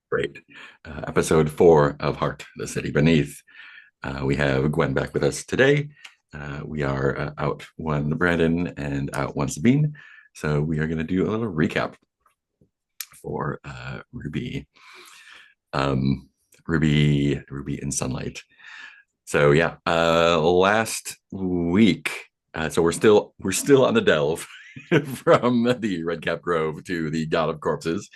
Great. Episode 4 of Heart, the City Beneath. We have Gwen back with us today. We are out one Brandon and out one Sabine. So we are going to do a little recap for Ruby. Ruby in Sunlight. So yeah, last week. So we're still on the delve from the Redcap Grove to the God of Corpses.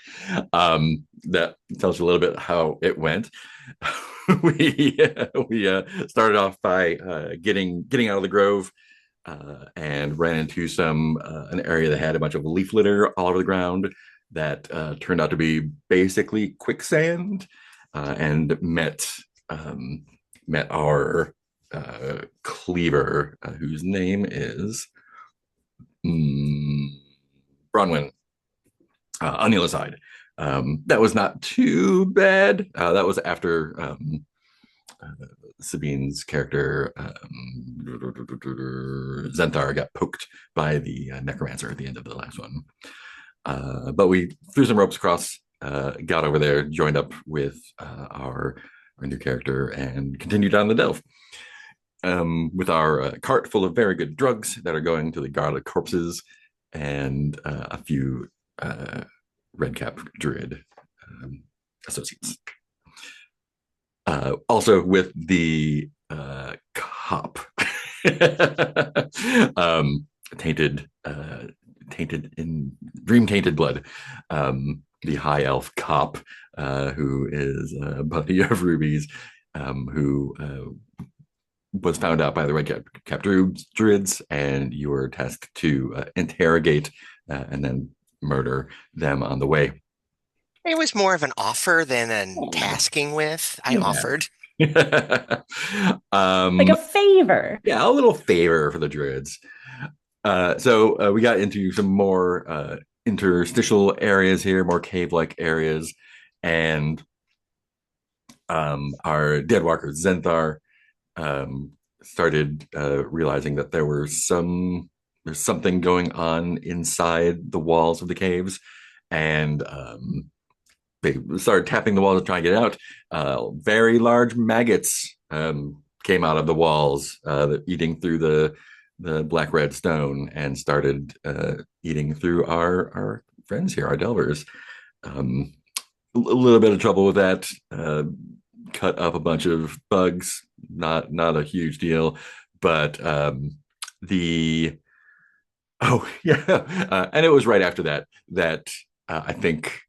That tells you a little bit how it went. We started off by getting out of the grove and ran into some an area that had a bunch of leaf litter all over the ground that turned out to be basically quicksand, and met our cleaver, whose name is mm, Bronwyn, on the other side. That was not too bad. That was after Sabine's character, Zenthar, got poked by the necromancer at the end of the last one. But we threw some ropes across, got over there, joined up with our new character, and continued on the delve. With our cart full of very good drugs that are going to the Guard of Corpses and a few Redcap Druid associates. Also with the cop, um, tainted, tainted in dream tainted blood. The high elf cop, who is a buddy of Ruby's, who was found out by the Red Cap Druids, and you were tasked to interrogate and then murder them on the way. It was more of an offer than a Oh, tasking with. I yeah. offered. Like um, a favor. yeah, a little favor for the Druids. So we got into some more interstitial areas here, more cave-like areas, and our Deadwalker Zenthar started realizing that there's something going on inside the walls of the caves, and they started tapping the walls to try and get out. Very large maggots came out of the walls, eating through the black red stone, and started eating through our friends here, our delvers. A little bit of trouble with that. Cut up a bunch of bugs. Not a huge deal, but the oh yeah, and it was right after that I think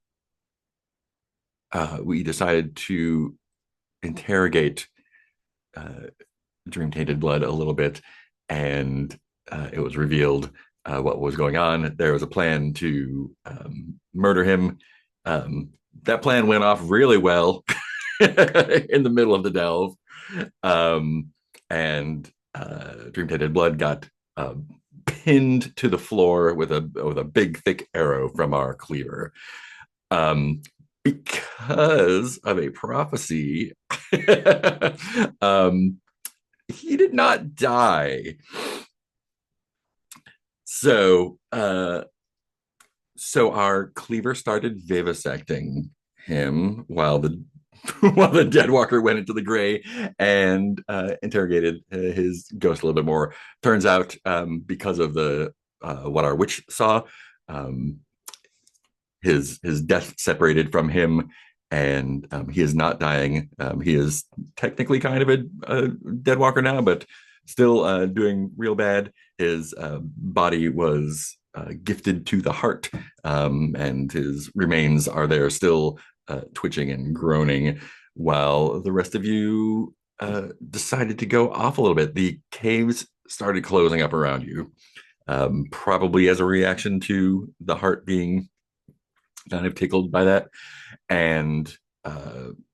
we decided to interrogate uh, Dream Tainted Blood a little bit, and it was revealed what was going on. There was a plan to murder him. Um, that plan went off really well in the middle of the delve, um, and Dream Tainted Blood got pinned to the floor with a big thick arrow from our cleaver. Um, because of a prophecy, um, he did not die. So, so our cleaver started vivisecting him while the while the dead walker went into the gray and interrogated his ghost a little bit more. Turns out, because of the what our witch saw, um, his death separated from him, and he is not dying. He is technically kind of a dead walker now, but still doing real bad. His body was gifted to the heart, and his remains are there still, twitching and groaning, while the rest of you decided to go off a little bit. The caves started closing up around you, probably as a reaction to the heart being kind of tickled by that. And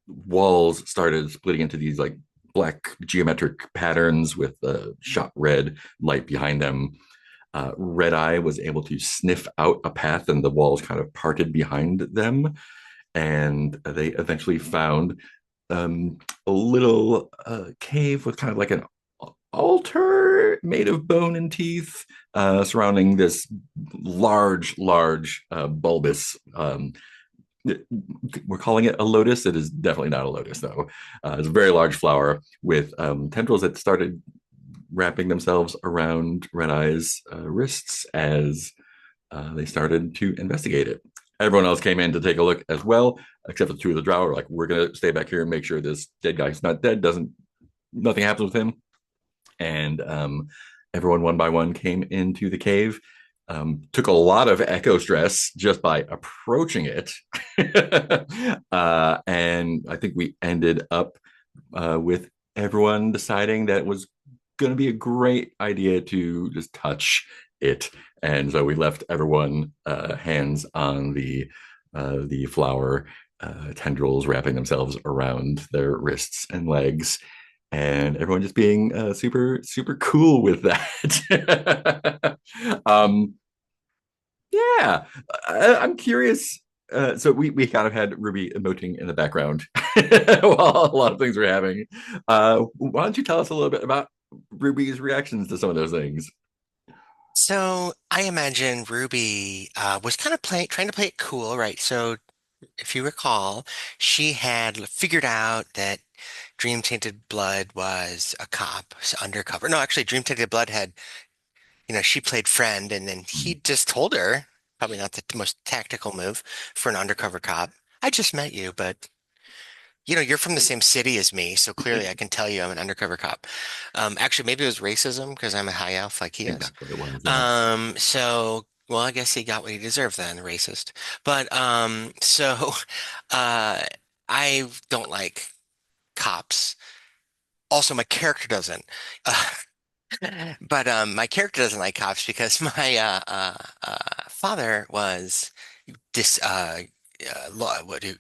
walls started splitting into these like black geometric patterns with shot red light behind them. Red Eye was able to sniff out a path, and the walls kind of parted behind them. And they eventually found a little cave with kind of like an altar made of bone and teeth, surrounding this large bulbous we're calling it a lotus. It is definitely not a lotus, though. It's a very large flower with tendrils that started wrapping themselves around Red Eye's wrists as they started to investigate it. Everyone else came in to take a look as well, except for the two of the drow. Were like, we're gonna stay back here and make sure this dead guy's not dead. Doesn't Nothing happens with him. And everyone one by one came into the cave. Took a lot of echo stress just by approaching it. And I think we ended up with everyone deciding that it was going to be a great idea to just touch it. And so we left everyone hands on the flower, tendrils wrapping themselves around their wrists and legs, and everyone just being super super cool with that. Yeah, I'm curious. So we kind of had Ruby emoting in the background while a lot of things were happening. Why don't you tell us a little bit about Ruby's reactions to some of those things? So I imagine Ruby was kind of trying to play it cool, right? So if you recall, she had figured out that Dream Tainted Blood was a cop, so undercover. No, actually, Dream Tainted Blood had, she played friend, and then he just told her, probably not the most tactical move for an undercover cop. I just met you, but you're from the same city as me, so clearly I can tell you I'm an undercover cop. Actually, maybe it was racism because I'm a high elf like he I think is. that's what it was. Yeah. Well, I guess he got what he deserved then, racist. But uh, I don't like cops. Also, my character doesn't. Uh, but my character doesn't like cops because my father was dis what do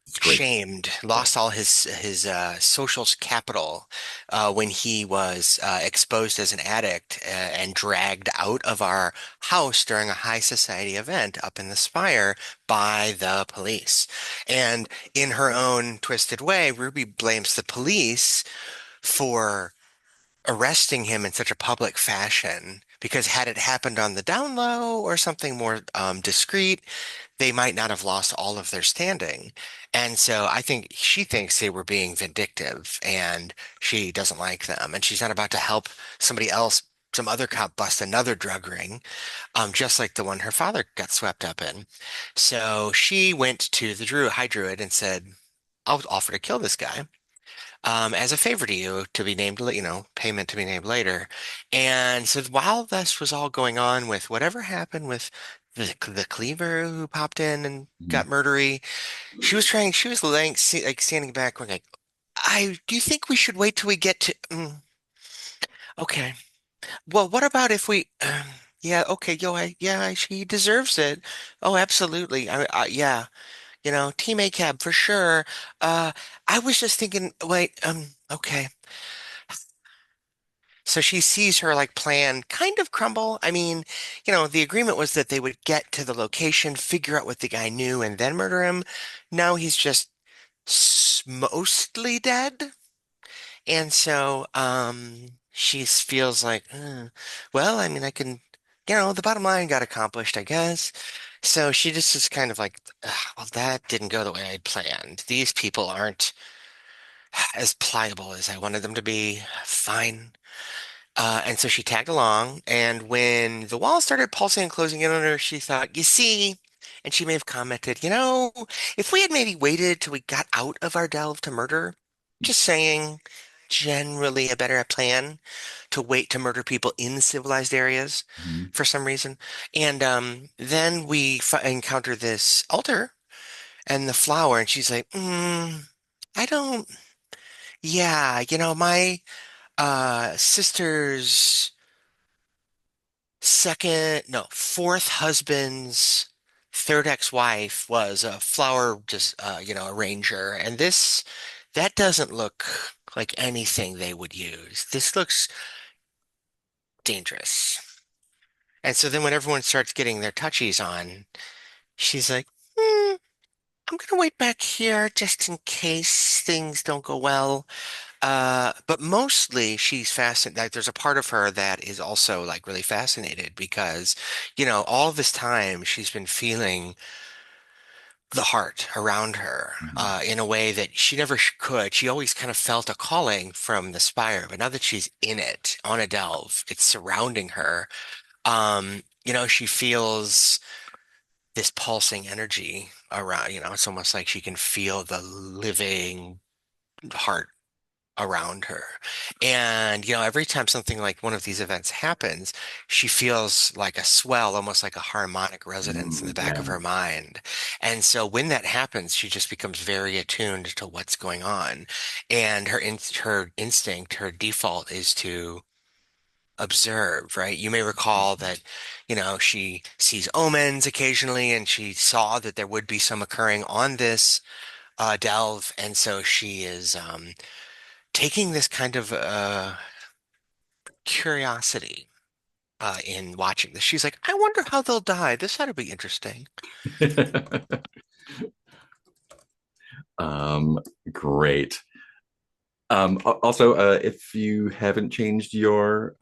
Disgraced. shamed, Yeah. lost all his social capital when he was exposed as an addict and dragged out of our house during a high society event up in the Spire by the police. And in her own twisted way, Ruby blames the police for arresting him in such a public fashion because had it happened on the down low or something more discreet, they might not have lost all of their standing. And so I think she thinks they were being vindictive and she doesn't like them. And she's not about to help somebody else, some other cop bust another drug ring, just like the one her father got swept up in. So she went to the High Druid and said, I'll offer to kill this guy as a favor to you to be named, payment to be named later. And so while this was all going on with whatever happened with the cleaver who popped in and got Mhm. murdery, she was laying, like standing back going like, do you think we should wait till we get to, okay. Well, what about if we, yeah, okay, yeah, she deserves it. Oh, absolutely. Yeah, Team ACAB for sure. Uh, I was just thinking, wait, okay. So she sees her like plan kind of crumble. I mean, the agreement was that they would get to the location, figure out what the guy knew, and then murder him. Now he's just mostly dead. And so she feels like, well, I mean, I can, the bottom line got accomplished, I guess. So she just is kind of like, "Ugh, well, that didn't go the way I'd planned. These people aren't as pliable as I wanted them to be. Fine. And so she tagged along, and when the wall started pulsing and closing in on her, she thought, you see, and she may have commented, if we had maybe waited till we got out of our delve to murder, just saying, generally a better plan to wait to murder people in civilized areas Mhm. for some reason. And then we encounter this altar and the flower, and she's like, I don't, yeah, my sister's fourth husband's third ex-wife was a flower just arranger, and that doesn't look like anything they would use. This looks dangerous. And so then when everyone starts getting their touchies on, she's like, I'm gonna wait back here just in case things don't go well. But mostly she's fascinated. Like, there's a part of her that is also like really fascinated because, all of this time she's been feeling the heart around her in a way that she never could. She always kind of felt a calling from the spire, but now that she's in it on a delve, it's surrounding her. She feels this pulsing energy around, it's almost like she can feel the living heart around her. And, every time something like one of these events happens, she feels like a swell, almost like a harmonic resonance in the back Yeah. of her mind. And so when that happens, she just becomes very attuned to what's going on. And her instinct, her default is to observe, right? You may recall that, she sees omens occasionally, and she saw that there would be some occurring on this delve. And so she is taking this kind of curiosity in watching this. She's like, I wonder how they'll die. This ought to be interesting. um, great. Also, if you haven't changed your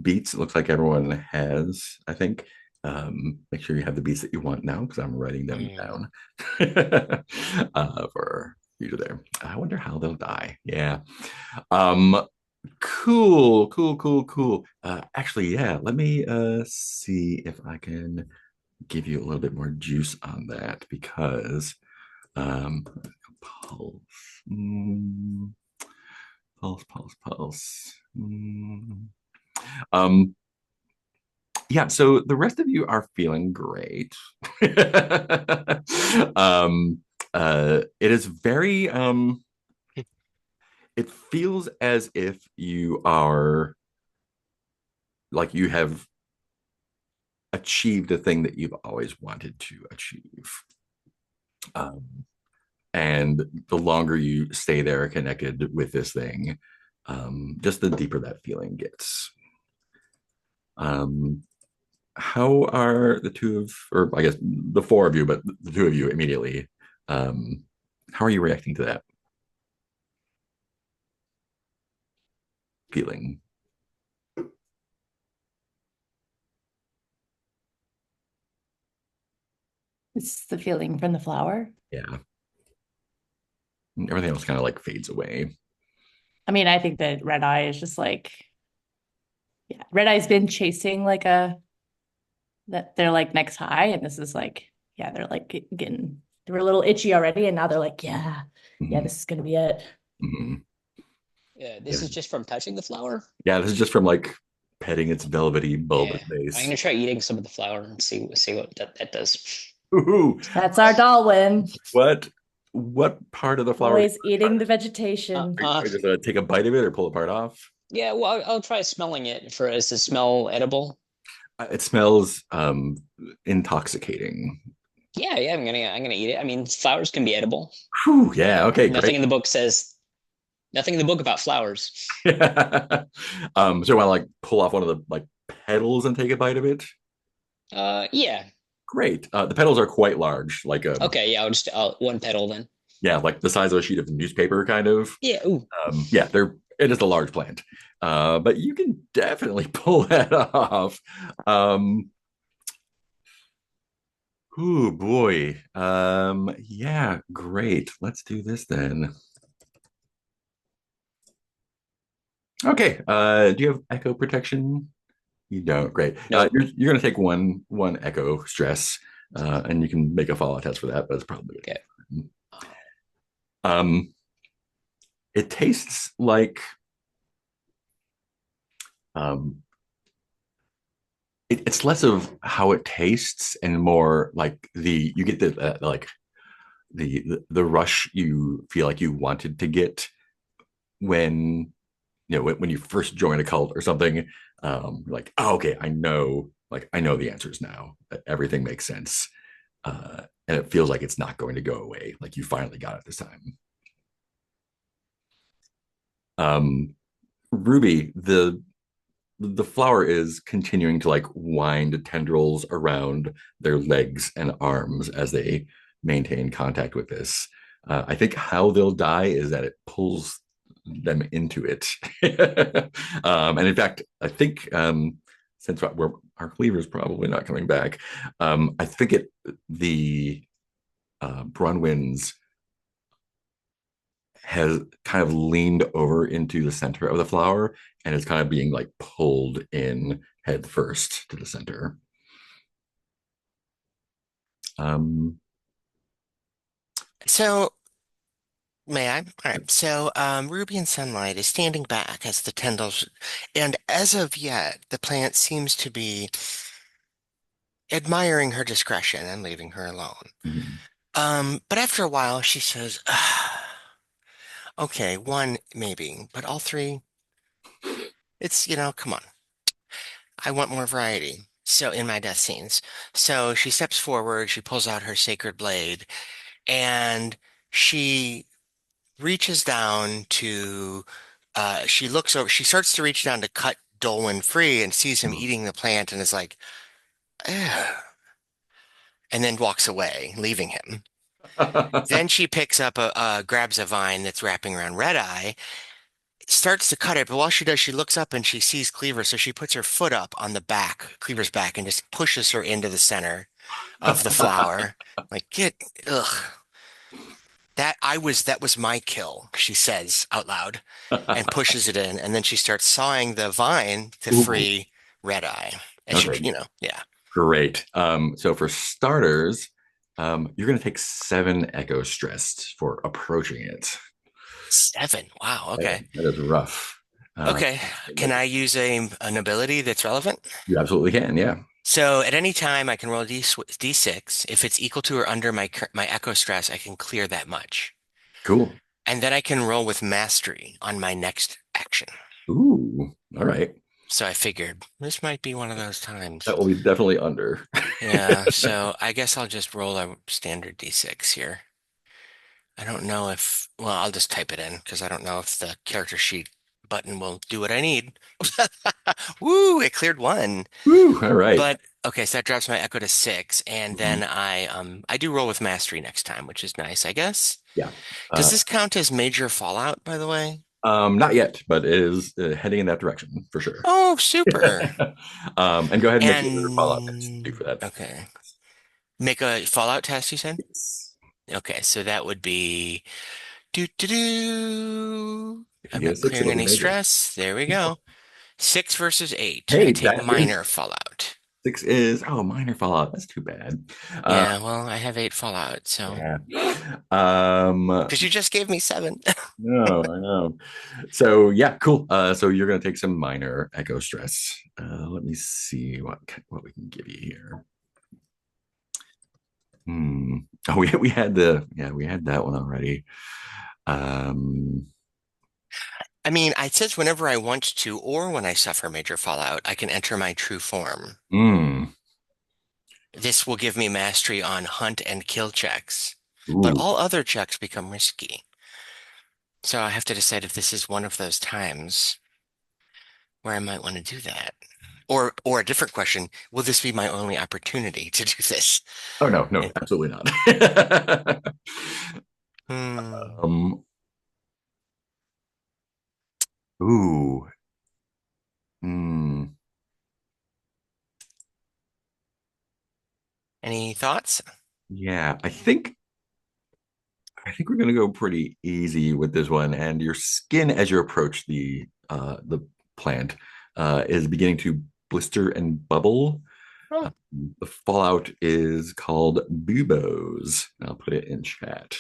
beats, it looks like everyone has, I think. Make sure you have the beats that you want now because I'm writing them Mm. down for you to there. I wonder how they'll die. Yeah. Um, cool, cool, cool, cool. Actually, yeah, let me see if I can give you a little bit more juice on that because um, pulse. Mm, pulse, pulse, pulse. Um, yeah, so the rest of you are feeling great. um, it is very it feels as if you are like you have achieved a thing that you've always wanted to achieve. Um, and the longer you stay there connected with this thing, just the deeper that feeling gets. Um, how are the two of, or I guess the four of you, but the two of you immediately, um, how are you reacting to that feeling? It's the feeling from the flower. Yeah. Everything else kind of like fades away. I mean, I think that Red Eye is just like, yeah, Red Eye's been chasing like that they're like next high, and this is like, yeah, they're like getting, they were a little itchy already, and now they're like, yeah, yeah, Mhm. this is gonna be it. Mhm. Yeah, Yeah. this is just from touching the flower. Yeah, this is just from like petting its velvety Yeah, bulbous I'm base. gonna try eating some of the flower and see what that does. Ooh, That's our Darwin, what part of the flower? always eating the Uh, vegetation. Are you just gonna take a bite of it or pull it part off? yeah, well, I'll try smelling it for is the smell edible? It smells intoxicating. Yeah, yeah, I'm gonna eat it. I mean, flowers can be edible. Whew, yeah, okay, Nothing great. in the book says nothing in the book about flowers. So I like pull off one of the like petals and take a bite of it. Yeah. Great. The petals are quite large, like Okay, yeah, I'll one petal then. yeah, like the size of a sheet of newspaper, kind of. Yeah, ooh. Yeah, it is a large plant. But you can definitely pull that off. Um, oh boy. Yeah, great. Let's do this then. Okay. Do you have echo protection? You don't. Great. Nope. You're gonna take one echo stress, and you can make a fallout test for that, but it's probably Okay. good. Um, it tastes like um, it's less of how it tastes and more like the you get the like the rush you feel like you wanted to get when when you first join a cult or something. Like, oh, okay, I know the answers now. Everything makes sense, and it feels like it's not going to go away. Like you finally got it this time. Um, Ruby, the flower is continuing to like wind tendrils around their legs and arms as they maintain contact with this. I think how they'll die is that it pulls them into it. And in fact, I think since our cleaver is probably not coming back, I think the Bronwyn's has kind of leaned over into the center of the flower and is kind of being like pulled in head first to the center. So may I? All right. So Ruby and Sunlight is standing back as the tendrils, and as of yet, the plant seems to be admiring her discretion and leaving her alone. Mhm. But after a while, she says, okay, one maybe, but all three, it's, come on. I want more variety. So in my death scenes. So she steps forward, she pulls out her sacred blade, and she reaches down to she looks over, she starts to reach down to cut Dolwyn free and sees him eating the plant and is like, "Ugh," and then walks away, leaving him. Then she picks up grabs a vine that's wrapping around Red Eye, starts to cut it, but while she does, she looks up and she sees Cleaver, so she puts her foot up on the back, Cleaver's back, and just pushes her into the center of the flower. Like, ugh. That was my kill, she says out loud, and pushes it in, and then she starts sawing the vine to Ooh. free Red Eye. And Okay. she, yeah. Great. So for starters, you're going to take 7 echo stress for approaching it. 7. Wow. Okay. That is rough. Okay. Can I use an ability that's relevant? You absolutely can. Yeah. So at any time, I can roll D6. If it's equal to or under my echo stress, I can clear that much. Cool. And then I can roll with mastery on my next action. Ooh. All right. So I figured this might be one of those times. That will be definitely under. Yeah, so I guess I'll just roll a standard D6 here. I don't know if, well, I'll just type it in because I don't know if the character sheet button will do what I need. Woo, it cleared 1. Woo. All right. But okay, so that drops my echo to 6, and then I do roll with mastery next time, which is nice, I guess. Yeah. Does this count as major fallout, by the way? Not yet, but it is heading in that direction for sure. Oh, super. And go ahead and make your follow-up test for that. Okay. Make a fallout test, you said? Yes. Okay, so that would be If you I'm get a not 6, clearing it'll be any major. stress. There we go. 6 versus 8. Hey, I take that minor is- fallout. 6 is minor fallout. That's too bad. Yeah, well, I have 8 fallout, so Yeah. because you just gave me 7. No, I know. So yeah, cool. So you're gonna take some minor echo stress. Let me see what we can give you here. Oh, we had that one already. I mean, it says whenever I want to, or when I suffer major fallout, I can enter my true form. This will give me mastery on hunt and kill checks, but Ooh. all other checks become risky. So I have to decide if this is one of those times where I might want to do that. Or a different question, will this be my only opportunity to do this? Oh no, absolutely not. Ooh. Any thoughts? Yeah, I think we're gonna go pretty easy with this one. And your skin, as you approach the plant, is beginning to blister and bubble. Oh. The fallout is called buboes. I'll put it in chat.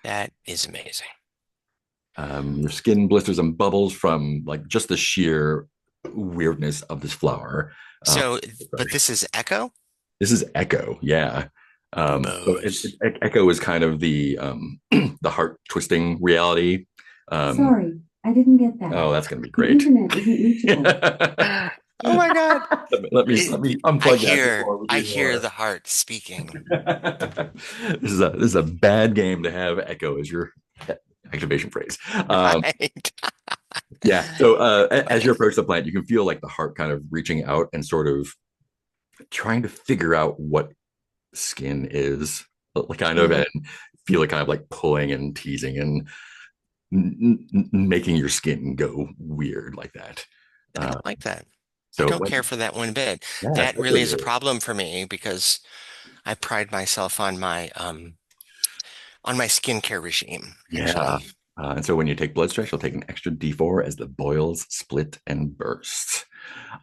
That is amazing. Your skin blisters and bubbles from like just the sheer weirdness of this flower. So, but this is Echo? This is Echo, yeah. So Echo is kind of the the heart twisting reality. Sorry, I didn't get that. Oh, that's gonna be The great. internet isn't reachable. Oh my God. Let me unplug I hear the heart speaking. This is a bad game to have Echo as your activation phrase. Right. Yeah. So as you approach the plant, you can feel like the heart kind of reaching out and sort of trying to figure out what skin is, kind of, and feel it kind of like pulling and teasing and making your skin go weird like that. I don't like that. So I don't care for that one bit. Yeah, That really is a weird. problem for me because I pride myself on my on my skincare regime, Yeah. actually. And so when you take blood stress, you'll take an extra D4 as the boils split and burst.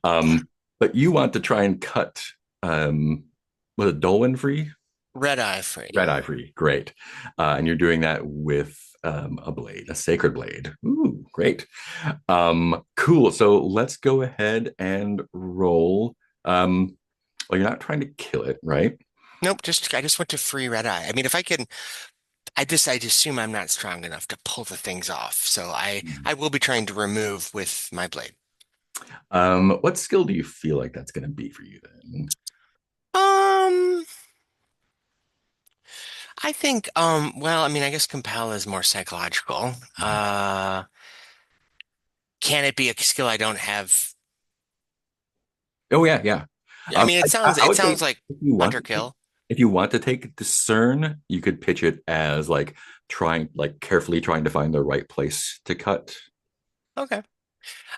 Yeah. But you want to try and cut, was it Dolwyn free? Red eye free. Red eye free. Great. And you're doing that with a blade, a sacred blade. Ooh, great. Cool. So let's go ahead and roll. Well, you're not trying to kill it, right? Nope, I just went to free red eye. I mean, if I can, I'd assume I'm not strong enough to pull the things off. So I will be trying to remove with my blade. What skill do you feel like that's going to be for you then? Um, I think, well, I mean, I guess compel is more psychological. Can it be a skill I don't have? Oh yeah, yeah. I mean, I it would say sounds like if you want hunter to, kill. if you want to take discern, you could pitch it as like trying, like carefully trying to find the right place to cut. Okay.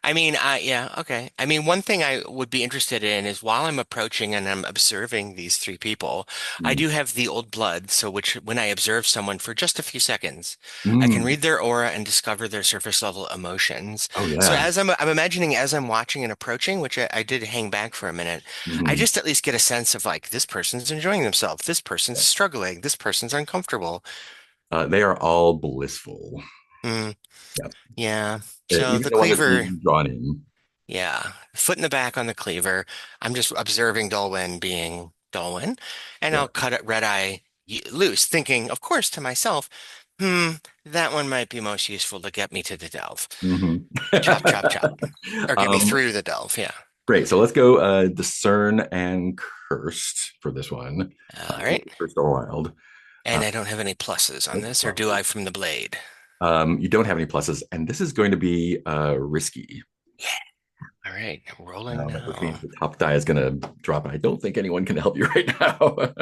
I mean, yeah, okay. I mean, one thing I would be interested in is while I'm approaching and I'm observing these three people, I Mm. do have the old blood. So which when I observe someone for just a few seconds, I can Mm. read their aura and discover their surface level emotions. Oh So yeah. I'm imagining as I'm watching and approaching, which I did hang back for a minute, I Mhm. just at least get a sense of like this person's enjoying themselves, this person's struggling, this person's uncomfortable. They are all blissful. Mm, Yeah. yeah. So Even the the one that's cleaver. being drawn in. Yeah, foot in the back on the cleaver. I'm just observing Dolwyn being Dolwyn, and Yeah. I'll cut it red eye loose, thinking, of course, to myself, hmm, that one might be most useful to get me to the delve. Mhm. Chop, chop, chop. Or get me Um, through the delve, yeah. Great. So let's go discern and cursed for this one. All right. Cursed or wild. And Uh, I don't have any pluses on this, or do I from the blade? you don't have any pluses, and this is going to be risky, Yeah. All right, rolling which now. means the top die is going to drop, and I don't think anyone can help you right now.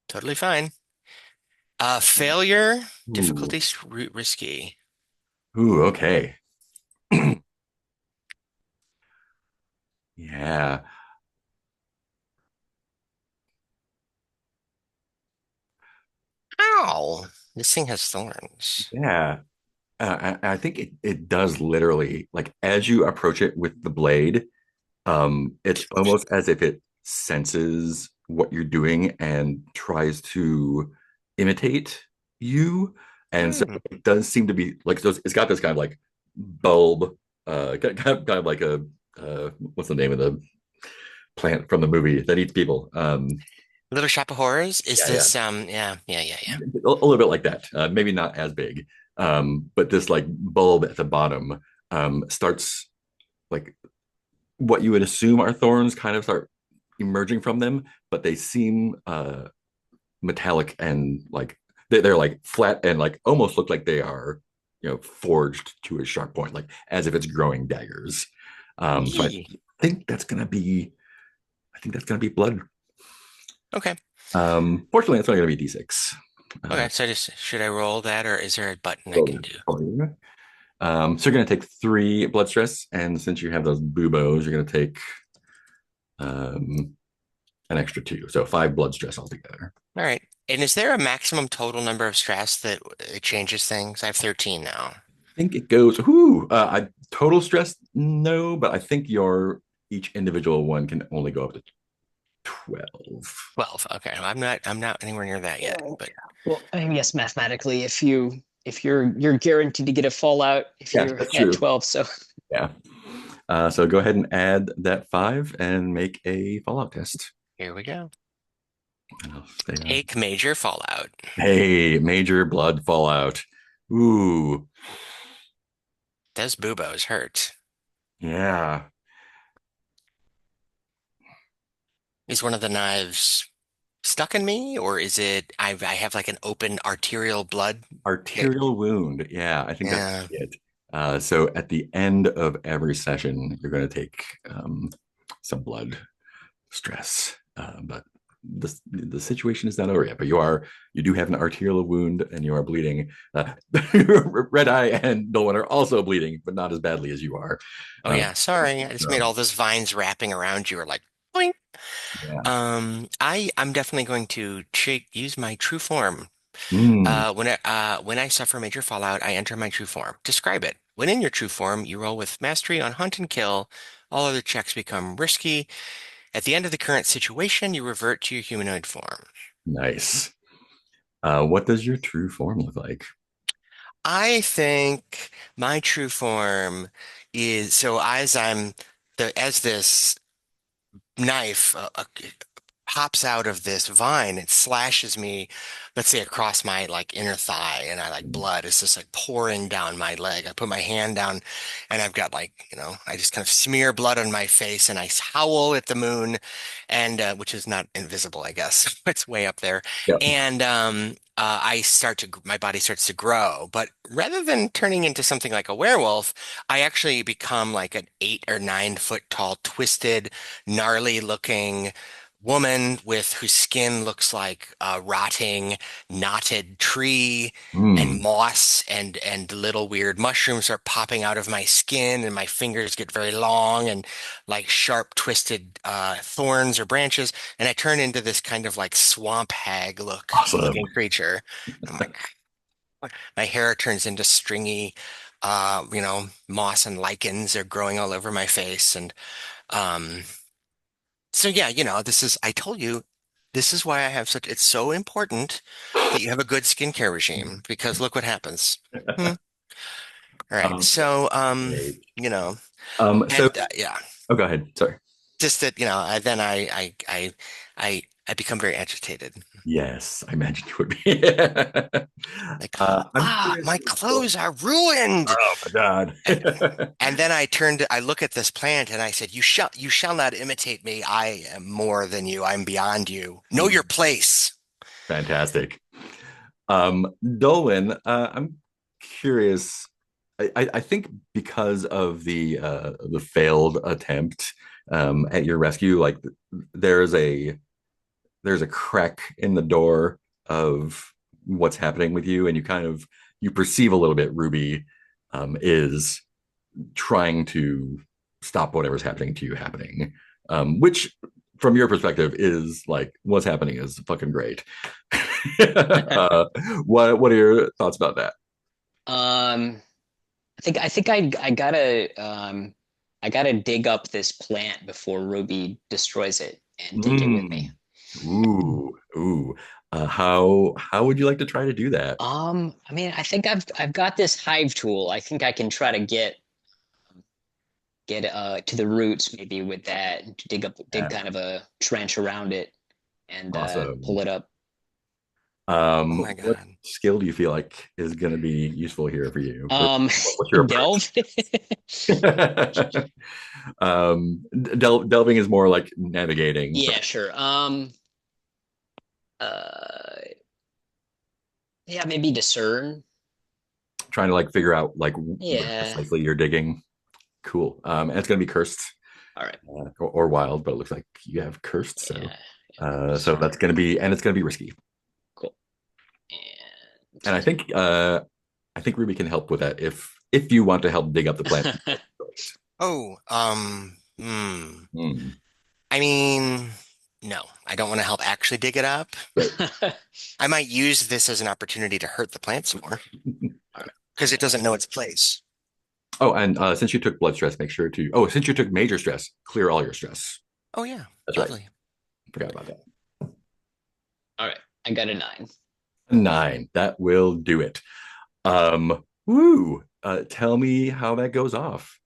Totally fine. Failure, Ooh. difficulty risky. Ooh, okay. Yeah. Ow, this thing has thorns. Yeah. I think it does literally, like as you approach it with the blade, it's almost as if it senses what you're doing and tries to imitate you. And so Hmm. it does seem to be like, so it's got this kind of like bulb, kind of like a, what's the name of the plant from the movie that eats people? Little Shop of Horrors? Is Yeah, yeah, this yeah. a little bit like that. Maybe not as big, but this like bulb at the bottom starts like what you would assume are thorns kind of start emerging from them, but they seem metallic and like they're like flat and like almost look like they are, forged to a sharp point, like as if it's growing daggers. So Yee. I think that's gonna be blood. Okay. Fortunately, it's only gonna be D6. Okay, so should I roll that or is there a button I can do? So you're going to take 3 blood stress, and since you have those buboes, you're going to take um, an extra 2, so 5 blood stress altogether. All right. And is there a maximum total number of stress that it changes things? I have 13 now. I think it goes. Whoo! Total stress, no, but I think your each individual one can only go up to 12. 12. Okay. I'm not anywhere near that yet, but Well, I guess mathematically, if you're guaranteed to get a fallout if Yeah, you're that's at true. 12. So Yeah. So go ahead and add that 5 and make a fallout test. here we go. And I'll stay on. Take major fallout. Hey, major blood fallout. Ooh, Those buboes hurt. yeah. Is one of the knives stuck in me, or is it I have like an open arterial blood? Arterial wound. Yeah, I think that's Yeah. it. So at the end of every session, you're going to take some blood stress. But the situation is not over yet. But you do have an arterial wound and you are bleeding. Red Eye and Nolan are also bleeding, but not as badly as you are. Oh yeah, sorry. I just made all those vines wrapping around you are like boing. Yeah. I'm definitely going to use my true form Mm, When I suffer major fallout, I enter my true form. Describe it. When in your true form, you roll with mastery on hunt and kill. All other checks become risky. At the end of the current situation, you revert to your humanoid form. nice. What does your true form look like? I think my true form is so as this knife pops out of this vine. It slashes me, let's say across my like inner thigh, and I like blood is just like pouring down my leg. I put my hand down, and I've got like, I just kind of smear blood on my face, and I howl at the moon, and which is not invisible, I guess. It's way up there, Yep. and my body starts to grow, but rather than turning into something like a werewolf, I actually become like an 8 or 9 foot tall, twisted, gnarly looking woman with whose skin looks like a rotting, knotted tree and Mm, moss, and little weird mushrooms are popping out of my skin, and my fingers get very long and like sharp twisted thorns or branches, and I turn into this kind of like swamp hag awesome. looking creature. I'm like, my hair turns into stringy moss and lichens are growing all over my face, and um so yeah, I told you, this is why it's so important that you have a good skincare regime, because look what happens. Hmm. All right. Um, So, great. you know, So, and yeah, oh, go ahead. Sorry. just that, I become very agitated. Yes, I imagined you would be. Like, I'm curious. my clothes are ruined. Oh my God. And then I look at this plant and I said, you shall not imitate me. I am more than you. I'm beyond you. Know your place. Fantastic. Dolwyn, I'm curious. I think because of the failed attempt at your rescue, like there's a there's a crack in the door of what's happening with you, and you perceive a little bit Ruby is trying to stop whatever's happening to you happening, which from your perspective is like what's happening is fucking great. uh, what are your thoughts about that? Um, I gotta dig up this plant before Ruby destroys it and take it with me. Mm. Ooh. How would you like to try to do that? I mean, I think I've got this hive tool. I think I can try to get to the roots maybe with that and to dig Yeah, kind of a trench around it and awesome. pull it up. Oh my What God. skill do you feel like is going to be useful here for you? Um, What's your approach? delve. Delving is more like navigating, Yeah, sure. Uh, yeah, maybe discern. trying to like figure out like where Yeah. precisely you're digging. Cool. And it's going to be cursed All right. or wild, but it looks like you have cursed. So, Yeah. so Discern. that's going to be, and it's going to be risky. Cool. And I think Ruby can help with that if you want to help dig up the plant. Oh, Hmm. I mean, no, I don't want to help actually dig it up. And I might use this as an opportunity to hurt the plant some more because it doesn't know its place. Oh, and since you took blood stress, make sure to. Oh, since you took major stress, clear all your stress. Oh yeah, That's right. lovely. Forgot about that. all right, I got a 9. 9. That will do it. Woo. Tell me how that goes off.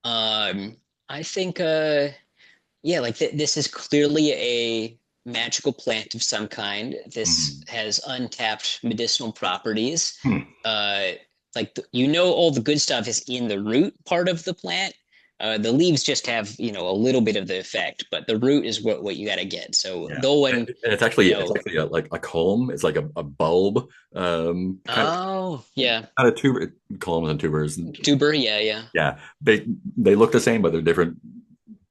Um, I think yeah, like this is clearly a magical plant of some kind. This Mhm. has untapped medicinal properties. Hmm. Uh, like all the good stuff is in the root part of the plant. The leaves just have, a little bit of the effect, but the root is what you got to get. So Yeah, though and when, it's actually like a culm. It's like a bulb. oh yeah, Kind of tuber culms and tubers. tuber, yeah, yeah. Yeah, they look the same, but they're different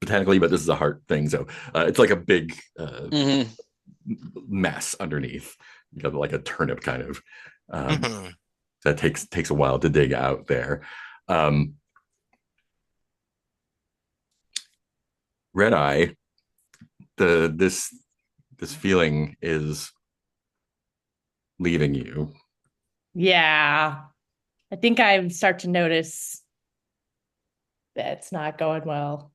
botanically. But this is a heart thing, so it's like a big Hmm. mass underneath. You got like a turnip kind of. Um, Mhm. that takes a while to dig out there. Um, Red Eye, the this feeling is leaving you. Yeah. I think I start to notice that it's not going well.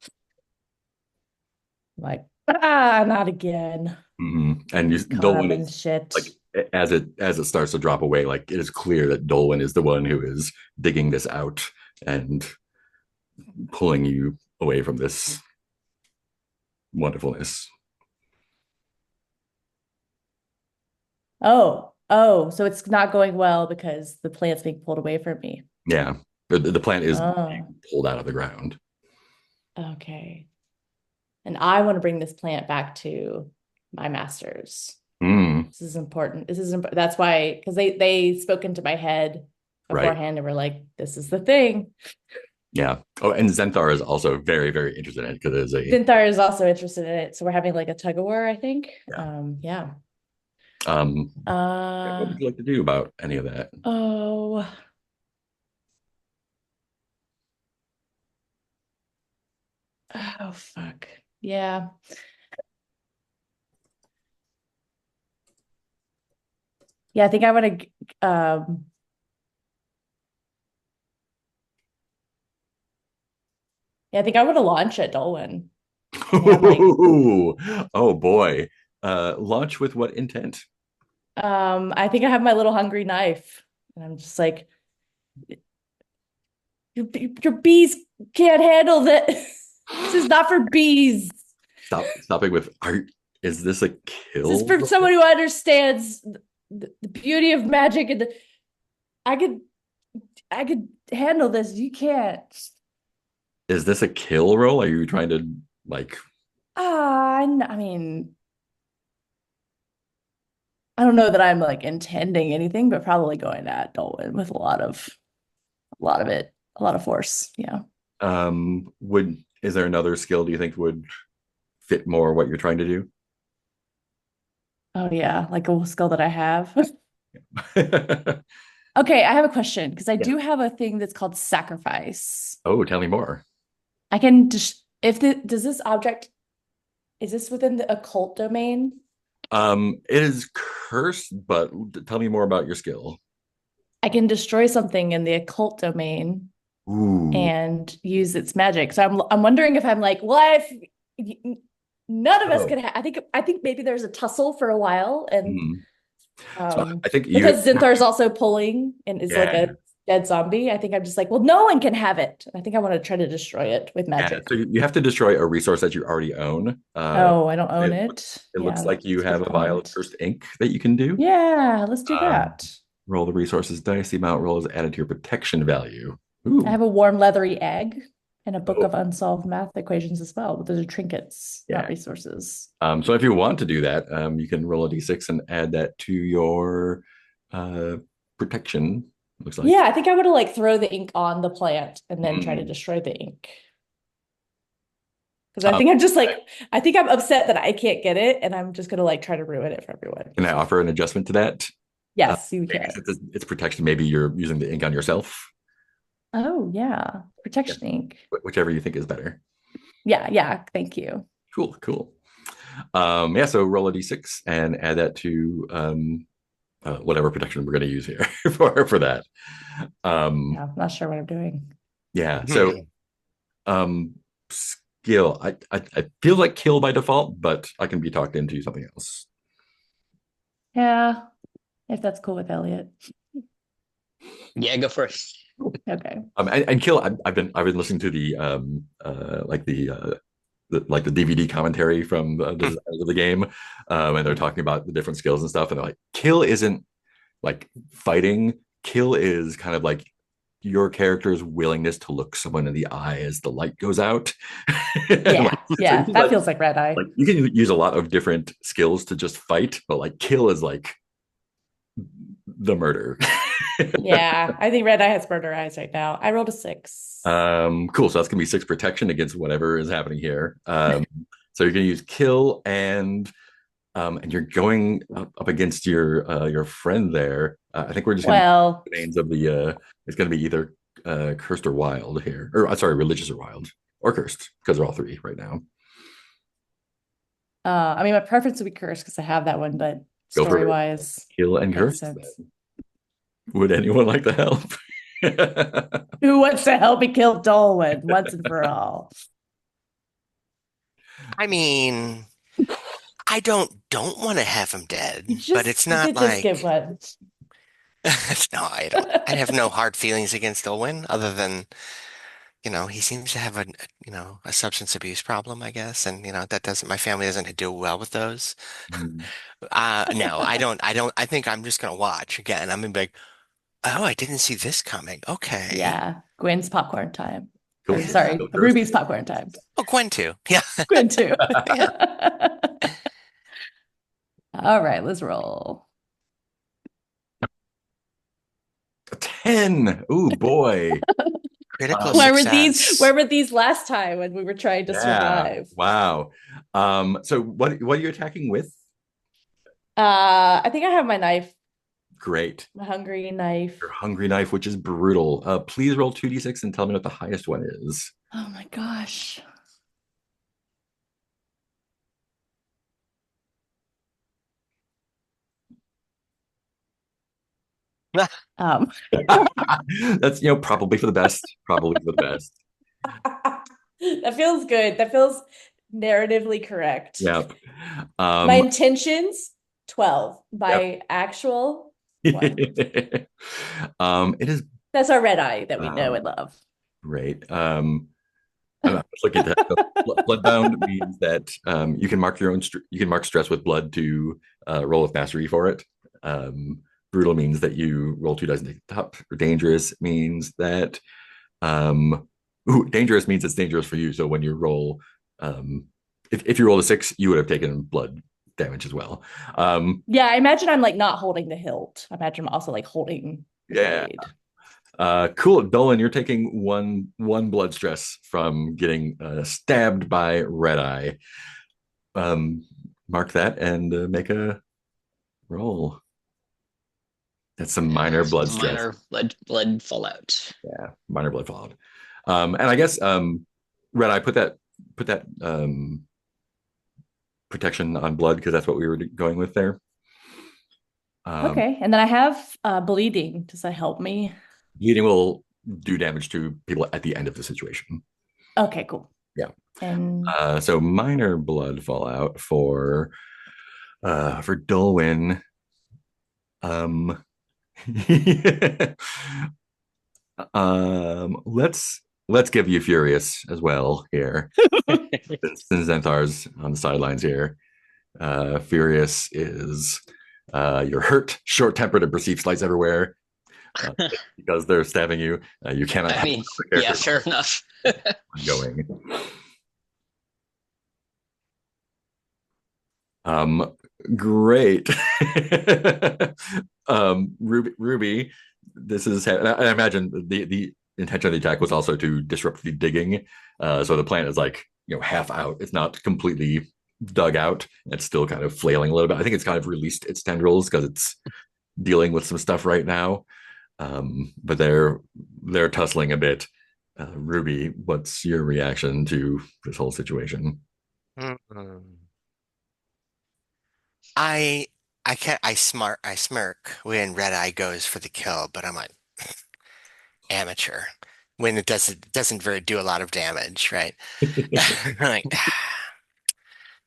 Like, not again. And Caught up Dolwyn in is shit. like, as it starts to drop away, like it is clear that Dolwyn is the one who is digging this out and pulling you away from this wonderfulness. Oh, so it's not going well because the plant's being pulled away from me. Yeah, the plant is Oh, pulled out of the ground. okay. And I want to bring this plant back to my masters. Mm, This is important. That's why, because they spoke into my head right. beforehand and were like, this is the thing. Yeah. Oh, and Zenthar is also very, very interested in it because it is a Zinthar is also interested in it. So we're having like a tug of war, I think. Yeah. Yeah. What would you like to do about any of that? Oh. Oh, fuck. Yeah. Yeah, I think I want to yeah, I think I want to launch at Dolwyn. Oh boy. Launch with what intent? I think I have my little hungry knife, and I'm just like, your bees can't handle this. This is not for bees. Stopping with art. Is this a kill? This is for someone who understands the beauty of magic and I could handle this. You can't. Is this a kill roll? Are you trying to like I mean, I don't know that I'm like intending anything, but probably going at Dolwyn with a lot of force. Yeah. Is there another skill do you think would fit more what you're trying to do? Oh yeah, like a skill that I have. Okay, I have a question because I do have a thing that's called sacrifice. Oh, tell me more. I can just does this object is this within the occult domain? It is cursed, but tell me more about your skill. I can destroy something in the occult domain Ooh. and use its magic. So I'm wondering if I'm like, well, if none of us can I think maybe there's a tussle for a while and So I think because Zinthar is also pulling and is like Yeah. a dead zombie. I think I'm just like, well, no one can have it. I think I want to try to destroy it with magic. So you have to destroy a resource that you already own. Oh, I don't own it. It looks Yeah, like you that's a have good a vial of point. cursed ink that you can do. Yeah, let's do that. Roll the resources dice. The amount roll is added to your protection value. Ooh. I have a warm leathery egg and a book Oh. of unsolved math equations as well. But those are trinkets, Yeah. not resources. So if you want to do that, you can roll a d6 and add that to your protection. Looks like. Yeah, I think I would like throw the ink on the plant and then try to Mm. destroy the ink. Because I think I'm just like, I think I'm upset that I can't get it, and I'm just gonna like try to ruin it for everyone. Can I offer an adjustment to that? Yes, you Maybe can. since it's protection, maybe you're using the ink on yourself. Oh yeah, protection ink. Whichever you think is better. Yeah. Thank you. Cool. So roll a d6 and add that to whatever protection we're going to use here for that. Yeah, I'm not sure what I'm doing. Yeah. So skill. I feel like kill by default, but I can be talked into something else. Yeah, if that's cool with Elliot. Yeah, go first. Okay. And kill. I've been listening to the DVD commentary from the designers of the game, and they're talking about the different skills and stuff, and they're like, kill isn't like fighting. Kill is kind of like your character's willingness to look someone in the eye as the light goes out. Yeah, that feels like Red Eye. Like you can use a lot of different skills to just fight, but like kill is like the murder. Yeah, I think Red Eye has murder eyes right now. I rolled a 6. Cool. So that's gonna be 6 protection against whatever is happening here. So you're gonna use kill and you're going up against your friend there. I think we're just gonna the names of the it's gonna be either cursed or wild here, or sorry, religious or wild or cursed because they're all 3 right now. I mean, my preference would be cursed because I have that one, but Go for story it. wise. Kill and Makes curse. sense. Would anyone like to help? Who wants to help me kill Dolwyn once and for all? I mean, I don't want to have him dead, You but it's you not could just get like one. no, I don't. I have no hard feelings against Olwen other than, he seems to have a substance abuse problem, I guess, and that doesn't my family doesn't do well with those. Mm. No, I don't. I think I'm just gonna watch again. I'm gonna be like, oh, I didn't see this coming. Okay. Yeah, Gwen's popcorn time. Cool. Or sorry, Kill, curse. Ruby's popcorn time. Oh, Gwen too. Yeah. Gwen too. Yeah. All right, let's roll. 10. Ooh, boy. Critical Where were success. these last time when we were trying to survive? Wow. So what are you attacking with? I think I have my knife, Great. my hungry knife. Your hungry knife, which is brutal. Please roll 2d6 and tell me what the highest one is. Oh my gosh. Um, That's probably for the best. Probably for the best. that feels good. That feels narratively correct. Yep. My intentions, 12. By actual, 1. It is That's our red eye that we know Wow. and love. great. I'm just looking at that. So, Bloodbound means that you can mark you can mark stress with blood to roll with mastery for it. Brutal means that you roll 2 dice and take the top. Dangerous means that dangerous means it's dangerous for you. So when you roll, if you roll a 6, you would have taken blood damage as well. Yeah, I imagine I'm like not holding the hilt. I imagine I'm also like holding the Yeah. blade. Cool. Dolan, you're taking one blood stress from getting stabbed by Red Eye. Mark that and make a roll. That's some minor blood stress. Minor blood fallout. Yeah, minor blood fallout. And I guess Red Eye put that protection on blood because that's what we were going with there. Okay, and then I have bleeding. Does that help me? Bleeding will do damage to people at the end of the situation. Okay, cool. Yeah. And So minor blood fallout for Dolwyn. Let's give you Furious as well here. Since Xanthar's on the sidelines here. Furious is you're hurt, short-tempered, and perceive slights everywhere. Because they're stabbing you. You cannot I mean, yeah, fair enough. going. Great. Ruby, this is I imagine the intention of the attack was also to disrupt the digging. So the plant is like half out. It's not completely dug out. It's still kind of flailing a little bit. I think it's kind of released its tendrils because it's dealing with some stuff right now. But they're tussling a bit. Ruby, what's your reaction to this whole situation? Mm-mm. I I smirk when Red Eye goes for the kill, but I'm like amateur when it doesn't very do a lot of damage, right? Like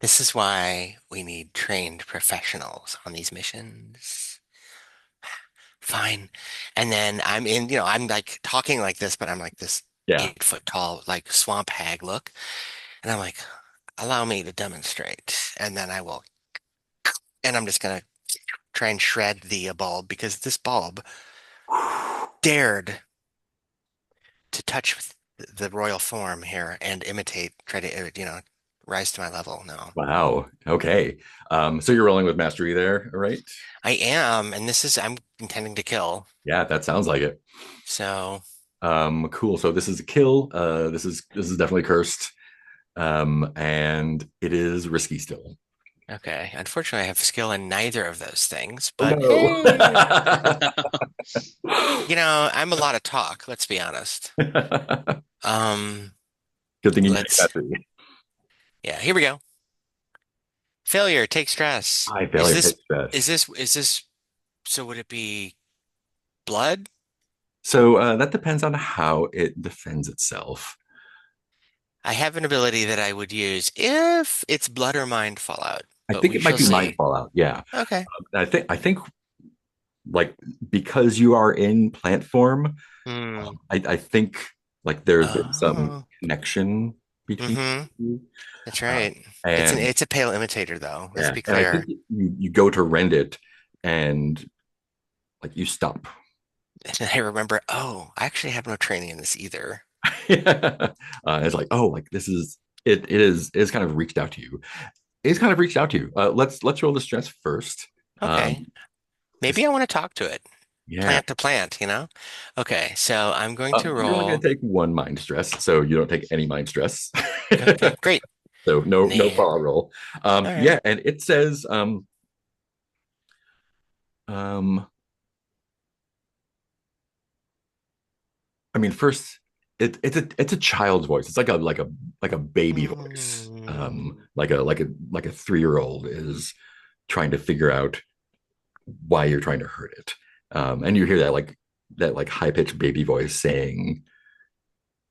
this is why we need trained professionals on these missions. Fine. And then I'm like talking like this, but I'm like this Yeah. 8 foot tall, like swamp hag look. And I'm like, allow me to demonstrate. And then I'm just gonna try and shred the bulb because this bulb dared to touch the royal form here and try to, rise to my level. No, Wow. Okay. So you're rolling with mastery there, right? I am. And I'm intending to kill. Yeah, that sounds like it. So, Cool. So this is a kill. This is definitely cursed. And it is risky still. okay. Unfortunately, I have skill in neither of those things, Oh, but no. I'm a lot of talk, let's be honest. Good thing you Let's- got mastery. Yeah, here we go. Failure, take stress. High Is failure this takes stress. is this so would it be blood? So that depends on how it defends itself. I have an ability that I would use if it's blood or mind fallout, I but think we it might shall be mind see. fallout. Yeah. Okay. I think like because you are in plant form, Hmm. I think like there's been some Oh. connection between Mm-hmm. you. That's Uh, right. and It's a pale imitator though. Let's yeah, be and I think clear. you go to rend it and like you stop. And I remember, oh, I actually have no training in this either. It's like, oh, like this is it is kind of reached out to you. It's kind of reached out to you. Let's roll the stress first. Okay. This, Maybe I want to talk to it. yeah. Plant to plant, you know? Okay, so I'm going to You're only going roll. to take one mind stress, so you don't take any mind stress. Okay, great. So no Nah. follow roll. All right. Yeah, and it says um I mean first it's a child's voice. It's like a baby voice. Hmm. Like a 3-year old is trying to figure out why you're trying to hurt it. And you hear that high pitched baby voice saying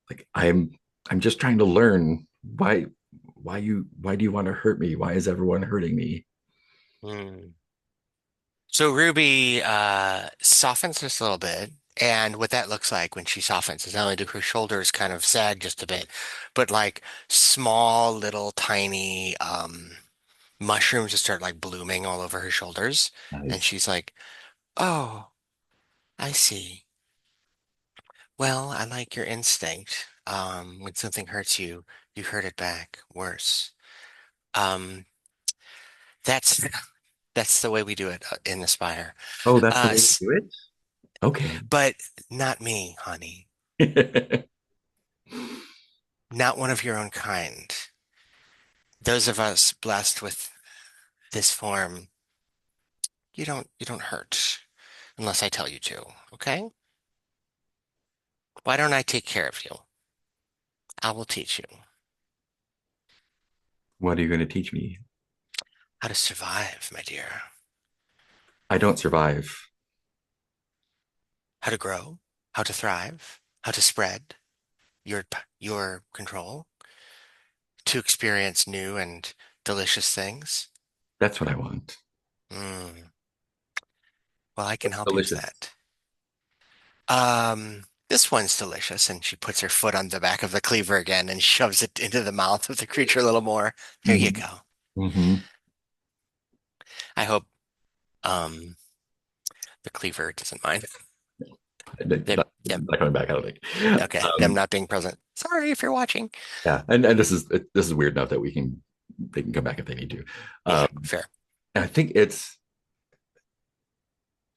like I'm just trying to learn why do you want to hurt me? Why is everyone hurting me? Hmm. So Ruby softens just a little bit. And what that looks like when she softens is not only do her shoulders kind of sag just a bit, but like small little tiny mushrooms just start like blooming all over her shoulders. And Nice. she's like, oh, I see. Well, I like your instinct. When something hurts you, you hurt it back worse. Um, that's that's the way we do it in Aspire. Oh, that's the Uh, way to s- do it? Okay. but not me, honey. Not one of your own kind. Those of us blessed with this form, you don't hurt unless I tell you to, okay? Why don't I take care of you? I will teach you What are you going to teach me? how to survive, my dear. I don't survive. How to grow, how to thrive, how to spread your control, to experience new and delicious things. That's what I want. Mm. Well, I can What's help you with delicious? that. This one's delicious, and she puts her foot on the back of the cleaver again and shoves it into the mouth of the creature a little more. There you Mm-hmm. go. Mm-hmm. I hope um the cleaver doesn't mind. They, Not, yep, not coming back, I don't think. okay. Them not being present. Sorry if you're watching. Yeah, and this is weird enough that they can come back if they need to. Yeah, Um, fair. and I think it's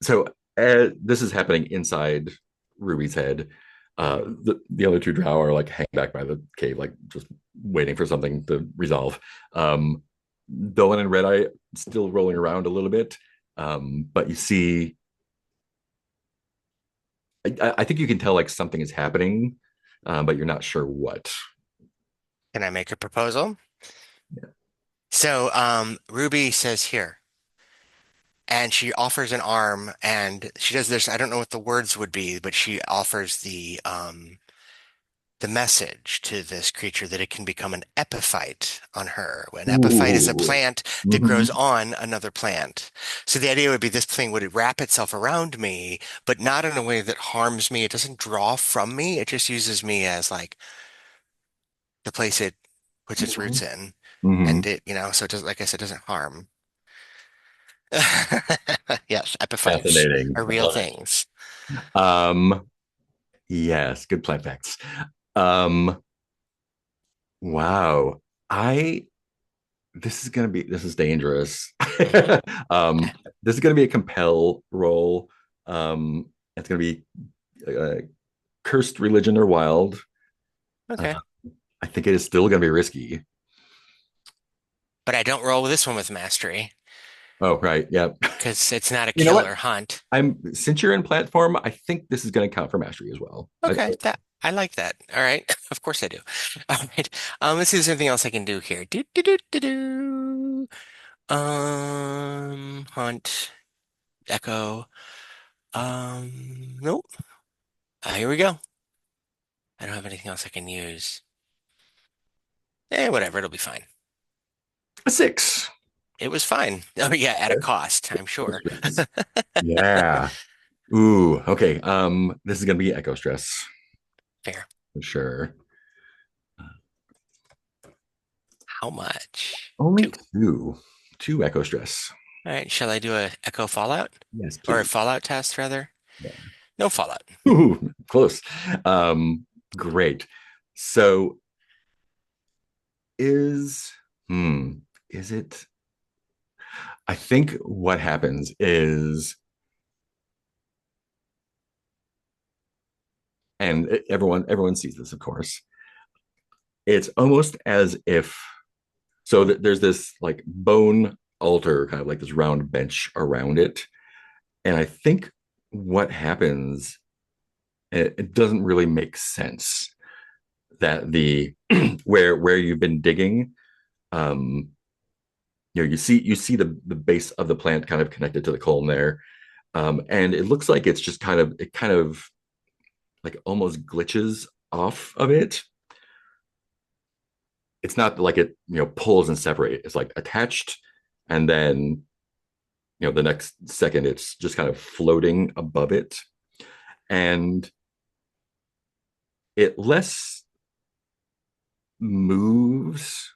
so this is happening inside Ruby's head. The other two drow are like hanging back by the cave, like just waiting for something to resolve. Dolan and Red Eye still rolling around a little bit, but you see, I think you can tell like something is happening, but you're not sure what. Can I make a proposal? Yeah. So, Ruby says here, and she offers an arm, and she does this. I don't know what the words would be, but she offers the message to this creature that it can become an epiphyte on her. An epiphyte is a Ooh. plant that grows Mhm. on another plant. So the idea would be this thing would wrap itself around me, but not in a way that harms me. It doesn't draw from me. It just uses me as like the place it puts its roots Mhm. in. And Mhm. so it does, like I said, doesn't harm. Yes, epiphytes Fascinating. are I real love things. it. Yes, good plant facts. Um, wow. I this is dangerous. um, this is gonna be a compel roll. It's gonna be cursed religion or wild. Uh, Okay. I think it is still gonna be risky. But I don't roll with this one with mastery Oh, right. Yeah. because it's not a You know kill what? or hunt. Since you're in platform, I think this is gonna count for mastery as well. Okay, that I like that. All right. Of course I do. All right. Let's see if there's anything else I can do here. Do, do, do, do, do. Hunt, Echo. Nope. Here we go. I don't have anything else I can use. Whatever, it'll be fine. A 6. It was fine. Oh yeah, at a cost, I'm sure. Yeah. Ooh, okay. This is gonna be echo stress Fair. for sure. How much? Only Two. two echo stress. All right, shall I do a Echo Fallout? Yes, Or a please. Fallout test, rather? Yeah. No Fallout. Ooh, close. Great. So is is it? I think what happens is, and everyone sees this, of course. It's almost as if there's this like bone altar, kind of like this round bench around it, and I think what happens, it doesn't really make sense that the where you've been digging, um you see the base of the plant kind of connected to the column there, and it looks like it's just kind of like almost glitches off of it. It's not like it pulls and separate. It's like attached, and then the next second it's just kind of floating above it, and it less moves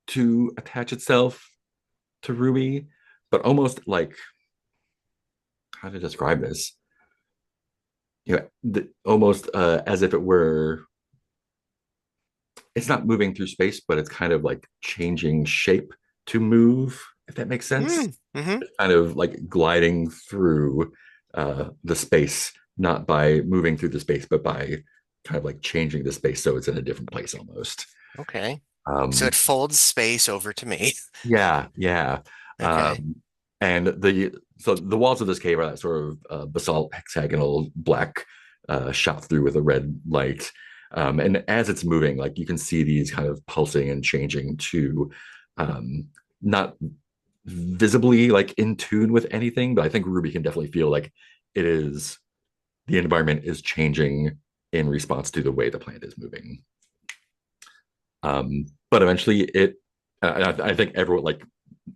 to attach itself to Ruby, but almost like, how to describe this? Almost as if it were. It's not moving through space, but it's kind of like changing shape to move. If that makes sense, Mm-hmm. it's kind of like gliding through the space, not by moving through the space, but by kind of like changing the space so it's in a different place almost. Okay. So Um, it folds space over to me. Yeah, yeah. Okay. And the walls of this cave are that sort of basalt hexagonal black, shot through with a red light. And as it's moving, like you can see these kind of pulsing and changing to, not visibly like in tune with anything, but I think Ruby can definitely feel like it is the environment is changing in response to the way the plant is moving. But eventually I think everyone, like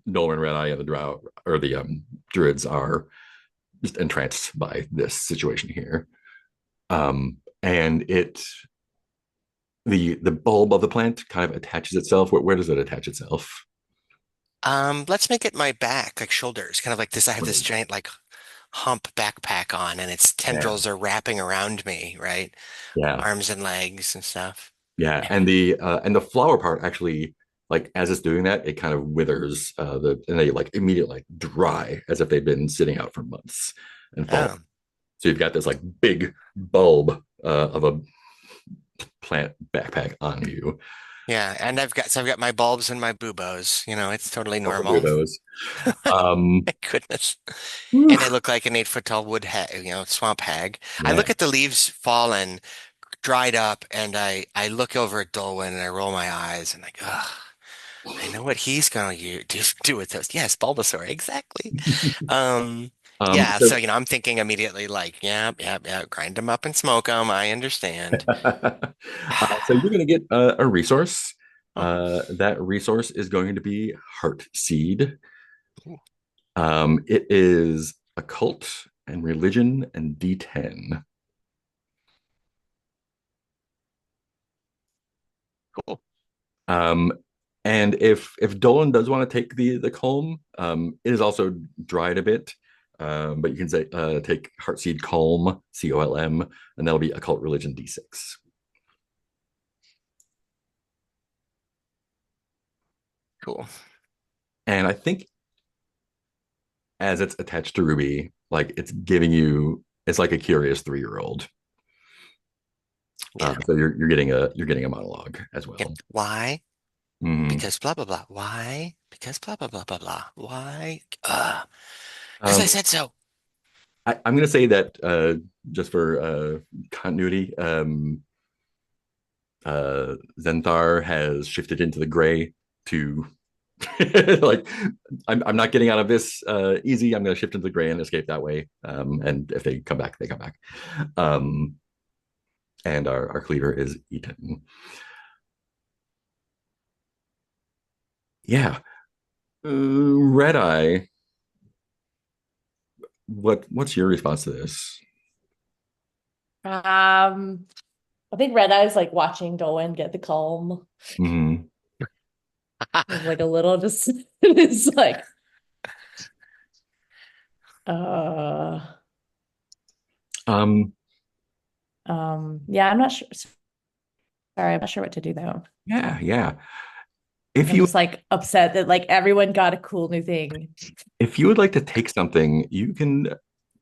Nolan, Red Eye, and the Drow or the Druids, are just entranced by this situation here. And the bulb of the plant kind of attaches itself. Where does it attach itself? Let's make it my back, like shoulders, kind of like this. I have this giant like hump backpack on, and its Yeah, tendrils are wrapping around me, right? yeah, Arms and legs and stuff. yeah. Yeah. And the flower part actually, like as it's doing that, it kind of withers, and they like immediately like dry as if they've been sitting out for months and fall. Oh, So you've got this like big bulb of a plant backpack on you. yeah. And I've got my bulbs and my buboes. It's totally Lots of normal. those. Um, My goodness. whew, And I look like an 8 foot tall wood hag, swamp hag. I yeah. look at the leaves fallen, dried up, and I look over at Dolwyn and I roll my eyes and like, ugh, I know what he's gonna do with those. Yes, Bulbasaur, exactly. Um, yeah, So, so I'm thinking immediately like, yeah, yeah, yeah, grind them up and smoke them. I understand. so you're going to get a resource. Oh, That resource is going to be Heart Seed. ooh, It is occult and religion and D10. cool. Um, and if Dolan does want to take the calm, it is also dried a bit. But you can say take Heartseed Calm, COLM, and that'll be occult religion D6. Cool. And I think as it's attached to Ruby, like it's like a curious 3-year-old. Yeah. So you're getting a monologue as Yeah. well. Why? Mhm. Because blah blah blah. Why? Because blah blah blah blah blah. Why? Because I Um, said so. I'm going to say that just for continuity, Zenthar has shifted into the gray to Like, I'm not getting out of this easy. I'm going to shift into the gray and escape that way. And if they come back, they come back. Um, and our cleaver is eaten. Yeah. Red Eye, what's your response to this? I think Red Eye's like watching Dolan get the calm. Mhm. It's like a little just it's like uh Um, yeah, I'm not sure. Sorry, I'm not sure what to do though. yeah. If I'm you just like upset that like everyone got a cool new thing. if you would like to take something, you can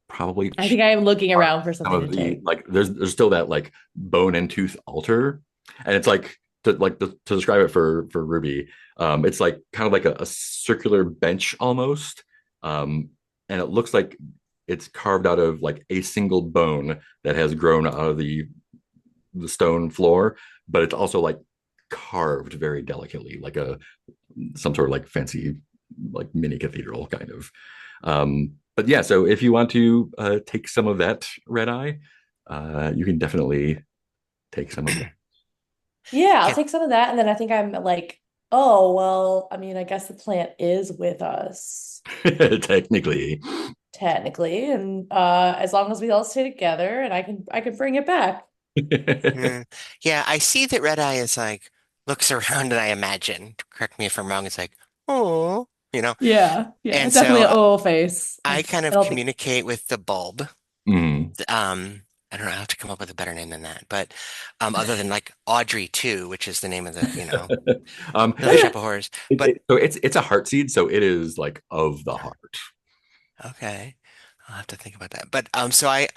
probably I think I'm looking apart around for some something to of the take. like there's still that like bone and tooth altar, and it's like to describe it for Ruby, it's like kind of like a circular bench almost, and it looks like it's carved out of like a single bone that has grown out of the stone floor, but it's also like carved very delicately, like a some sort of like fancy like mini cathedral kind of. But yeah, so if you want to take some of that red eye, you can definitely take some of that. Yeah, I'll Can, take some of that, and then I think I'm like, oh well, I mean, I guess the plant is with us Technically. technically, and as long as we all stay together, and I can bring it back. mm, yeah, I see that Red Eye is like looks around and I imagine, correct me if I'm wrong, it's like, oh, Yeah, yeah, and definitely so a oh face. I kind I of don't think. communicate with the bulb. Mm. I don't know, I have to come up with a better name than that, but other than like Audrey 2, which is the name of the Little it, Shop of Horrors. But so it's a heart seed, so it is like of the heart. okay, I'll have to think about that. But so I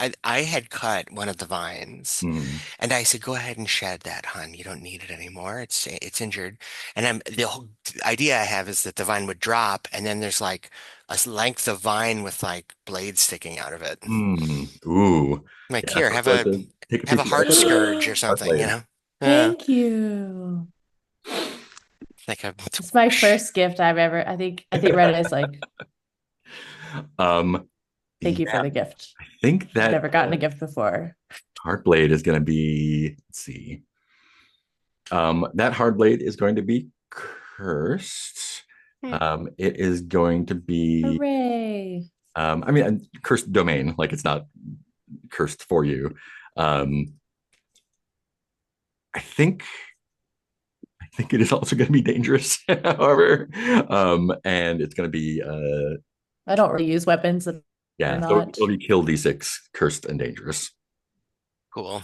had cut one of the vines, Mm. and I said, "Go ahead and shed that, hon. You don't need it anymore. It's injured." And the whole idea I have is that the vine would drop, and then there's like a length of vine with like blades sticking out of it. Mm. Ooh. Like Yeah, here, so would you like to take a have piece a of that heart scourge or heart something, blade? Yeah, Thank you. like a It's my first gift I've ever. I think Red is like, Um, thank you for yeah, the gift. I think I've that never gotten a gift before. Heartblade is going to be, let's see. That Heartblade is going to be cursed. Hmm. It is going to be, Hooray! I mean, a cursed domain, like it's not cursed for you. Um, I think, I think it is also going to be dangerous, however, and it's going to be, I don't really use weapons that are yeah, so not. it'll be kill d6, cursed and dangerous. Cool.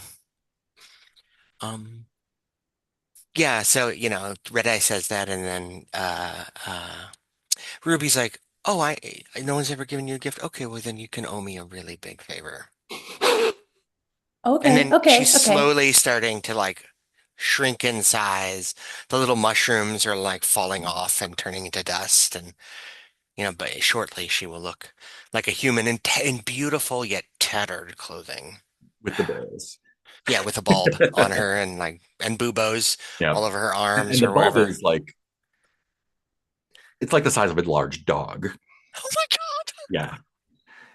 Um, yeah, so Red Eye says that, and then Ruby's like, "Oh, no one's ever given you a gift. Okay, well then you can owe me a really big favor." And Okay, then she's okay, okay. slowly starting to like shrink in size. The little mushrooms are like falling off and turning into dust, and but shortly she will look like a human in beautiful yet tattered clothing. With the bears. Yeah, with a bulb on her and like and buboes Yeah. all over her arms And the or bulb wherever. is like it's like the size of a large dog. Oh my God. Yeah.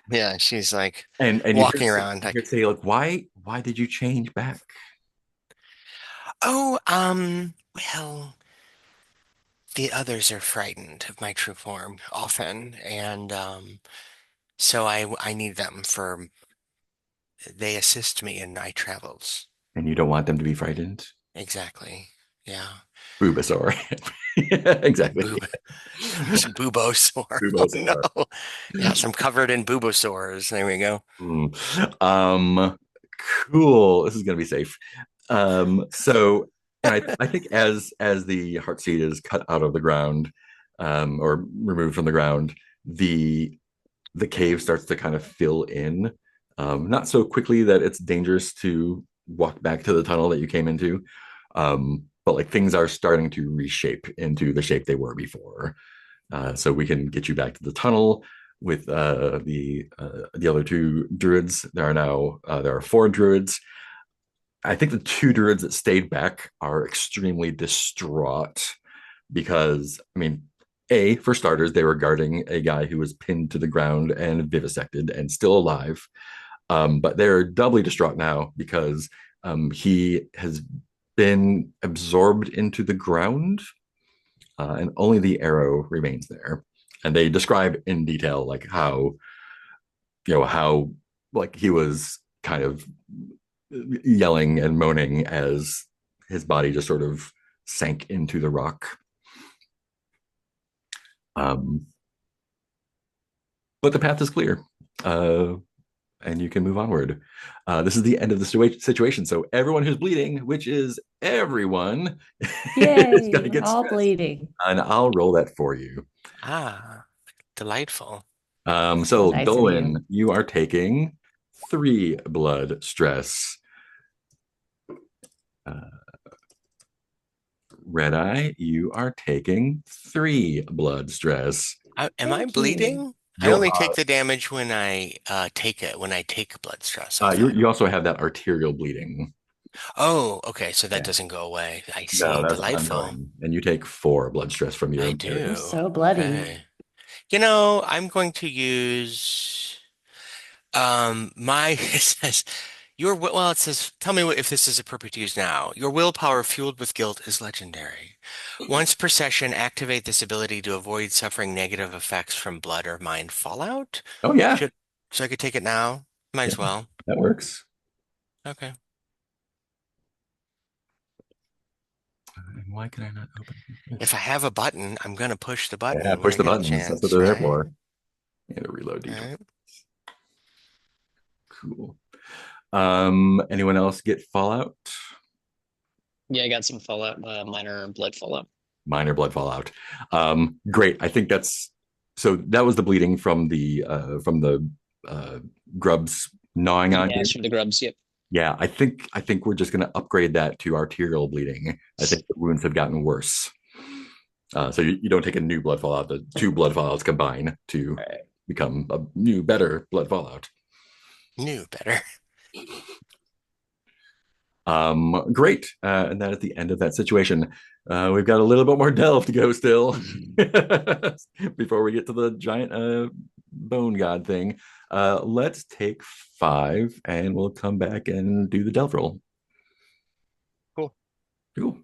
Yeah, she's like And walking around you hear like, say like why did you change back? oh, well, the others are frightened of my true form often, and so I need them for they assist me in my travels. And you don't want them to be frightened? Exactly. Yeah. Bulbasaur. Exactly. Boob Bubosaur. Oh Bulbasaur. no. Yes, I'm covered in Bubosaurs. There we go. Mm. Cool. This is gonna be safe. So and I think as the heart seed is cut out of the ground, or removed from the ground, the cave starts to kind of fill in, not so quickly that it's dangerous to walk back to the tunnel that you came into, but like things are starting to reshape into the shape they were before. So we can get you back to the tunnel with the other two druids. There are four druids. I think the two druids that stayed back are extremely distraught because I mean For starters, they were guarding a guy who was pinned to the ground and vivisected and still alive. But they're doubly distraught now because he has been absorbed into the ground, and only the arrow remains there. And they describe in detail like how like he was kind of yelling and moaning as his body just sort of sank into the rock. But the path is clear, and you can move onward. This is the end of the situation. So everyone who's bleeding, which is everyone, is going to Yay, get all stressed. bleeding. And I'll roll that for you. Ah, delightful. So So nice of you. Dolan, you are taking 3 blood stress. Red Eye, you are taking 3 blood stress. Am I Thank you. bleeding? I You're, only take the damage when I take it, when I take blood stress. I you thought. you also have that arterial bleeding. Oh, okay. So that Yeah. doesn't go away. I No, see. that's Delightful. ongoing. And you take 4 blood stress from your I injury. You're do. so bloody. Okay. I'm going to use my it says it says tell me if this is appropriate to use now. Your willpower fueled with guilt is legendary. Once per session, activate this ability to avoid suffering negative effects from blood or mind fallout. Oh yeah. Should so I could take it now? Might Yeah, as well. that works. Okay. And why can I not open this? If I have a button, I'm gonna push the button Yeah, when push I the get a buttons. That's what chance, they're there right? for. And a reload All D20. right. Cool. Anyone else get fallout? Yeah, I got some fallout, minor blood fallout. Minor blood fallout. Great. I think that's so that was the bleeding from the uh grubs gnawing on you. Yeah, from the grubs. Yep. Yeah, I think we're just gonna upgrade that to arterial bleeding. I think the wounds have gotten worse. So you don't take a new blood fallout. The 2 blood fallouts combine to Right. become a new, better blood fallout. Knew better. Great. And that at the end of that situation, we've got a little bit more delve to go still before we get to the giant bone god thing. Let's take 5 and we'll come back and do the delve roll. Cool. Cool.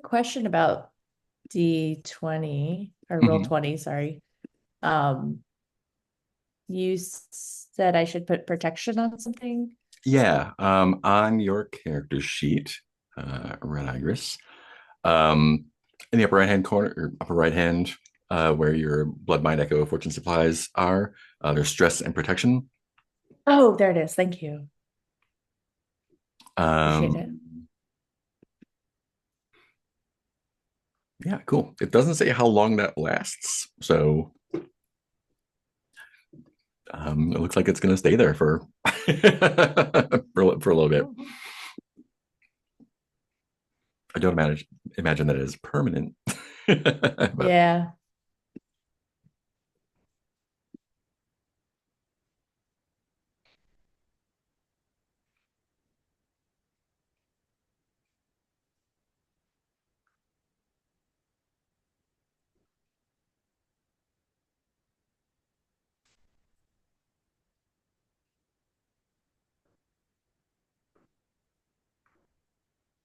question about D20 or roll Mhm. 20, sorry. You said I should put protection on something. Yeah, on your character sheet, Red Iris, um, in the upper right hand corner, or upper right hand, where your Blood Mind Echo Fortune supplies are, there's stress and protection. Oh, there it is. Thank you. Appreciate it. Yeah, cool. It doesn't say how long that lasts, so it looks like it's going to stay there for for a little bit. I don't imagine that it is permanent. But, Yeah.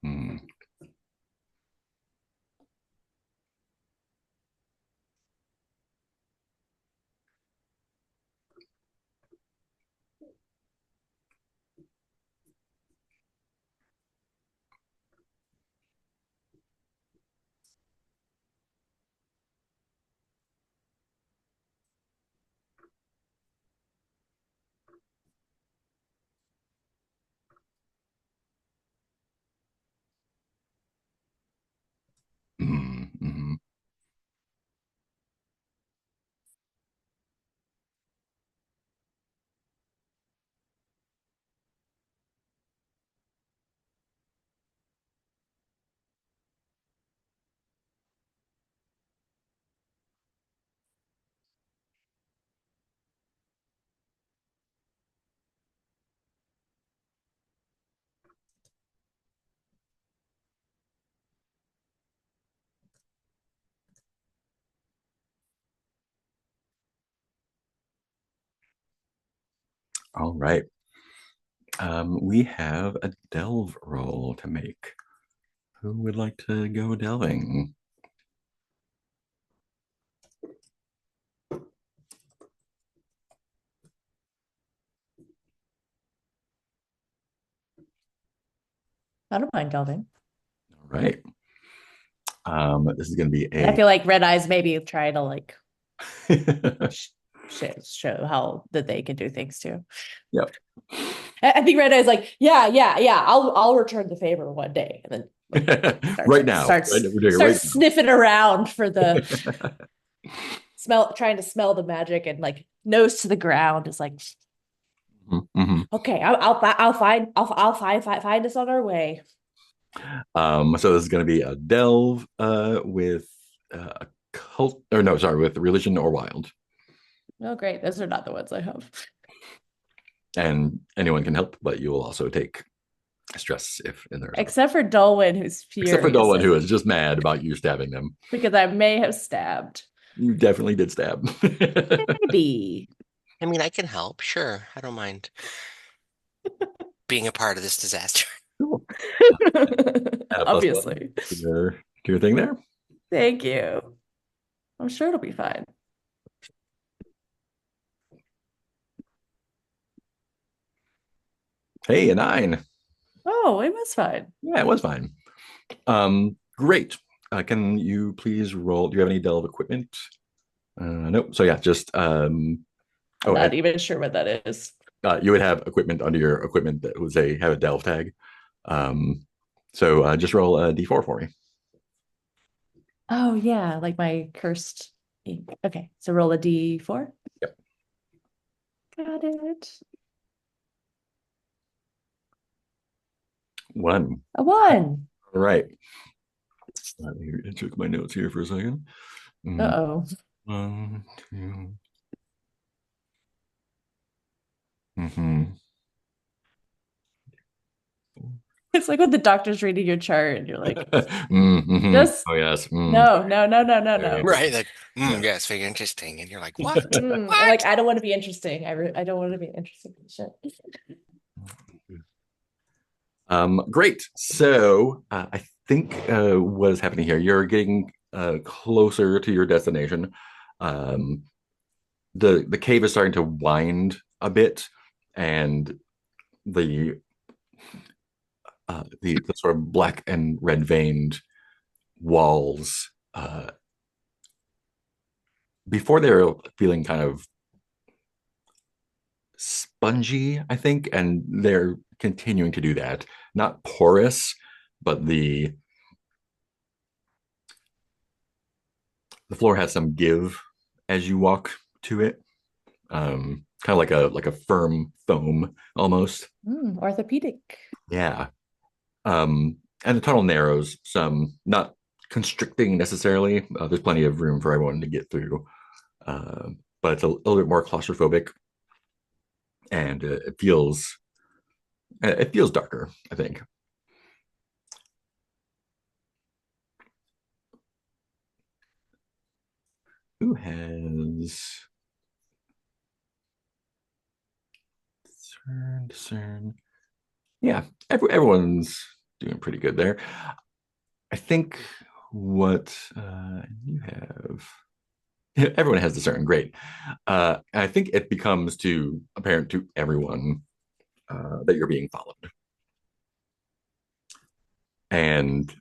hmm. Mhm. All right. We have a delve roll to make. Who would like to go delving? I don't mind delving. All right. This is going to be And I a feel like Red Eyes maybe try to like show how that they can do things too. Yep. I think Red Eye's like, yeah. I'll return the favor one day, and then like, right now. starts We're doing it right sniffing around for the trying to smell the magic, and like nose to the ground is like, now. Mhm. okay, I'll find us on our way. So this is going to be a delve with a cult, or no, sorry, with religion or wild, Oh, great, those are not the ones I have. and anyone can help, but you will also take stress if in there. Except for Dolwyn, who's Except for furious Dolan, who is just mad about you stabbing them. because I may have stabbed. You definitely did stab. Maybe. I mean, I can help. Sure. I don't mind being a part of this disaster. Cool. Add a plus one Obviously. to your thing there. Thank you. I'm sure it'll be fine. Hey, a 9. Oh, it was fine. Yeah, it was fine. Great. Can you please roll? Do you have any delve equipment? Nope. So yeah, just I'm oh, not even sure what that is. you would have equipment under your equipment that would say have a delve tag. So just roll a d4 for me. Oh yeah, like my cursed ink. Okay, so roll a d4. Yep. Got it. 1. A 1. All right. Let me check my notes here for a second. Uh-oh. 1, 2. Mm-hmm. It's like when the doctor's reading your chart and you're like, mm-hmm. just Oh yes. no. Right. Like, Yeah. yes, very interesting. And you're like, what? I'm What? like, I don't want to be interesting. I don't want to be interesting. Shit. Great. So I think what is happening here, you're getting closer to your destination. Um, the cave is starting to wind a bit, and the the sort of black and red veined walls before they're feeling kind of spongy, I think, and they're continuing to do that. Not porous, but the floor has some give as you walk to it. Kind of like a firm foam almost. Orthopedic. Yeah. And the tunnel narrows some, not constricting necessarily. There's plenty of room for everyone to get through, but it's a little bit more claustrophobic, and it feels darker, I think. Who has discern? Yeah, everyone's doing pretty good there. I think what you have. Everyone has discern, great. I think it becomes too apparent to everyone that you're being followed. And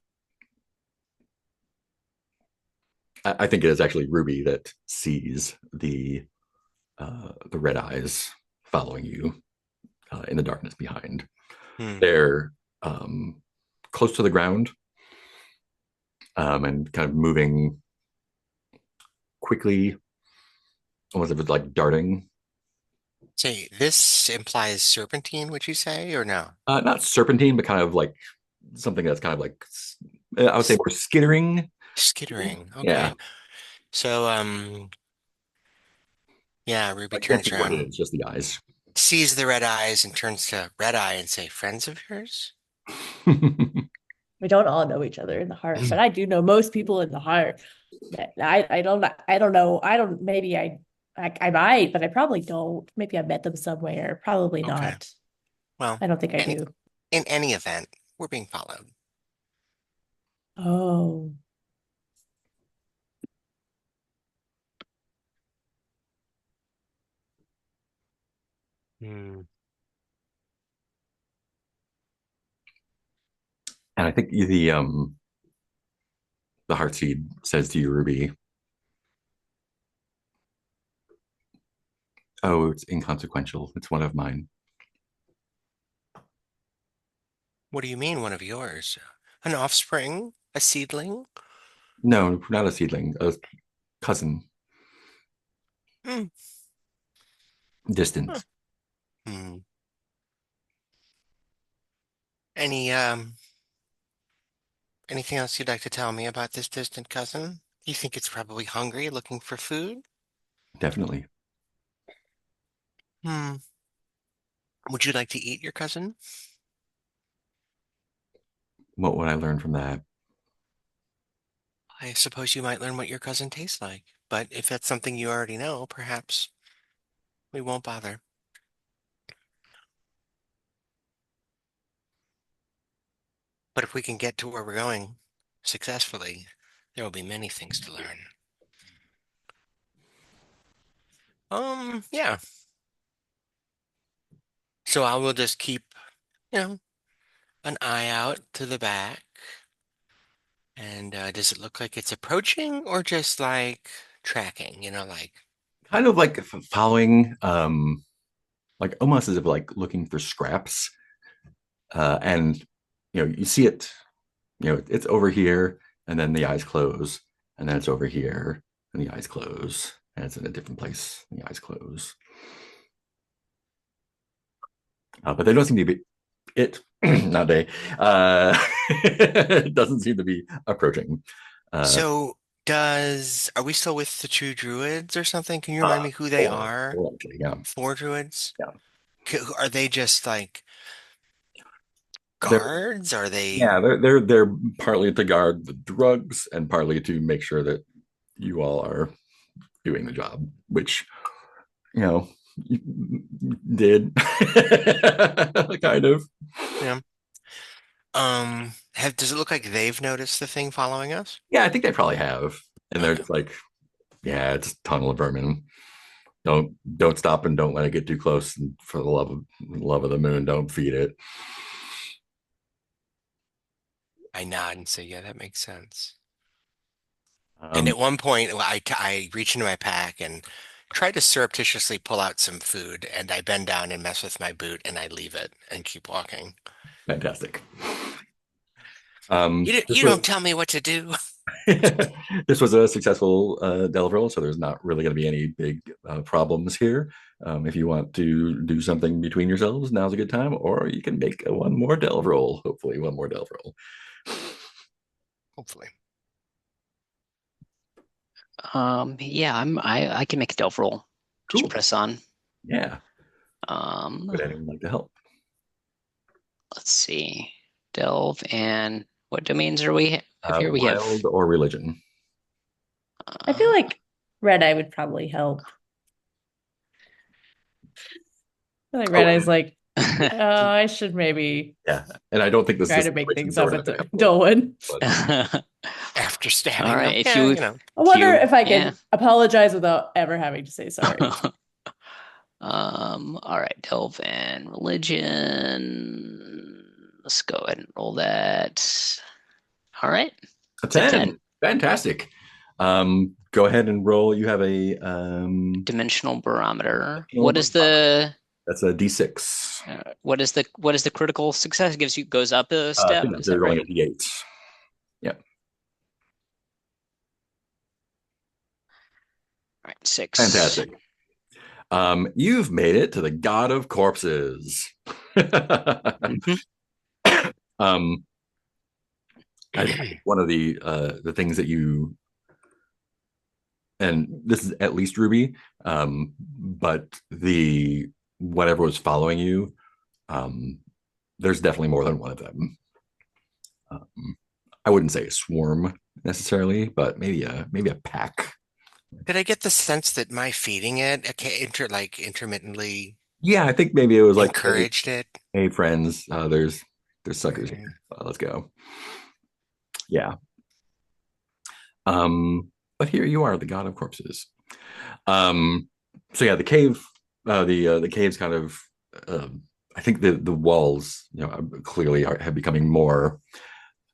I think it is actually Ruby that sees the red eyes following you in the darkness behind. They're close to the ground, and kind of moving quickly, almost if it's like darting. Say, this implies serpentine, would you say, or no? Not serpentine, but kind of like something that's kind of like I would say more skittering. Skittering. Okay. Yeah. So, yeah, Ruby I can't turns think what it around, is, just the eyes. sees the red eyes, and turns to Red Eye and say, "Friends of yours?" We don't all know each other in the heart, but I do know most people in the heart. I don't know. Maybe I might, but I probably don't. Maybe I met them somewhere. Probably Okay. not. Well, I don't think I do. in any event, we're being followed. Oh. Hmm. And I think the Heartseed says to you, Ruby, "Oh, it's inconsequential. It's one of mine." What do you mean, one of yours? An offspring? A seedling? No, not a seedling, a cousin, Hmm. distant. Huh. Hmm. Any, anything else you'd like to tell me about this distant cousin? You think it's probably hungry, looking for food? Definitely. Hmm. Would you like to eat your cousin? What would I learn from that? I suppose you might learn what your cousin tastes like, but if that's something you already know, perhaps we won't bother. But if we can get to where we're going successfully, there will be many things to learn. Yeah. So I will just keep, you know, an eye out to the back. And does it look like it's approaching or just like tracking, like Kind of like following, like almost as if like looking for scraps. And you see it, it's over here, and then the eyes close, and then it's over here, and the eyes close, and it's in a different place, and the eyes close. But they don't seem to be it, not they. It doesn't seem to be approaching. so are we still with the two druids or something? Can you remind me who they are? Actually, yeah. Four druids? Yeah. Are they just like They're guards? Are they yeah, they're partly to guard the drugs and partly to make sure that you all are doing the job, which you know you did kind of. yeah. Um Does it look like they've noticed the thing following us? Yeah, I think they probably have, and they're Okay. just like, yeah, it's a tunnel of vermin. Don't stop and don't let it get too close. And for the love of the moon, don't feed it. I nod and say, yeah, that makes sense. And Um, at one point, I reach into my pack and try to surreptitiously pull out some food, and I bend down and mess with my boot, and I leave it and keep walking. Fantastic. You This don't was tell me what to do. this was a successful delve roll, so there's not really going to be any big problems here. If you want to do something between yourselves, now's a good time, or you can make one more delve roll. Hopefully, one more delve roll. Hopefully. Yeah, I can make a delve roll. Just Cool. press on. Yeah. Um, Would anyone like to help? let's see. Delve and what domains are we have here? We have Wild or religion? I feel like Red Eye would probably help. I feel like Red Eye's like, oh, I should maybe Yeah, and I don't think this try is to make things so up we're at gonna have to- Dolan. but- After stabbing All them, right, if yeah, you- you know. I wonder Cute. if I Yeah. can apologize without ever having to say sorry. All right, delve and religion. Let's go ahead and roll that. All right. A It's a 10. 10. Fantastic. Go ahead and roll. You have a Dimensional barometer. Dimensional What is the that's a D6. what is the critical success? Goes up a step. So Is they're that rolling right? a D8. Yep. All right, 6. Fantastic. You've made it to the God of Corpses. Mhm. I think one of the things that you, and this is at least Ruby, but the whatever was following you, there's definitely more than one of them. I wouldn't say a swarm necessarily, but maybe a pack. Did I get the sense that my feeding it intermittently Yeah, I think maybe it was like, encouraged it? hey friends, there's suckers here. Let's go. Yeah. But here you are, the God of Corpses. So yeah, the cave, the caves kind of, I think the walls, clearly have becoming more.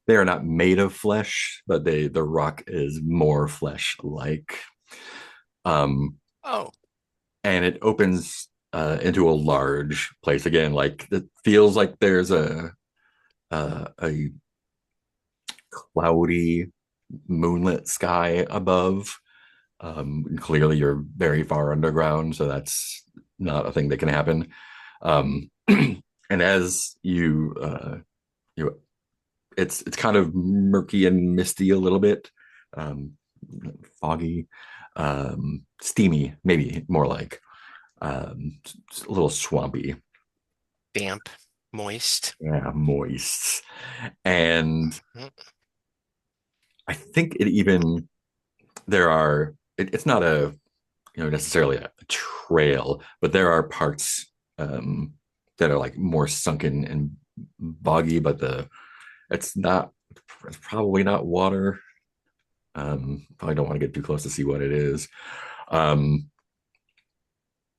They are not made of flesh, but the rock is more flesh-like. Oh, And it opens into a large place again. Like it feels like there's a cloudy, moonlit sky above. Clearly, you're very far underground, so that's not a thing that can happen. And as it's kind of murky and misty a little bit, foggy, steamy, maybe more like a little swampy. damp, moist. Yeah, moist. And I think it even it's not necessarily a trail, but there are parts that are like more sunken and boggy, but it's probably not water. Probably don't want to get too close to see what it is.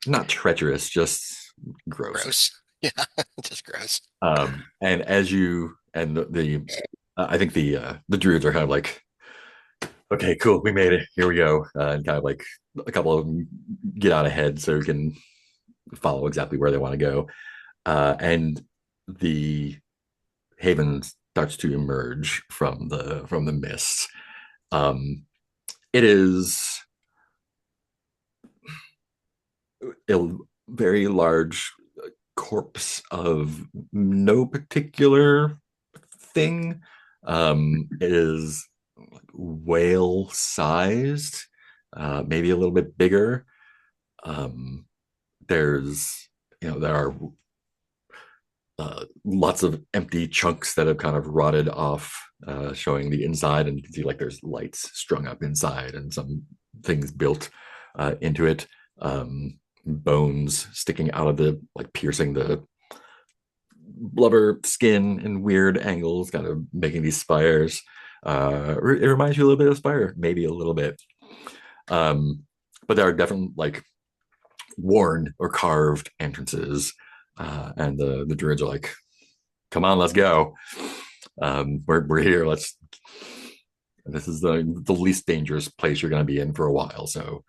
Not treacherous, just gross. Gross. Yeah, just gross. And as you and I think the druids are kind of like, okay, cool, we made it. Here we go. And kind of like a couple of them get out ahead so we can follow exactly where they want to go. And the haven starts to emerge from the mist. It is a very large corpse of no particular thing. It is whale sized, maybe a little bit bigger. There are lots of empty chunks that have kind of rotted off, showing the inside, and you can see like there's lights strung up inside and some things built into it. Bones sticking out of piercing the blubber skin in weird angles, kind of making these spires. It reminds you a little bit of Spire, maybe a little bit. But there are definitely like worn or carved entrances, and the druids are like, "Come on, let's go. We're here. Let's. This is the least dangerous place you're going to be in for a while. So,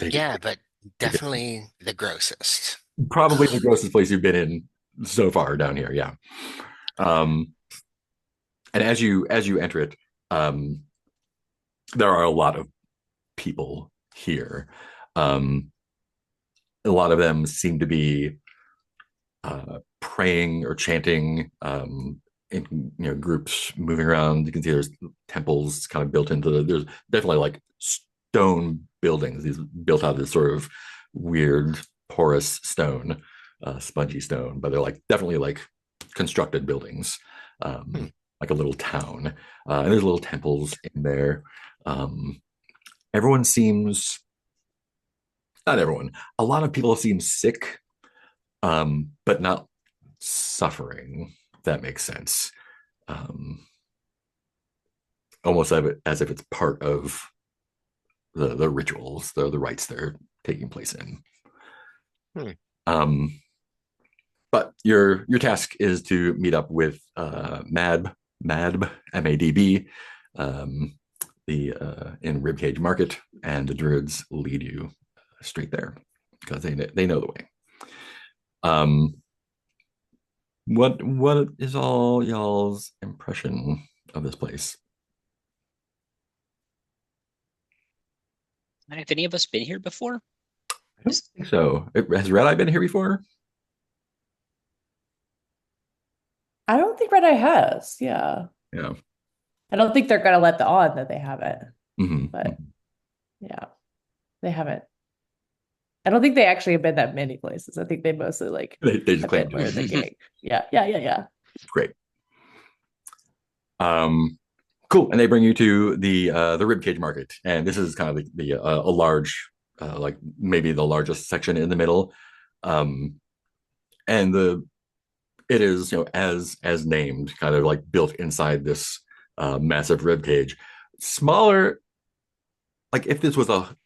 Yeah, but definitely the grossest. probably the grossest place you've been in so far down here. Yeah. And as you enter it, there are a lot of people here. A lot of them seem to be praying or chanting in groups moving around. You can see there's temples kind of built into there's definitely like stone buildings, these built out of this sort of weird porous stone, spongy stone, but they're like definitely like constructed buildings, like a little town. And there's little temples in there. Everyone seems, not everyone, a lot of people seem sick, but not suffering, if that makes sense. Almost as if it's part of the rituals, the rites they're taking place in. But your task is to meet up with Madb, M-A-D-B, in Ribcage Market, and the druids lead you straight there because they know the way. What is all y'all's impression of this place? Have any of us been here before? I don't think so. Has Red Eye been here before? I don't think Red Eye has. Yeah. Yeah. I don't think they're gonna let the on that they haven't. Mm-hmm. But yeah, they haven't. I don't think they actually have been that many places. I think they mostly like they just have claim been where they're getting. Yeah. Great. Cool. And they bring you to the Ribcage Market, and this is kind of a large, like maybe the largest section in the middle, and it is as named, kind of like built inside this massive rib cage, smaller. Like if this was the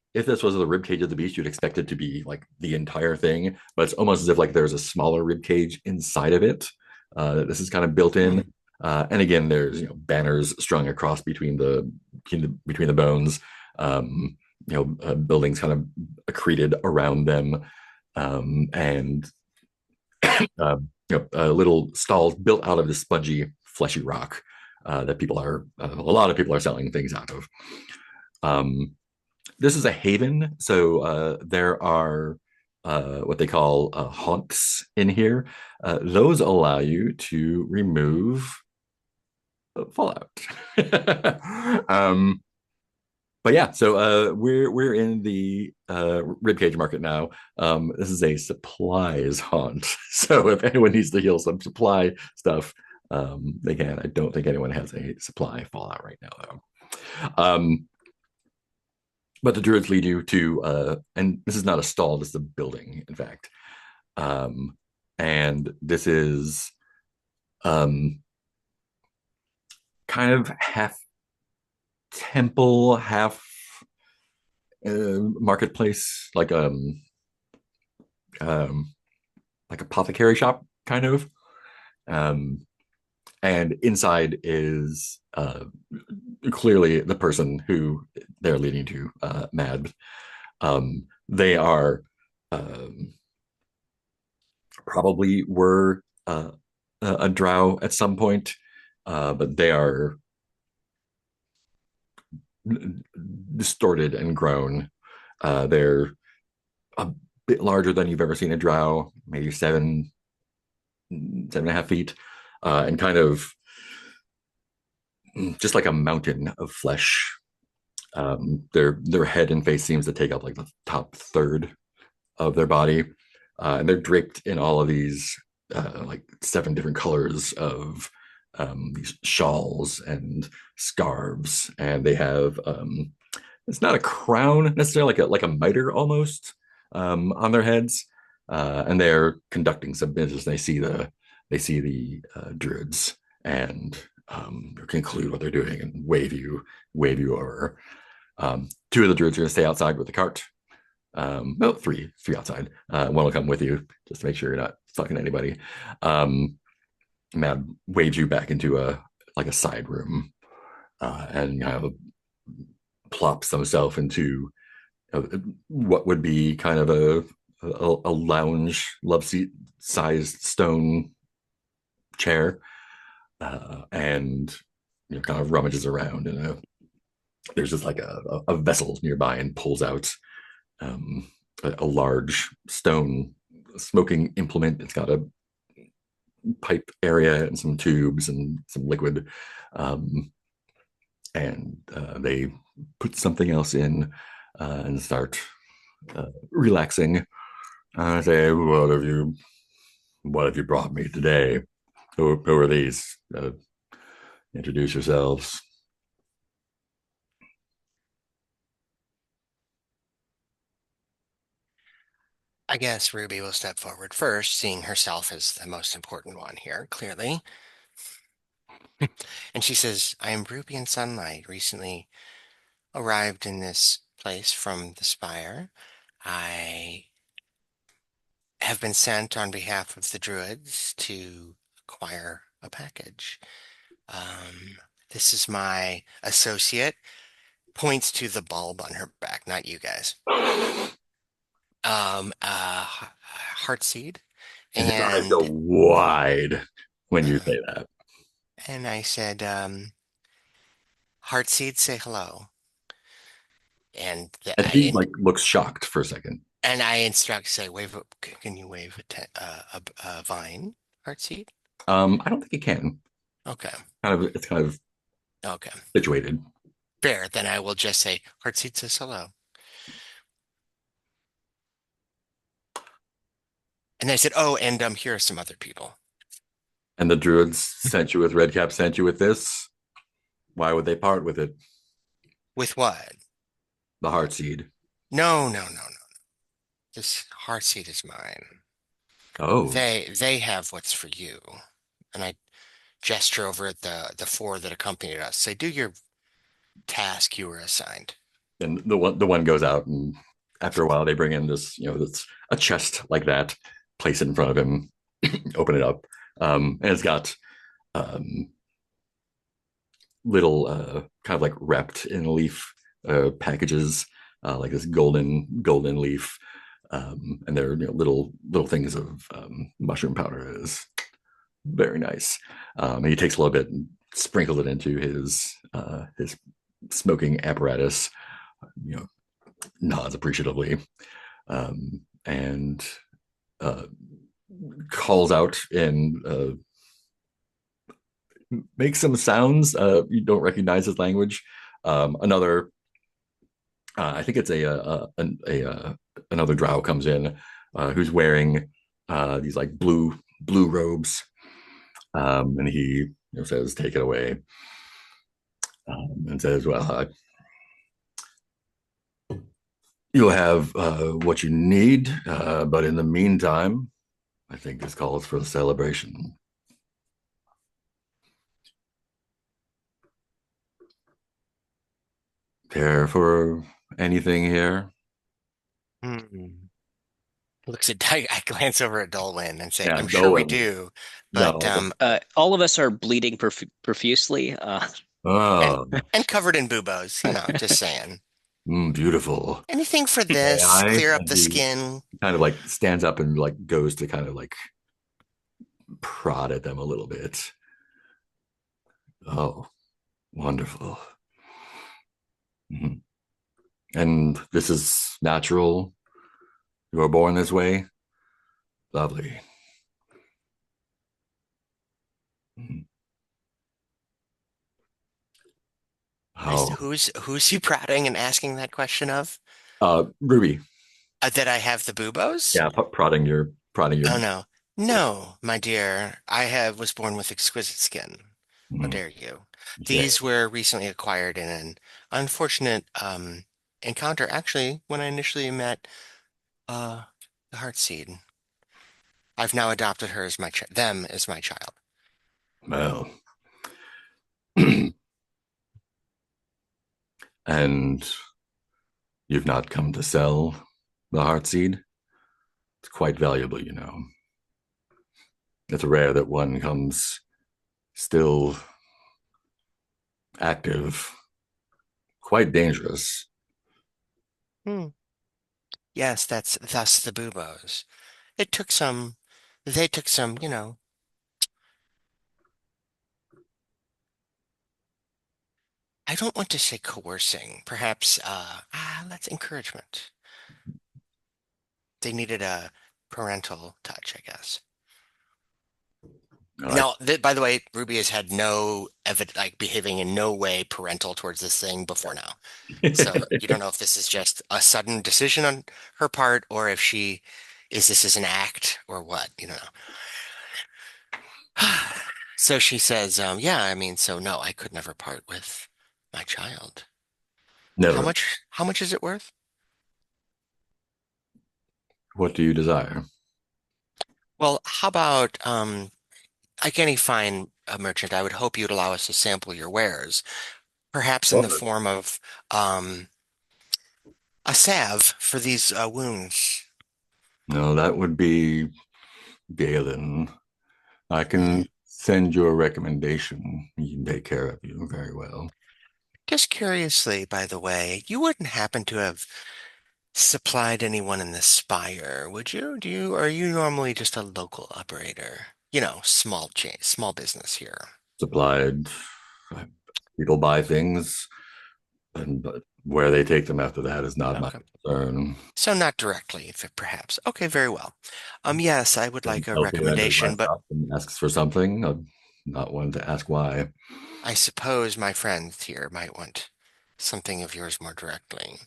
rib cage of the beast, you'd expect it to be like the entire thing, but it's almost as if like there's a smaller rib cage inside of it. This is kind of built in. And again, there's banners strung across between the bones, buildings kind of accreted around them, and little stalls built out of this spongy, fleshy rock that a lot of people are selling things out of. This is a haven, so there are what they call haunts in here. Those allow you to remove fallout. But yeah, so we're in the Ribcage Market now. This is a supplies haunt, so if anyone needs to heal some supply stuff, they can. I don't think anyone has a supply fallout right now, though. But the druids lead you to, and this is not a stall, this is a building, in fact. And this is kind of half temple, half marketplace, like apothecary shop, kind of. And inside is clearly the person who they're leading to, Mad. They are probably were a drow at some point, but they are distorted and grown. They're a bit larger than you've ever seen a drow, maybe 7.5 feet, and kind of just like a mountain of flesh. Their head and face seems to take up like the top third of their body, and they're draped in all of these like 7 different colors of these shawls and scarves, and they have it's not a crown necessarily, like a mitre almost on their heads, and they're conducting some business. They see the druids and conclude what they're doing and wave you over. Two of the druids are going to stay outside with the cart. Well, three outside. One will come with you just to make sure you're not fucking anybody. Mad waves you back into a side room, and kind of plops himself into what would be kind of a lounge love seat sized stone chair, and kind of rummages around, and there's just like a vessel nearby, and pulls out a large stone smoking implement. It's got a pipe area and some tubes and some liquid, and they put something else in, and start relaxing. I say, what have you brought me today? Who are these? Introduce yourselves. I guess Ruby will step forward first, seeing herself as the most important one here, clearly. And she says, I am Ruby and Sunlight, recently arrived in this place from the Spire. I have been sent on behalf of the Druids to acquire a package. This is my associate. Points to the bulb on her back, not you guys. Heartseed. And his eyes go wide when you say that. And I said, Heartseed, say hello. And he looks shocked for a second. And I instruct, say, can you wave a vine, Heartseed? I don't think he can. Okay. It's kind of okay situated. Fair. Then I will just say, Heartseed says hello. And I said, oh, and here are some other people. And the druids sent you with Redcap, sent you with this. Why would they part with it? With what? The Heartseed. No. This Heartseed is mine. Oh. They have what's for you. And I gesture over at the four that accompanied us. Say, do your task you were assigned. And the one goes out, and after a while they bring in this, that's a chest like that, place it in front of him, open it up, and it's got little kind of like wrapped in leaf packages, like this golden leaf, and there are little things of mushroom powder. It is very nice. And he takes a little bit and sprinkles it into his smoking apparatus, nods appreciatively, and calls out and makes some sounds. You don't recognize his language. Another, I think it's another drow comes in, who's wearing these like blue robes, and he says, "Take it away," and says, "Well, you'll have what you need, but in the meantime, I think this calls for a celebration." Care for anything here? Looks at I glance over at Dolwyn and say, I'm Dolwyn. sure we do, but No. All of us are bleeding profusely. And covered in buboes, just saying. Beautiful. Anything for this? Clear up the skin. Kind of like stands up and like goes to kind of like prod at them a little bit. Oh, wonderful. Mm-hmm. And this is natural? You were born this way? Lovely. Mm-hmm. Oh. Who's he prodding and asking that question of? Ruby. That I have the buboes? Yeah, prodding your. Oh no, my dear. I was born with exquisite skin. How dare you? These were recently acquired in an unfortunate encounter. Actually, when I initially met the Heartseed. I've now adopted her as them as my child. Well, and you've not come to sell the Heartseed? It's quite valuable, you know. It's rare that one comes still active, quite dangerous. Hmm. Yes, that's thus the Bubos. It took some, they took some, I don't want to say coercing, perhaps, that's encouragement. They needed a parental touch, I guess. I, Now, by the way, Ruby has had no evidence, like behaving in no way parental towards this thing before now. So you don't know if this is just a sudden decision on her part or if this is an act or what, you don't know. So she says, yeah, I mean, so no, I could never part with my child. Never. How much is it worth? What do you desire? Well, how about, like any fine merchant, I would hope you'd allow us to sample your wares, perhaps in the Well, form of, um, a salve for these wounds. no, that would be Galen. I Hmm. can send you a recommendation. He can take care of you very well. Just curiously, by the way, you wouldn't happen to have supplied anyone in the Spire, would you? Are you normally just a local operator? Small chain, small business here. Supplied. People buy things, and but where they take them after that is not my Okay. concern. So not directly, perhaps. Okay, very well. Yes, I would When like a Elsie enters my recommendation, but shop and asks for something, I'm not one to ask why. I suppose my friend here might want something of yours more directly.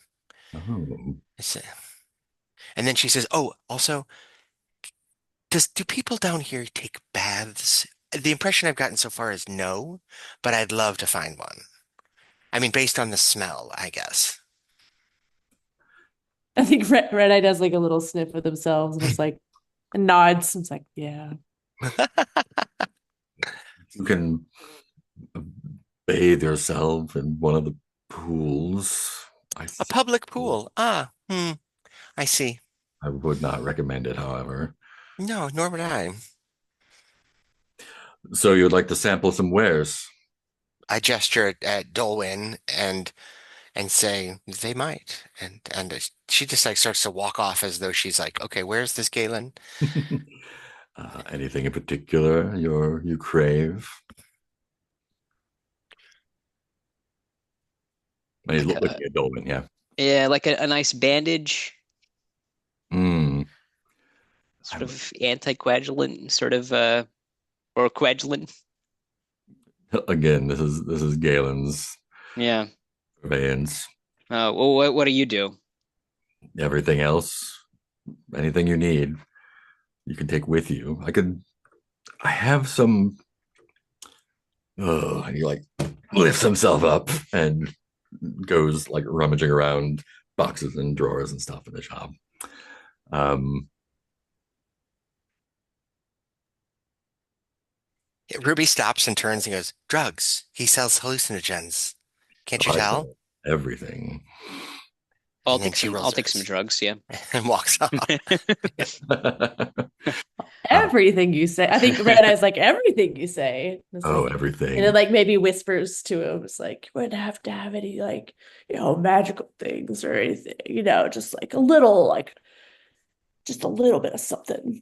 Oh, I see. And then she says, "Oh, also, do people down here take baths?" The impression I've gotten so far is no, but I'd love to find one. I mean, based on the smell, I guess. I think Red Eye does like a little sniff of themselves and it's like nods. It's like, yeah. you can bathe yourself in one of the pools. A public pool. I see. I would not recommend it, however. No, nor would I. So you'd like to sample some wares? I gesture at Dolwyn and say they might, and she just like starts to walk off as though she's like, okay, where's this Galen? Anything in particular you crave? And he's Like looking at Dolman, yeah. yeah, like a nice bandage, Mm. sort of anticoagulant, sort of or coagulant. Again, this is Galen's Yeah. veins. Well, what do you do? Everything else, anything you need, you can take with you. I have some. Oh, and he like lifts himself up and goes like rummaging around boxes and drawers and stuff in the shop. Um, Ruby stops and turns and goes, drugs. He sells hallucinogens. Can't you I tell? sell everything. And then she I'll rolls take some hers drugs, yeah. and walks off. Everything you say. I think Red Eye's like everything you say. It's Oh, like, and everything. it like maybe whispers to him. It's like, you wouldn't have to have any like, magical things or anything, just like a little, like just a little bit of something.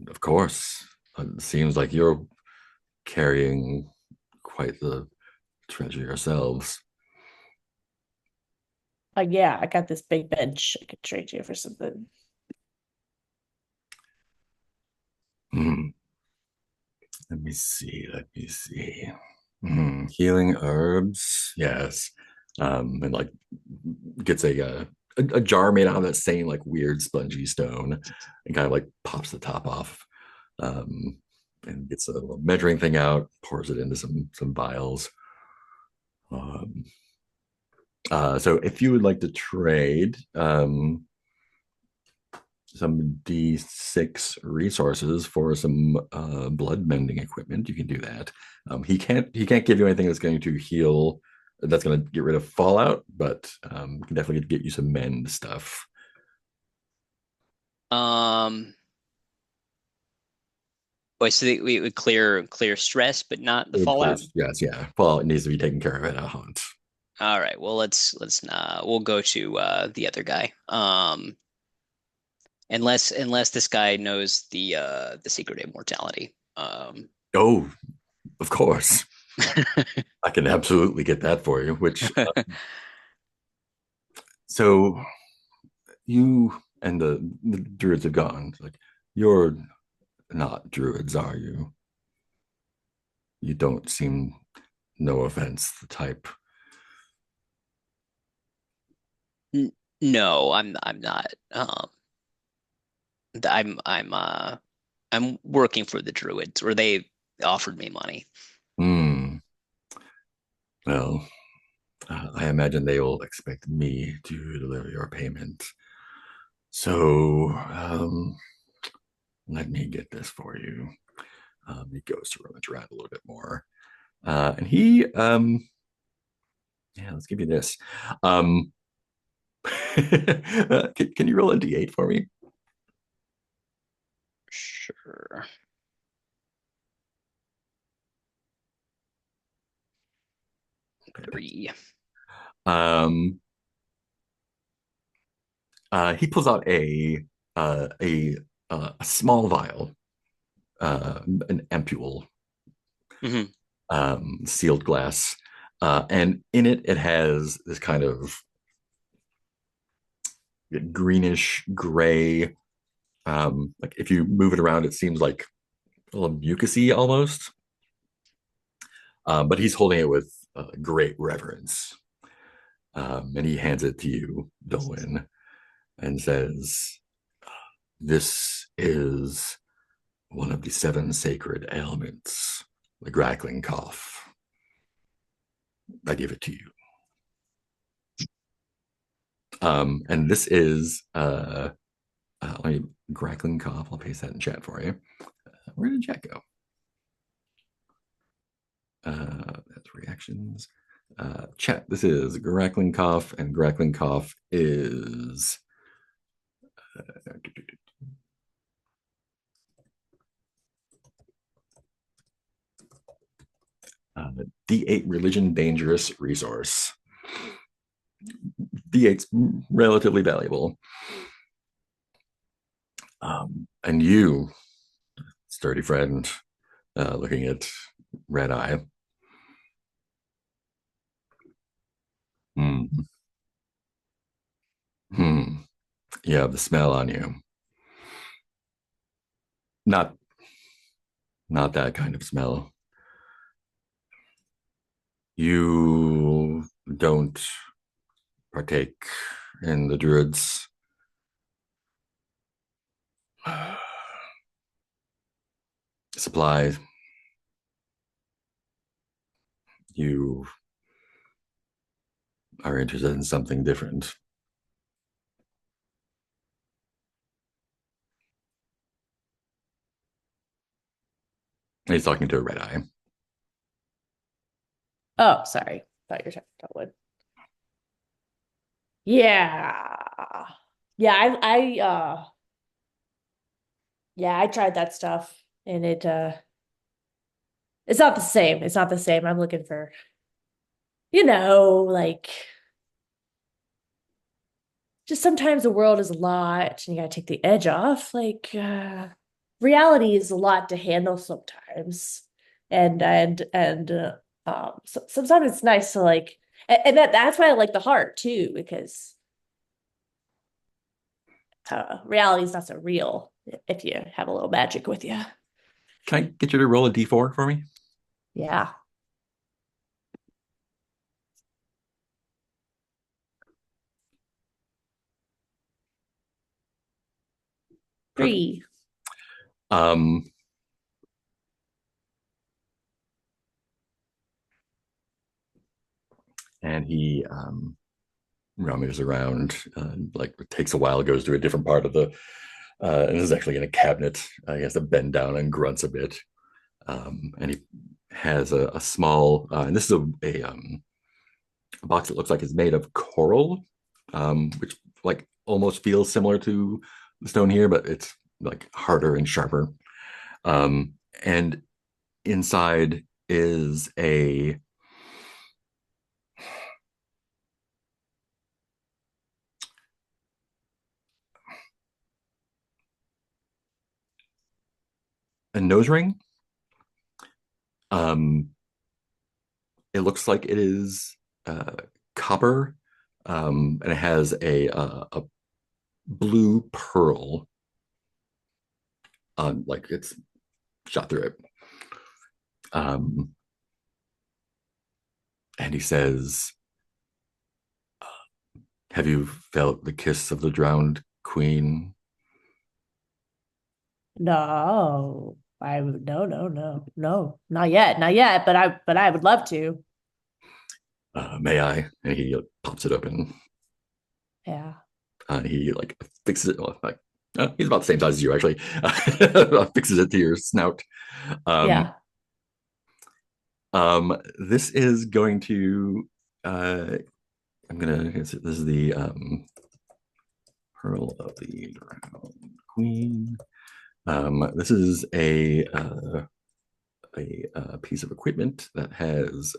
Of course. It seems like you're carrying quite the treasure yourselves. Like, yeah, I got this big bench. I could trade you for something. Hmm. Let me see. Healing herbs. Yes. And like gets a jar made out of that same like weird spongy stone and kind of like pops the top off. And gets a little measuring thing out, pours it into some vials. Um, so if you would like to trade, some D6 resources for some blood mending equipment. You can do that. He can't give you anything that's going to heal, that's going to get rid of fallout, but can definitely get you some mend stuff. Wait, so we would clear stress, but not the It would clear fallout. stress, yeah. Fallout needs to be taken care of at a hunt. All right. Well, let's we'll go to the other guy. Unless this guy knows the secret immortality. Oh, of course. I can absolutely get that for you. Which so you and the druids have gone. Like, you're not druids, are you? You don't seem, no offense, the type. No, I'm not. I'm working for the druids, or they offered me money. Hmm. Well, I imagine they will expect me to deliver your payment. So, let me get this for you. He goes to rummage around a little bit more. And yeah, let's give you this. Can you roll a d8 for me? Sure. Okay. 3. He pulls out a small vial, an ampule, Mhm. sealed glass, and in it has this kind of greenish gray. Like if you move it around, it seems like a little mucusy almost. But he's holding it with great reverence, and he hands it to you, Dolwyn, and says, "This is one of the 7 sacred ailments, the grackling cough. I give it to you." And this is let me, grackling cough. I'll paste that in chat for you. Where did chat go? That's reactions. Chat. This is grackling cough, and grackling cough is D8 religion dangerous resource. D8's relatively valuable. And you, sturdy friend, looking at Red Eye. Hmm. Hmm. You have the smell on you. Not that kind of smell. You don't partake in the druids' supply. You are interested in something different. He's talking to a Red Eye. Oh, sorry. Thought you were talking about wood. Yeah. Yeah, yeah, I tried that stuff and it's not the same. It's not the same. I'm looking for, like just sometimes the world is a lot and you gotta take the edge off. Like reality is a lot to handle sometimes. So sometimes it's nice to like and that's why I like the heart too, because reality is not so real if you have a little magic with you. Can I get you to roll a d4 for me? Yeah. Okay. 3. And he rummages around, like it takes a while, goes to a different part of the And this is actually in a cabinet. He has to bend down and grunts a bit. And he has a small, and this is a box that looks like it's made of coral, which like almost feels similar to the stone here, but it's like harder and sharper. And inside is a nose ring. Um, it looks like it is copper, and it has a blue pearl on, like it's shot through it. And he says, "Have you felt the kiss of the drowned queen?" No, no, not yet, but I would love to. May I? And he pops it open. Yeah. He like fixes it. Well, like, he's about the same size as you, actually. Fixes it to your snout. Yeah. This is going to. This is the Pearl of the Drowned Queen. This is a piece of equipment that has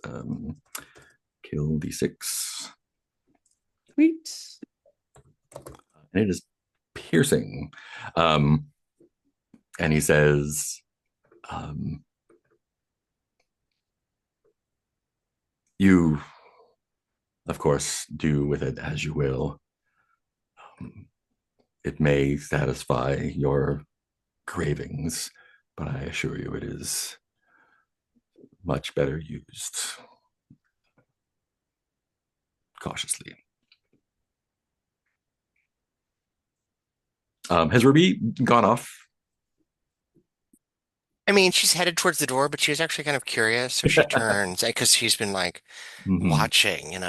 kill d6. Sweet. And it is piercing. And he says, "You, of course, do with it as you will. It may satisfy your cravings, but I assure you it is much better used cautiously." Has Ruby gone off? I mean, she's headed towards the door, but she was actually kind of curious, so she turns because she's been like Mhm. watching,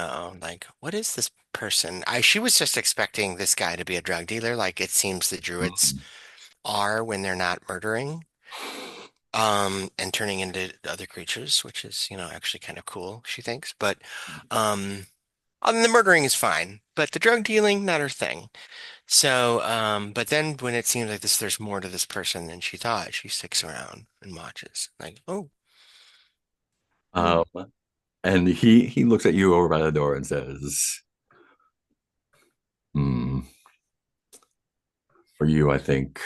like what is this person? She was just expecting this guy to be a drug dealer, like it seems the druids Mhm. are when they're not murdering, and turning into other creatures, which is, actually kind of cool, she thinks. But the murdering is fine, but the drug dealing, not her thing. So, but then when it seems like there's more to this person than she thought, she sticks around and watches. Like, oh, Um, and he looks at you over by the door and says, "Hmm, for you, I think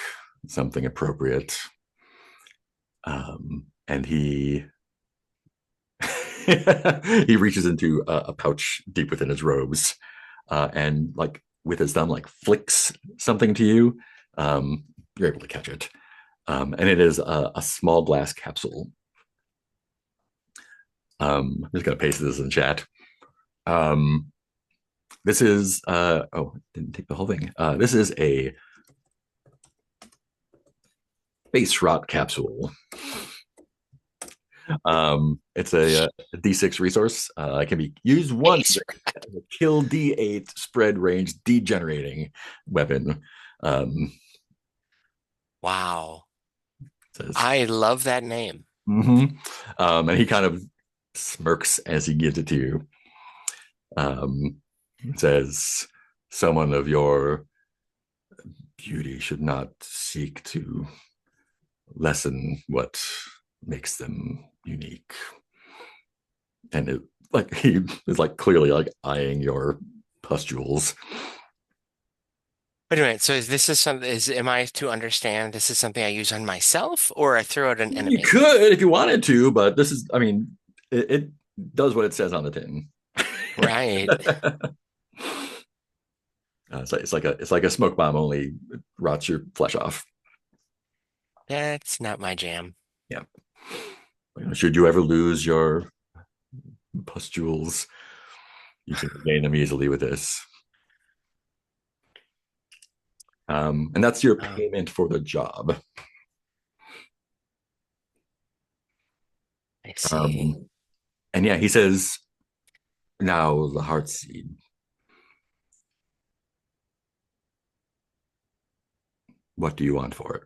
something appropriate." And he he reaches into a pouch deep within his robes, and like with his thumb, like flicks something to you. You're able to catch it, and it is a small glass capsule. I'm just gonna paste this in chat. Um, this is didn't take the whole thing. This is a base rot capsule. It's a D6 resource. It can be used once. Kill D8 spread range degenerating weapon. wow. Says, I love that name. mm-hmm. And he kind of smirks as he gives it to you. Says, "Someone of your beauty should not seek to lessen what makes them unique." And it like he is like clearly like eyeing your pustules. Wait a minute. So am I to understand this is something I use on myself or I throw at an You enemy? could if you wanted to, but this is, I mean, it does what it says on the tin. Right. It's like a smoke bomb, only it rots your flesh off. That's not my jam. Yeah. Should you ever lose your pustules, you can gain them easily with this. And that's your Oh, payment for the job. I see. Um, and yeah, he says, "Now the heart seed. What do you want for it?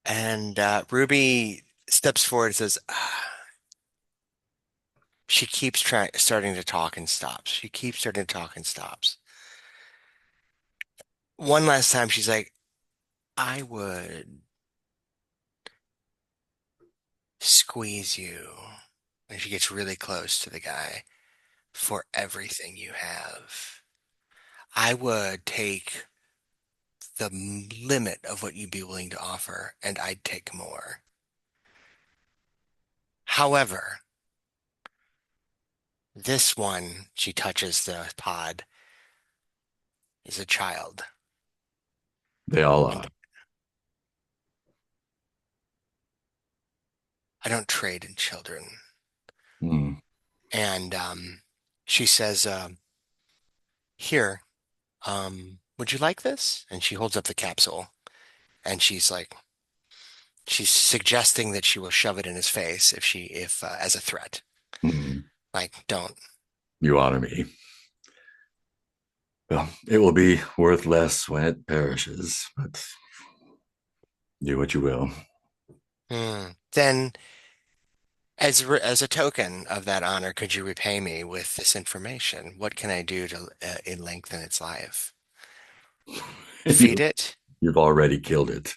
And Ruby steps forward and says, she keeps starting to talk and stops. She keeps starting to talk and stops. One last time, she's like, I would squeeze you. And she gets really close to the guy for everything you have. I would take the limit of what you'd be willing to offer, and I'd take more. However, this one, she touches the pod, is a child. They all And are. I don't trade in children. Hmm. And she says, here, would you like this? And she holds up the capsule, and she's like, she's suggesting that she will shove it in his face if as a threat. Hmm. Like, don't. You honor me. Well, it will be worth less when it perishes, but do what you will. Then, as a token of that honor, could you repay me with this information? What can I do to lengthen its life? Feed it You've already killed it.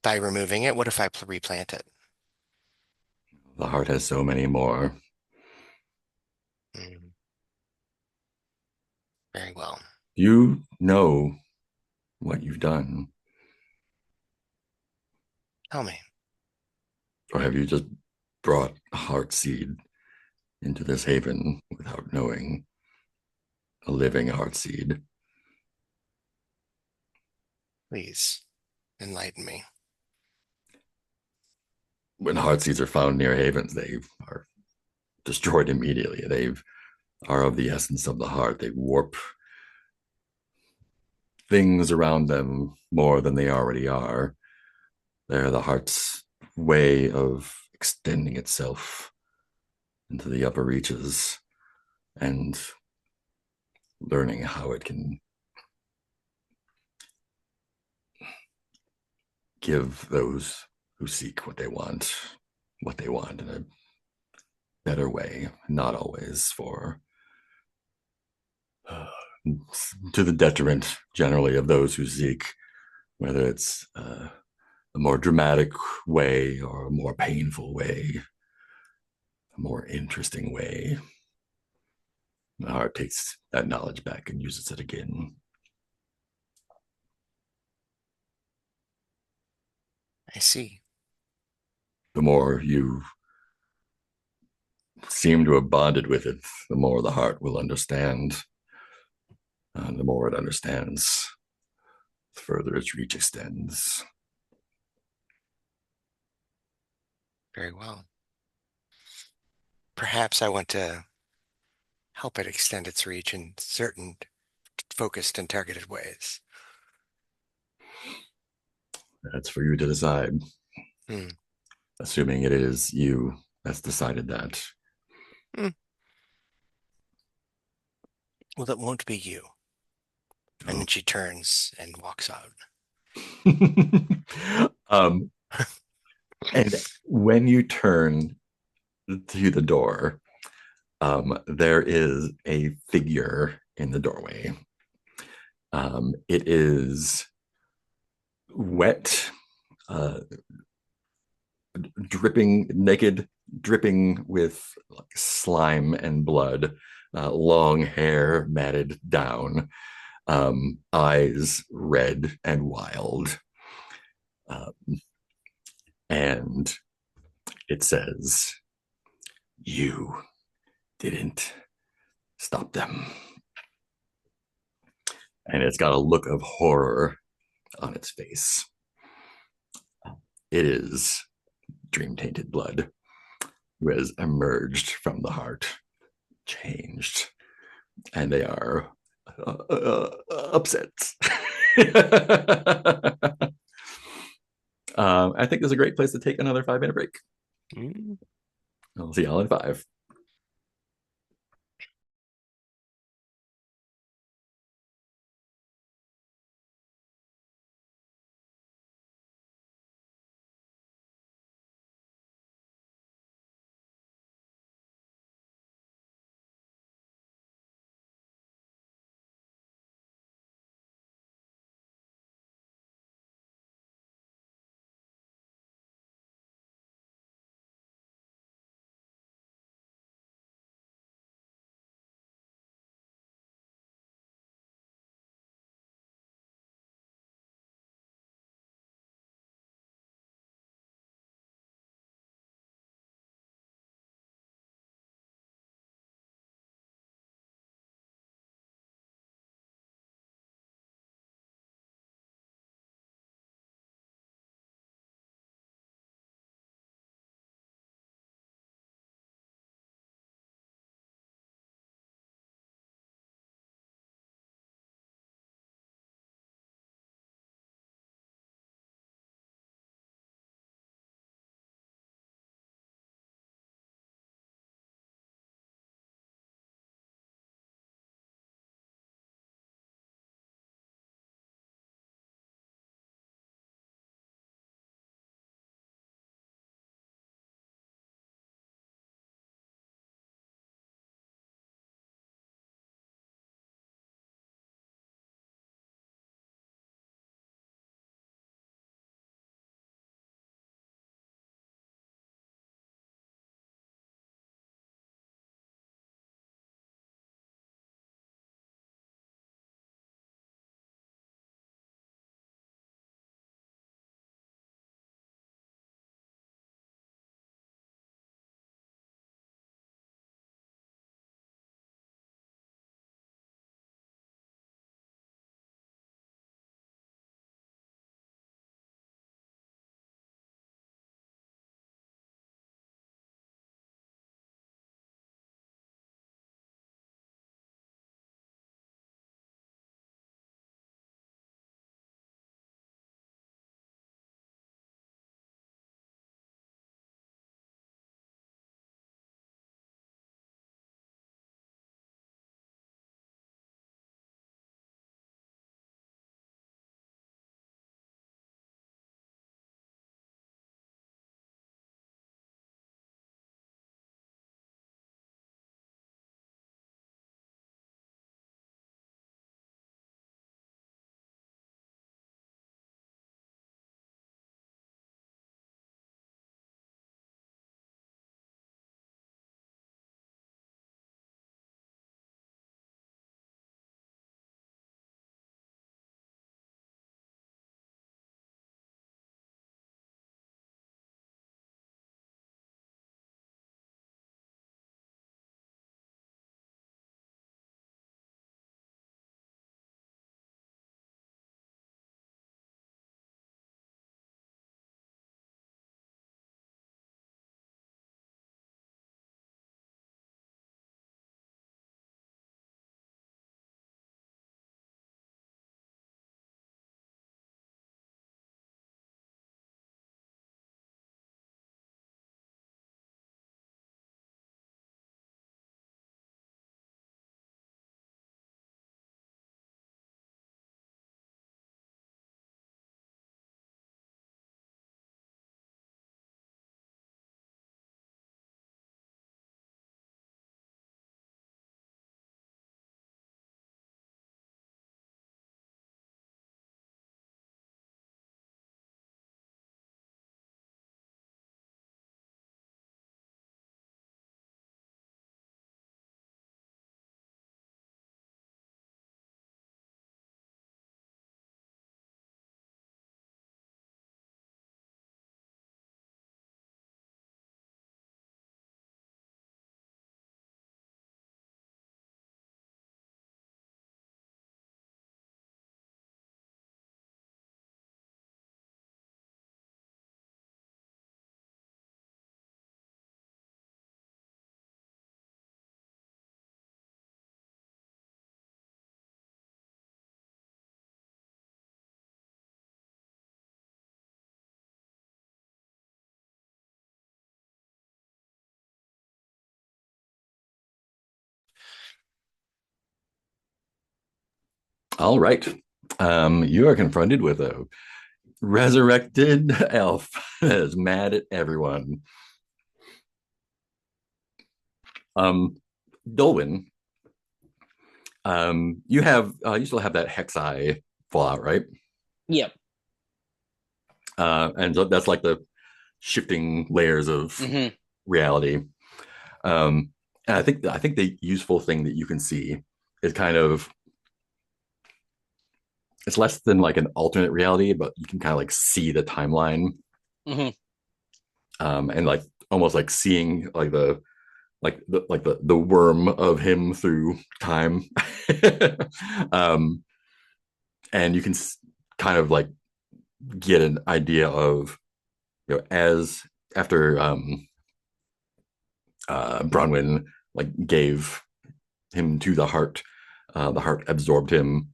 by removing it? What if I replant it? The heart has so many more. Hmm. Very well. You know what you've done. Tell me. Or have you just brought a heart seed into this haven without knowing a living heart seed? Please enlighten me. When heart seeds are found near havens, they are destroyed immediately. They are of the essence of the heart. They warp things around them more than they already are. They're the heart's way of extending itself into the upper reaches and learning how it can give those who seek what they want in a better way, not always for to the detriment generally of those who seek, whether it's a more dramatic way or a more painful way, a more interesting way. The heart takes that knowledge back and uses it again. I see. The more you seem to have bonded with it, the more the heart will understand. And the more it understands, the further its reach extends. Very well. Perhaps I want to help it extend its reach in certain focused and targeted ways. That's for you to decide. Hmm. Assuming it is you that's decided that. Well, it won't be you. And then she turns and walks out. And when you turn to the door, there is a figure in the doorway. It is wet, dripping naked, dripping with like slime and blood, long hair matted down, eyes red and wild. And it says, "You didn't stop them." And it's got a look of horror on its face. It is Dream Tainted Blood, who has emerged from the heart, changed, and they are upset. I think this is a great place to take another 5-minute break. I'll see y'all in 5. All right. You are confronted with a resurrected elf that is mad at everyone. Dolwyn, you still have that hex eye fallout, right? Yep. And so that's like the shifting layers of Hmm. reality. And I think the useful thing that you can see is kind of it's less than like an alternate reality, but you can kind of like see the timeline, Hmm. and like almost like seeing like the worm of him through time. um, and you can kind of like get an idea of as after Bronwyn like gave him to the heart absorbed him.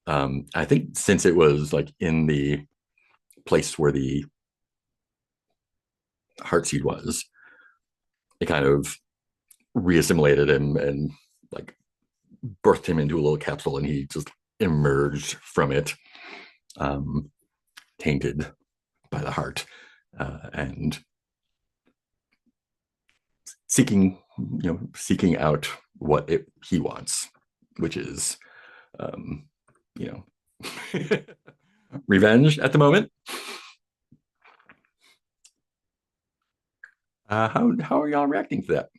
I think since it was like in the place where the heart seed was, it kind of reassimilated him and like birthed him into a little capsule, and he just emerged from it, um, tainted by the heart, and seeking out what he wants, which is, um, you know, revenge at the moment. How are y'all reacting to that?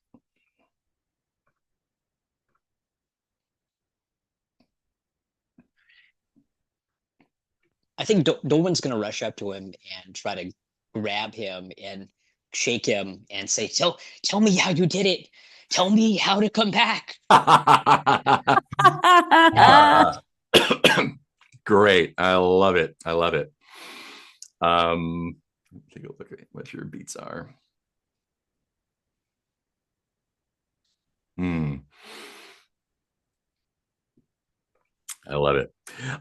I think Dolwyn's gonna rush up to him and try to grab him and shake him and say, "Tell me how you did it. Tell me how to come back." Great. I love it. I love it. Take a look at what your beats are. I love it.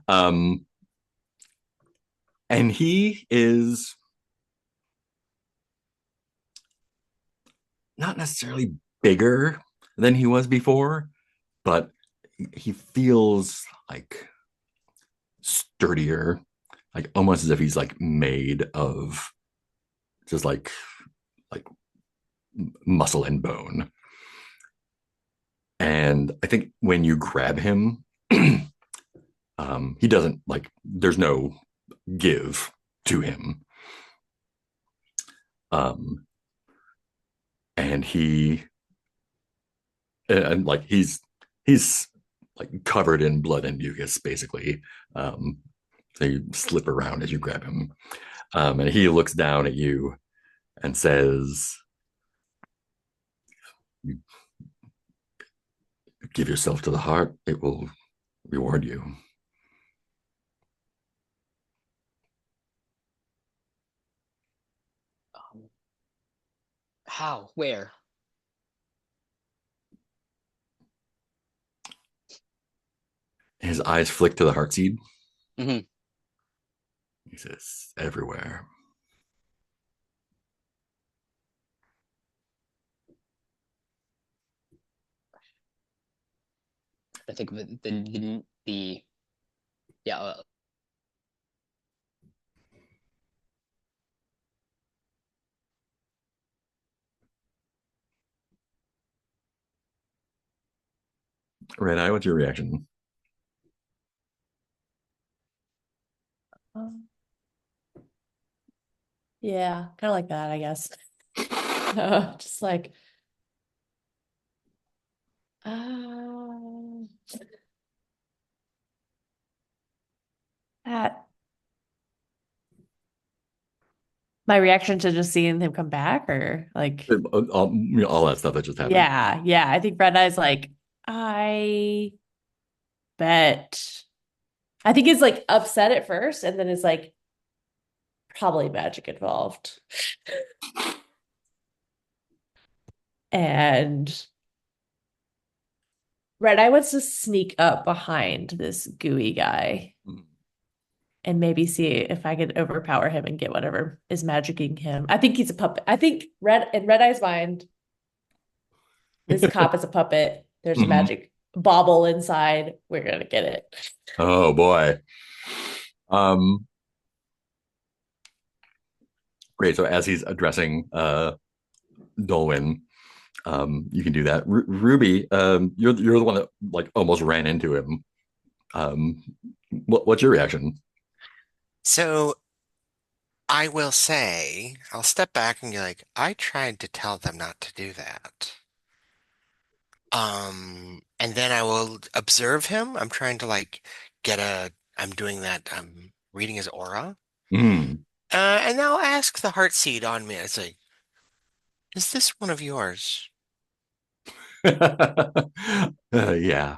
Um, and he is not necessarily bigger than he was before, but he feels like sturdier, like almost as if he's like made of just like muscle and bone. And I think when you grab him, he doesn't like. There's no give to him, and he's like covered in blood and mucus, basically. So you slip around as you grab him, and he looks down at you and says, "You give yourself to the heart; it will reward you." How? Where? His eyes flick to the heart seed. Hmm. He says, "Everywhere." I think the yeah. Red Eye, what's your reaction? Yeah, kind of like that, I guess. Just like, uh, that my reaction to just seeing him come back, or like, All that stuff that just happened. yeah. I think Red Eye's like, I bet. I think he's like upset at first, and then it's like probably magic involved. And Red Eye wants to sneak up behind this gooey guy Mhm. and maybe see if I could overpower him and get whatever is magicking him. I think he's a puppet. I think in Red Eye's mind, this cop is a puppet. There's Mhm. magic bauble inside, we're gonna get it. Oh boy. Great. So as he's addressing Dolwyn, you can do that. Ruby, you're the one that like almost ran into him. What's your reaction? So I will say, I'll step back and be like, I tried to tell them not to do that. And then I will observe him. I'm trying to like I'm doing that, I'm reading his aura. Mm. And I'll ask the heart seed on me. It's like, is this one of yours? Yeah.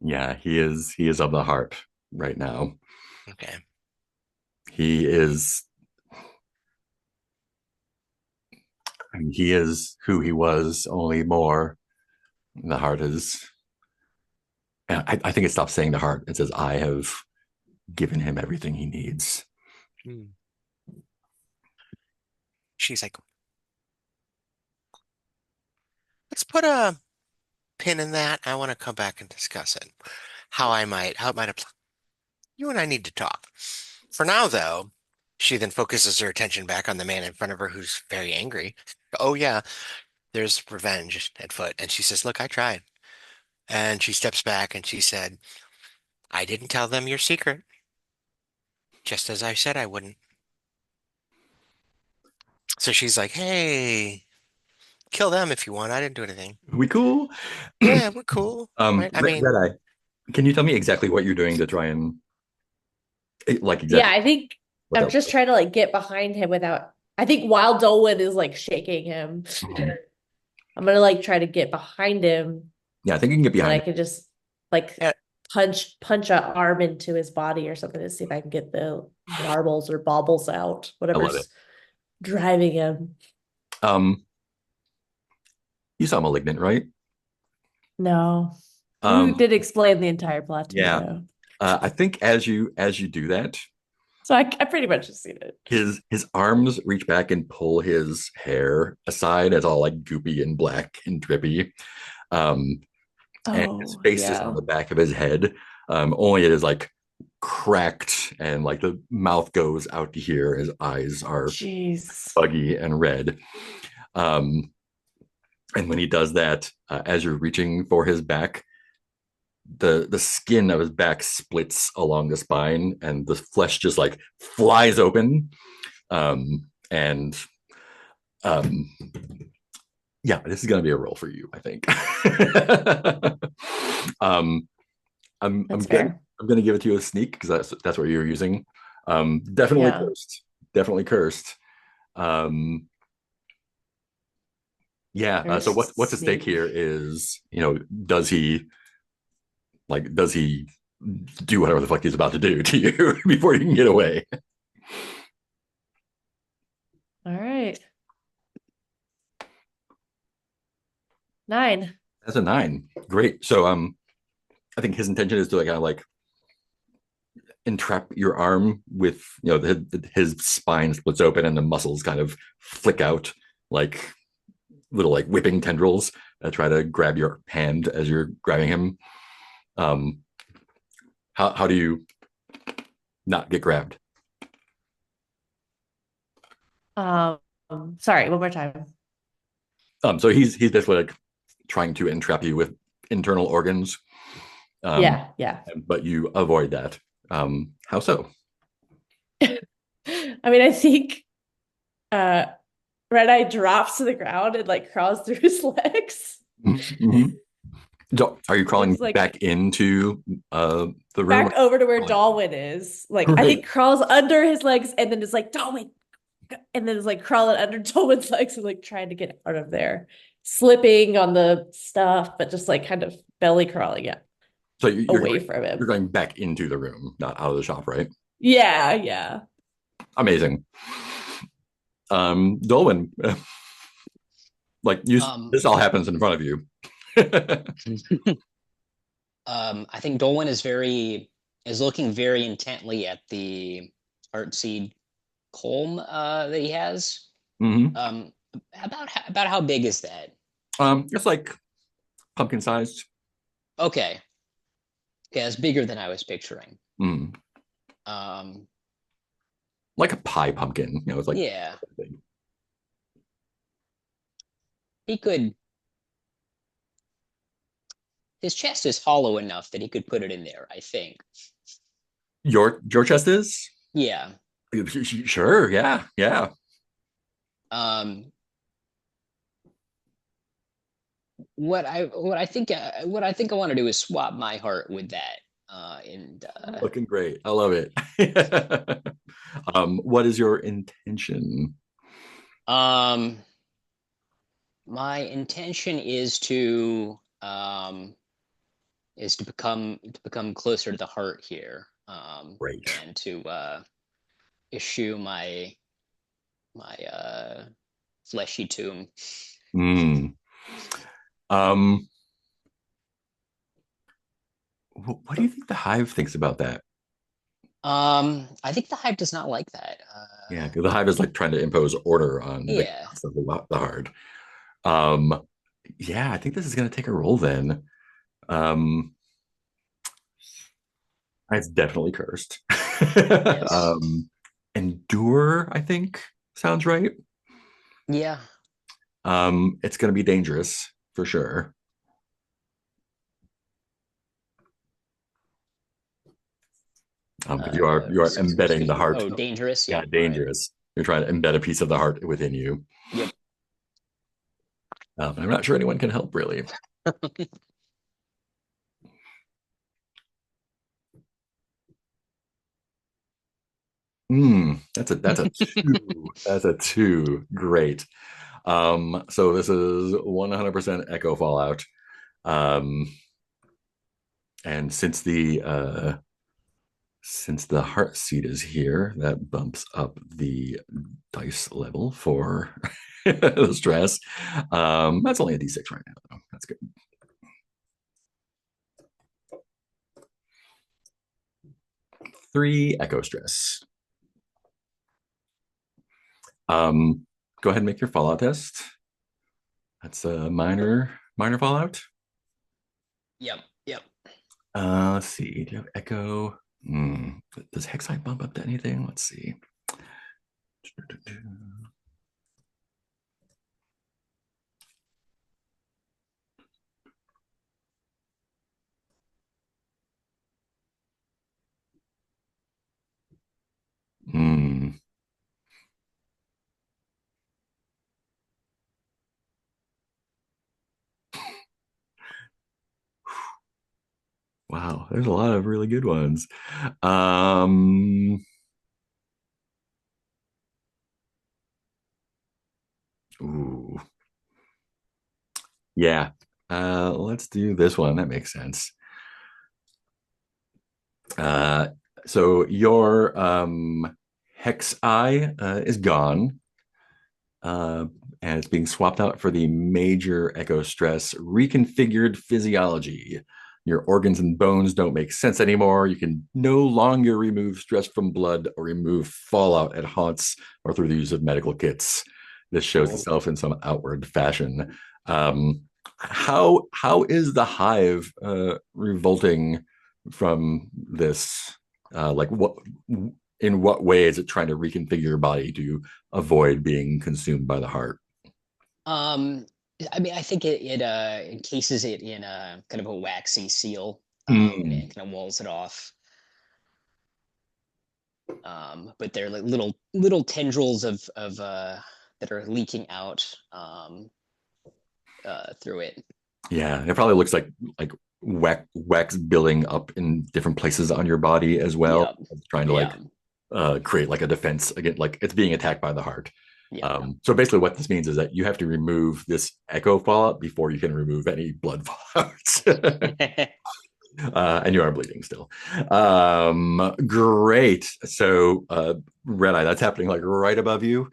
Yeah, he is of the heart right now. Okay. He is I mean, he is who he was, only more. The heart is I think it stops saying the heart. It says, I have given him everything he needs. Hmm. She's like, let's put a pin in that. I want to come back and discuss it. How it might apply. You and I need to talk. For now, though, she then focuses her attention back on the man in front of her who's very angry. Oh, yeah, there's revenge at foot. And she says, look, I tried. And she steps back and she said, I didn't tell them your secret, just as I said I wouldn't. So she's like, hey, kill them if you want. I didn't do anything. We cool? Yeah, we're cool. Right? I mean, Red Eye, can you tell me exactly what you're doing to try and like Yeah, exactly I think what I'm that just trying to like get behind him without. I think while Dolwyn is like shaking him, was? I'm gonna like try to get behind him, Yeah, I think you can get and then behind I it. can just like yeah, punch a arm into his body or something to see if I can get the marbles or baubles out, I love it. whatever's driving him. Um, you saw Malignant, right? No, you Um, did explain the entire plot to me yeah. though, I think as you do that, so I pretty much have seen it. his arms reach back and pull his hair aside. It's all like goopy and black and drippy. Um, and his Oh face is on yeah, the back of his head. Only it is like cracked and like the mouth goes out to here. His eyes are jeez. buggy and red. Um, and when he does that, as you're reaching for his back, the skin of his back splits along the spine, and the flesh just like flies open. And um, yeah, this is gonna be a roll for you, I think. um, I'm That's good. fair. I'm gonna give it to you a sneak because that's what you were using. Definitely Yeah. cursed. Definitely cursed. Um, yeah. So First what's at stake sneak. here is, does he does he do whatever the fuck he's about to do to you before you can get away? All right. 9. That's a 9. Great. So I think his intention is to like kind of like entrap your arm with his spine splits open and the muscles kind of flick out like little like whipping tendrils that try to grab your hand as you're grabbing him. Um, how do you not get grabbed? Um, Sorry, one more time. So he's basically like trying to entrap you with internal organs. Um, Yeah, yeah. but you avoid that. How so? I mean, I think uh Red Eye drops to the ground and like crawls through his legs. Mm-hmm. So are you crawling It's like back into the room? back over to where Like, Dalwyn is. Like I great. think crawls under his legs and then it's like Dalwyn, and then it's like crawling under Dalwyn's legs and like trying to get out of there, slipping on the stuff, but just like kind of belly crawling, yeah, So away from you're him. going back into the room, not out of the shop, right? Yeah, yeah. Amazing. Dolwyn, like you, Um, this all happens in front of you. I think Dolwyn is looking very intently at the Heartseed Colm that he has. Hmm. About how big is that? It's like pumpkin sized. Okay. Yeah, it's bigger than I was picturing. Mm. Um, Like a pie pumpkin, it's like yeah, big. he could. His chest is hollow enough that he could put it in there, I think. Your chest is? Yeah. Sure, yeah. Um, what I think I want to do is swap my heart with that. And Looking great. I love it. What is your intention? um, my intention is to become closer to the heart here. Great. And to issue my fleshy tomb. Mm. Um, what do you think the hive thinks about that? I think the hive does not like that. Yeah, 'cause the hive is like trying to impose order on the Yeah. chaos of the hard. Um, yeah, I think this is going to take a roll then. Um, it's definitely cursed. Yes. Endure, I think sounds right. Yeah. It's going to be dangerous for sure. Because you are embedding the heart. Oh, dangerous. Yeah, Yeah. dangerous. You're trying to embed a piece of the heart within you. Yep. I'm not sure anyone can help really. That's a two. That's a two. Great. So this is 100% Echo Fallout. And since the heart seed is here, that bumps up the dice level for the stress. That's only a D6 right now, though. That's good. Three Echo stress. Go ahead and make your Fallout test. That's a minor Fallout. Yep. Let's see. Do you have Echo? Does Hexite bump up to anything? Let's see. Wow, there's a lot of really good ones. Ooh. Yeah. Let's do this one. That makes sense. So your Hex Eye is gone. And it's being swapped out for the Major Echo Stress Reconfigured Physiology. Your organs and bones don't make sense anymore. You can no longer remove stress from blood or remove fallout at haunts or through the use of medical kits. This shows itself in some outward fashion. How is the hive revolting from this? In what way is it trying to reconfigure your body to avoid being consumed by the heart? I mean, I think it encases it in a kind of a waxy seal, and kind of walls it off. But they're like little tendrils of that are leaking out through it. Yeah, it probably looks like wax building up in different places on your body as well, trying to create like a defense against, like it's being attacked by the heart. So basically what this means is that you have to remove this Echo Fallout before you can remove any blood fallouts. And you are bleeding still. Great. So Red Eye, that's happening like right above you.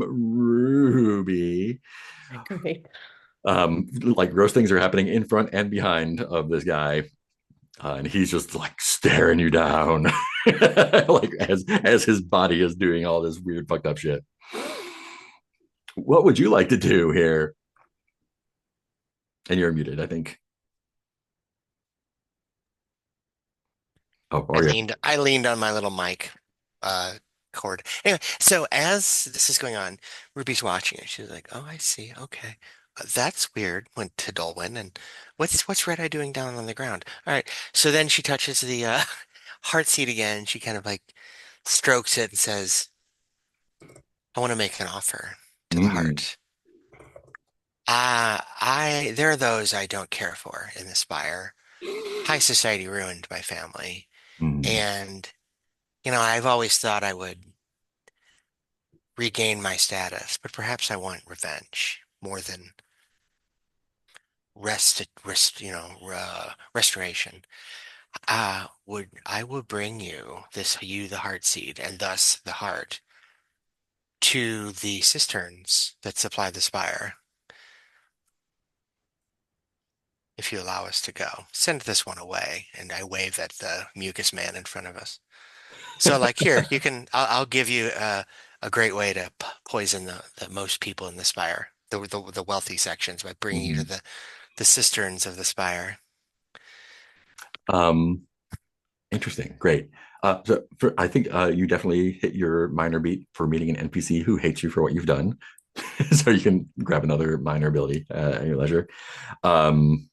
Ruby. Great. Like gross things are happening in front and behind of this guy. And he's just like staring you down, like as his body is doing all this weird fucked up shit. What would you like to do here? And you're muted, I think. Oh, or I leaned on my little mic uh cord. Anyway, so as this is going on, Ruby's watching it. She's like, "Oh, I see. Okay. That's weird." Went to Dolwyn and what's Red Eye doing down on the ground? All right. So then she touches the heart seat again. She kind of like strokes it and says, "I want to make an offer to the Mm, heart. There are those I don't care for in the Spire. High society ruined my family. mm, And, I've always thought I would regain my status, but perhaps I want revenge more than restoration. I will bring you the heart seed, and thus the heart, to the cisterns that supply the Spire, if you allow us to go. Send this one away." And I wave at the mucus man in front of us. So, like, here, I'll give you a great way to poison the most people in the Spire, the wealthy sections, by bringing you to mm. the cisterns of the Spire. Um, Interesting. Great. I think you definitely hit your minor beat for meeting an NPC who hates you for what you've done. So you can grab another minor ability at your leisure. Um,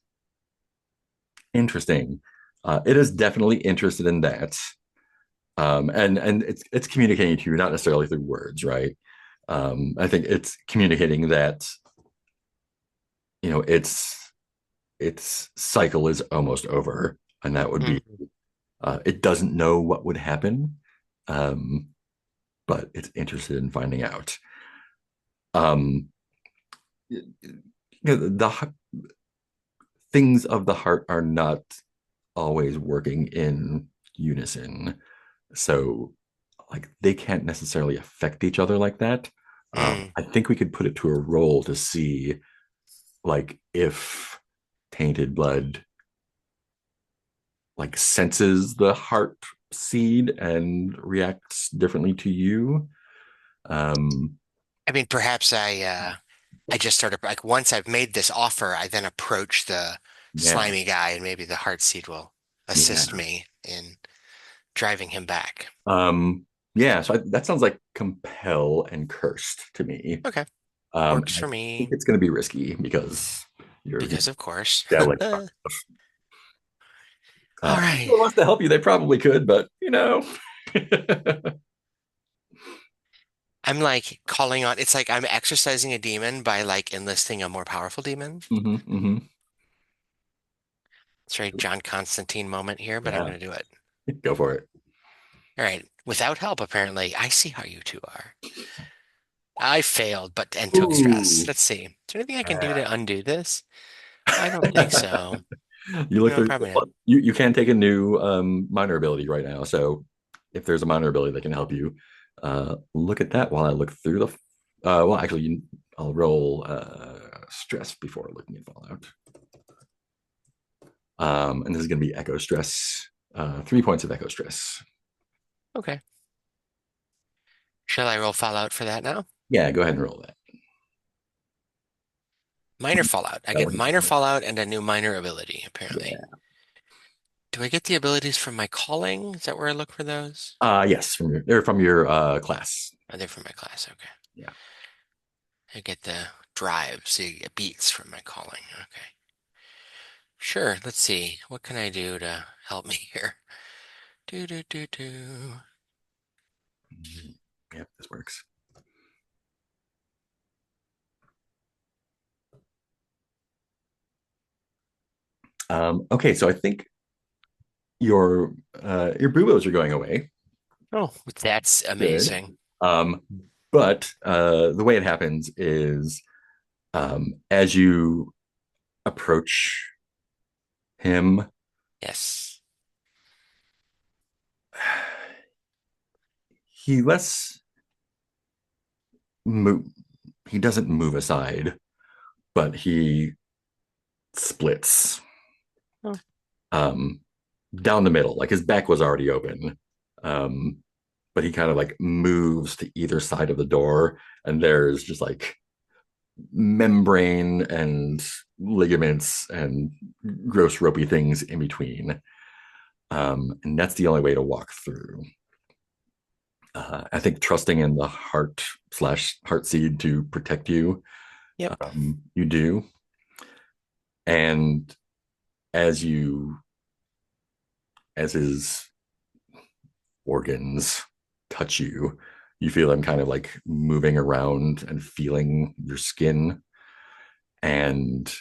Interesting. It is definitely interested in that. And it's communicating to you, not necessarily through words, right? I think it's communicating that, its cycle is almost over, and that would be Mhm. it doesn't know what would happen, um, but it's interested in finding out. Um, the things of the heart are not always working in unison, so like they can't necessarily affect each other like that. Mm. I think we could put it to a roll to see, like, if tainted blood like senses the heart seed and reacts differently to you. Um, I mean, perhaps I just started, like, once I've made this offer, I then approach the yeah, slimy guy, and maybe the heart seed will assist yeah, me in driving him back. yeah. So that sounds like compel and cursed to me. Okay, And works I for think me it's going to be risky because you're because, of course. Dell. All If right. someone wants to help you, they probably could, but I'm like calling on, it's like I'm exercising a demon by like enlisting a more powerful demon. hmm hmm It's a very John Constantine moment here, but I'm Yeah, going to do it. go for it. All right. Without help, apparently. I see how you two are. I failed, but and took stress. Ooh. Let's see. Is there anything I can do Uh, to undo this? I don't think so. you look No, through. probably not. You can take a new minor ability right now. So if there's a minor ability that can help you, look at that while I look through the. Well, actually, I'll roll stress before looking at Fallout. And this is going to be Echo Stress. 3 points of Echo Stress. Okay. Shall I roll Fallout for that now? Yeah, go ahead and roll that. Minor Fallout. I That get was minor Fallout and a new minor ability, apparently. yeah. Do I get the abilities from my calling? Is that where I look for those? Yes, they're from your class. Are they from my class? Okay. Yeah. I get the drives, the beats from my calling. Okay. Sure. Let's see. What can I do to help me here? Do do do do. Yeah, this works. Okay, so I think your buboes are going away. Oh, that's Good. amazing. Um, but the way it happens is, as you approach him, Yes. he less move. He doesn't move aside, but he splits Oh. um, down the middle. Like his back was already open, um, but he kind of like moves to either side of the door, and there's just like membrane and ligaments and gross ropey things in between. And that's the only way to walk through. I think trusting in the heart/heart seed to protect you, Yep. you do. And as his organs touch you, you feel them kind of like moving around and feeling your skin, and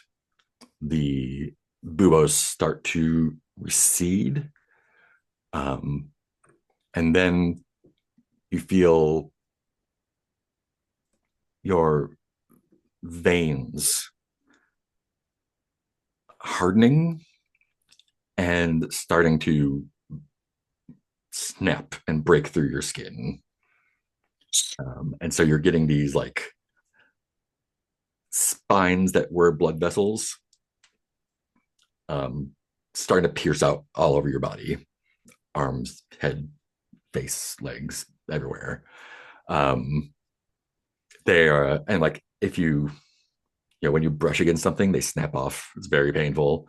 the buboes start to recede. And then you feel your veins hardening and starting to snap and break through your skin. And so you're getting these like spines that were blood vessels starting to pierce out all over your body, arms, head, face, legs, everywhere. They are, and like if you when you brush against something, they snap off. It's very painful.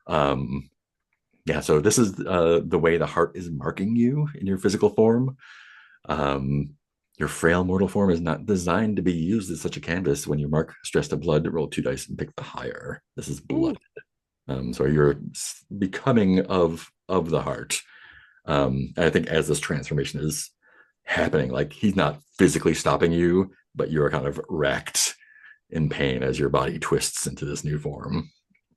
Yeah, so this is the way the heart is marking you in your physical form. Your frail mortal form is not designed to be used as such a canvas. When you mark stress to blood, roll 2 dice and pick the higher. This is blood. So you're becoming of the heart. I think as this transformation is happening, like he's not physically stopping you, but you're kind of racked in pain as your body twists into this new form.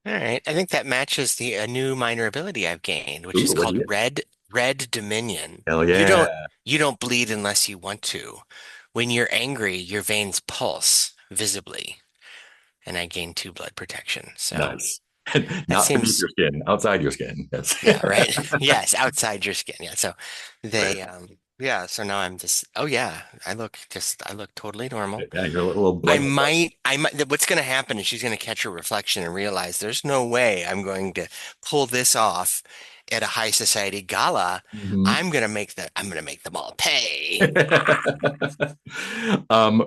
All right. I think that matches a new minor ability I've gained, which Ooh, is what do called you get? Red Dominion. Hell yeah. You don't bleed unless you want to. When you're angry, your veins pulse visibly, and I gain 2 blood protection. So Nice. that Not beneath seems your skin, outside your skin. Yes. yeah, right. Yes, outside your skin. Yeah. So they yeah, so now I'm just oh yeah, I look totally normal. Yeah, you're a little blood. I might, what's going to happen is she's going to catch her reflection and realize there's no way I'm going to pull this off at a high society gala. Mhm. I'm going to make them all pay.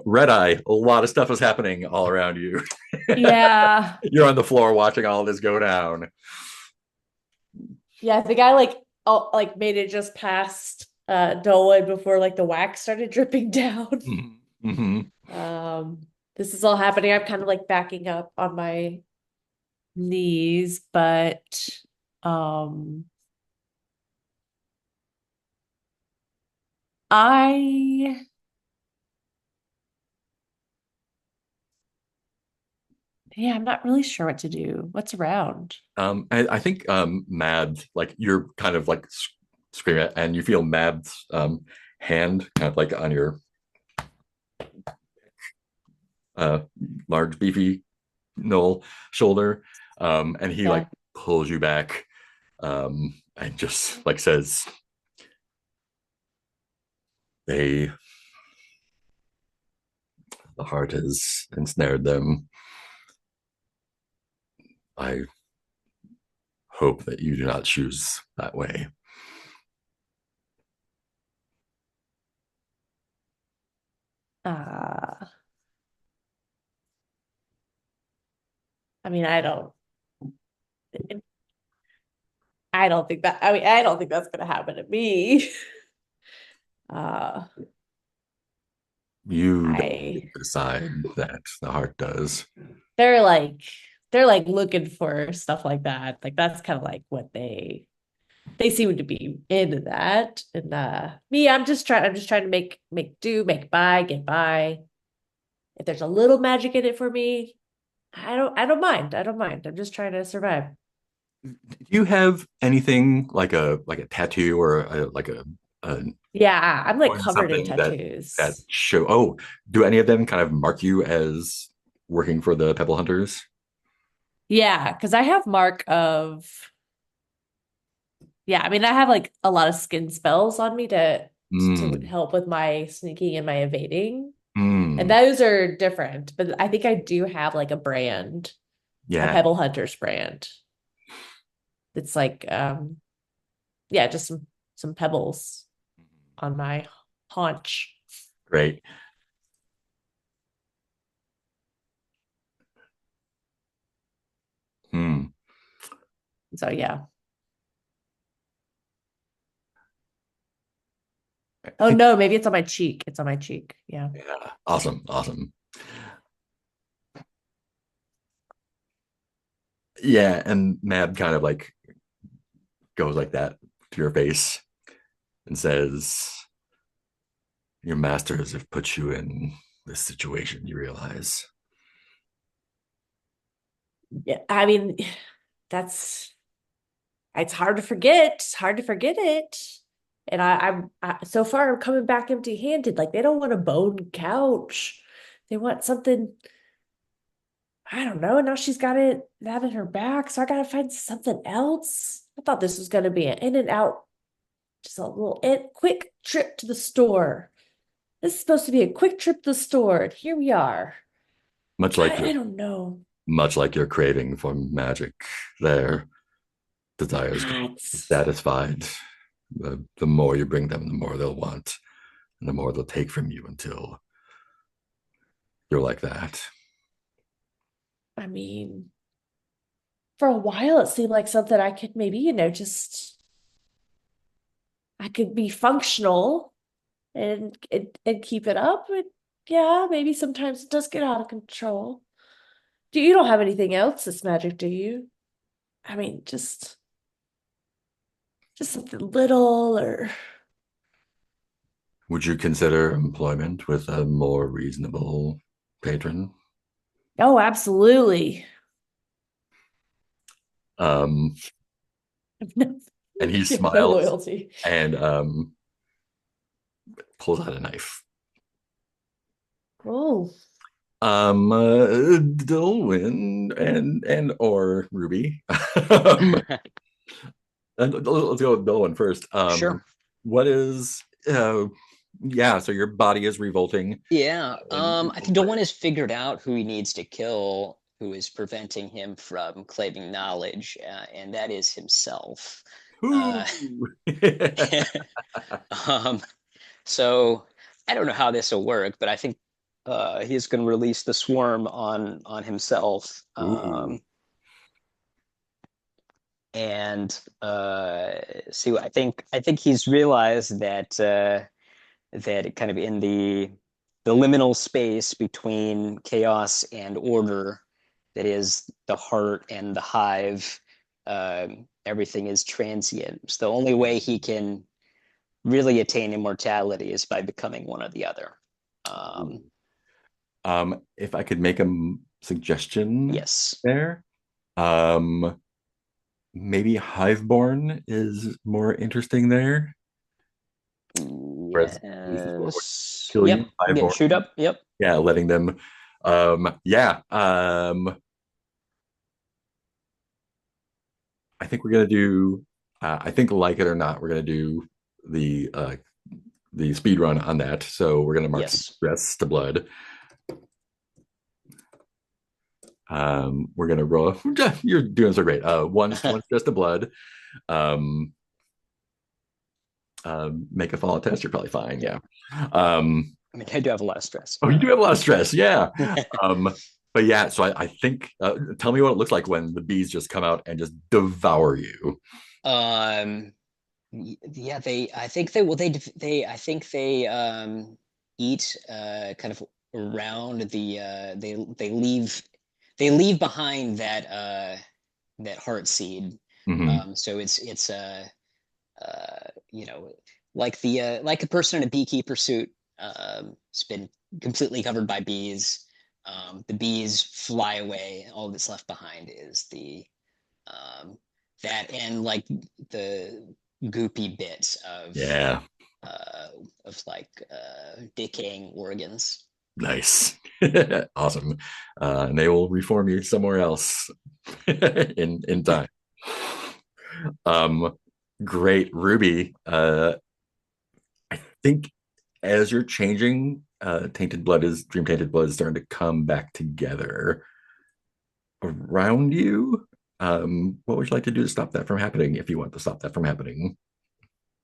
Red Eye, a lot of stuff is happening all around you. Yeah. You're on the floor watching all of this go down. Yeah, the guy like made it just past Dolan before like the wax started dripping down. Mm-hmm. This is all happening. I'm kind of like backing up on my knees, but I yeah, I'm not really sure what to do. What's around? I think Mad, like you're kind of like screaming and you feel Mad's hand kind of like on your large beefy Noel shoulder, and he like pulls you back, and just like says, the heart has ensnared them. I hope that you do not choose that way. I mean, I don't think that, I mean, I don't think that's gonna happen to me. You I decide that the heart does. they're like they're like looking for stuff like that. Like that's kind of like what they seem to be into that. And me, I'm just trying to make do, make by, get by. If there's a little magic in it for me, I don't mind. I don't mind. I'm just trying to survive. Do you have anything like a tattoo or a Yeah, I'm like or covered in something tattoos. that show? Oh, do any of them kind of mark you as working for the Pebble Hunters? Yeah, because I have mark of yeah, I mean I have like a lot of skin spells on me to Mm, help with my sneaking and my evading. And mm, those are different, but I think I do have like a brand, a yeah, Pebble Hunters brand. It's like yeah, just some pebbles on my haunch. great. So yeah. Oh no, maybe it's on my cheek. It's on my cheek. Yeah. Yeah, awesome, awesome. Yeah, and Mab kind of like goes like that to your face and says, "Your masters have put you in this situation, you realize." Yeah. I mean, that's it's hard to forget. It's hard to forget it. And so far I'm coming back empty-handed. Like they don't want a bone couch. They want something, I don't know. Now she's got that in her back. So I gotta find something else. I thought this was gonna be an in and out, just a little quick trip to the store. This is supposed to be a quick trip to the store, and here we are. Much like I your don't know. much like your craving for magic, their desires That's satisfied. The more you bring them, the more they'll want, and the more they'll take from you until you're like that. I mean, for a while it seemed like something I could maybe, just I could be functional and keep it up. But yeah, maybe sometimes it does get out of control. You don't have anything else that's magic, do you? I mean, just something little or Would you consider employment with a more reasonable patron? oh, absolutely. Um, No, and he no smiles loyalty. and pulls out a knife. Oh, Dilwyn and or Ruby. And let's go with Dilwyn first. Sure. What is yeah, so your body is revolting. Yeah. And I think Dolan has figured out who he needs to kill, who is preventing him from claiming knowledge, and that is himself. Uh, um, so I don't know how this will work, but I think he's going to release the swarm on himself. Ooh. And see, I think he's realized that kind of in the liminal space between chaos and order, that is the heart and the hive, everything is transient. So the only way he can really attain immortality is by becoming one or the other. If I could make a suggestion Yes. there, maybe Hiveborn is more interesting there. Whereas Yes. kill Yep. you, Yeah, Hiveborn. shoot up. Yep. Yeah, letting them. Yeah. I think we're gonna do. I think, like it or not, we're gonna do the speed run on that. So we're gonna mark Yes. stress to blood. We're gonna roll. You're doing so great. One stress to blood. Make a follow test. You're probably fine. Yeah. I mean, I do have a lot of stress. Oh, you do have a lot of stress. Yeah. But yeah, so I think tell me what it looks like when the bees just come out and just devour you. Yeah, I think they, well, I think they eat kind of around they leave behind that heart seed. Mhm. So it's like a person in a beekeeper suit. It's been completely covered by bees. The bees fly away. All that's left behind is the that and like the goopy bits Yeah, decaying organs. nice. Awesome. And they will reform you somewhere else in time. Um, great, Ruby. I think as you're changing, Dream Tainted Blood is starting to come back together around you. What would you like to do to stop that from happening if you want to stop that from happening?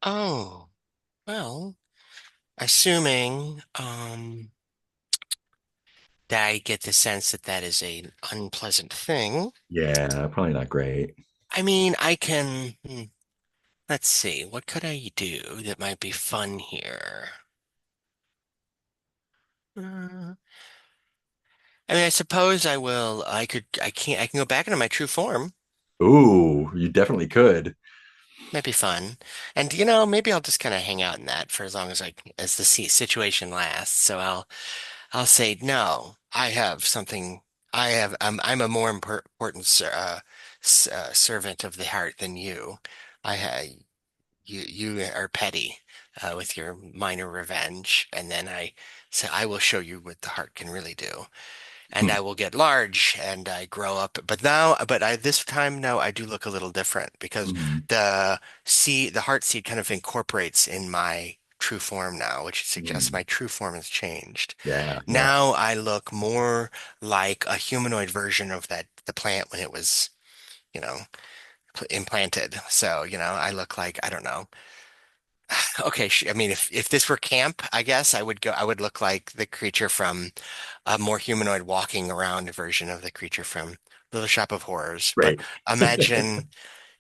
Oh, well, assuming that I get the sense that that is an unpleasant thing, Yeah, probably not great. I mean, I can. Let's see. What could I do that might be fun here? Uh, I mean, I suppose I will. I could. I can't. I can go back into my true form. Ooh, you definitely could. Might be fun. And maybe I'll just kind of hang out in that for as long as as the situation lasts. So I'll say no. I have something. I'm a more important servant of the heart than you. I ha you are petty with your minor revenge, and then I say I will show you what the heart can really do. And Hmm. I will get large and I grow up. But this time now I do look a little different because Mhm. the heart seed kind of incorporates in my true form now, which suggests Mm. my true form has changed. Yeah, yeah. Now I look more like a humanoid version of the plant when it was, you know, implanted. So, I look like, I don't know. Okay, I mean, if this were camp, I guess I would look like the creature from a more humanoid walking around version of the creature from Little Shop of Horrors. But Great. imagine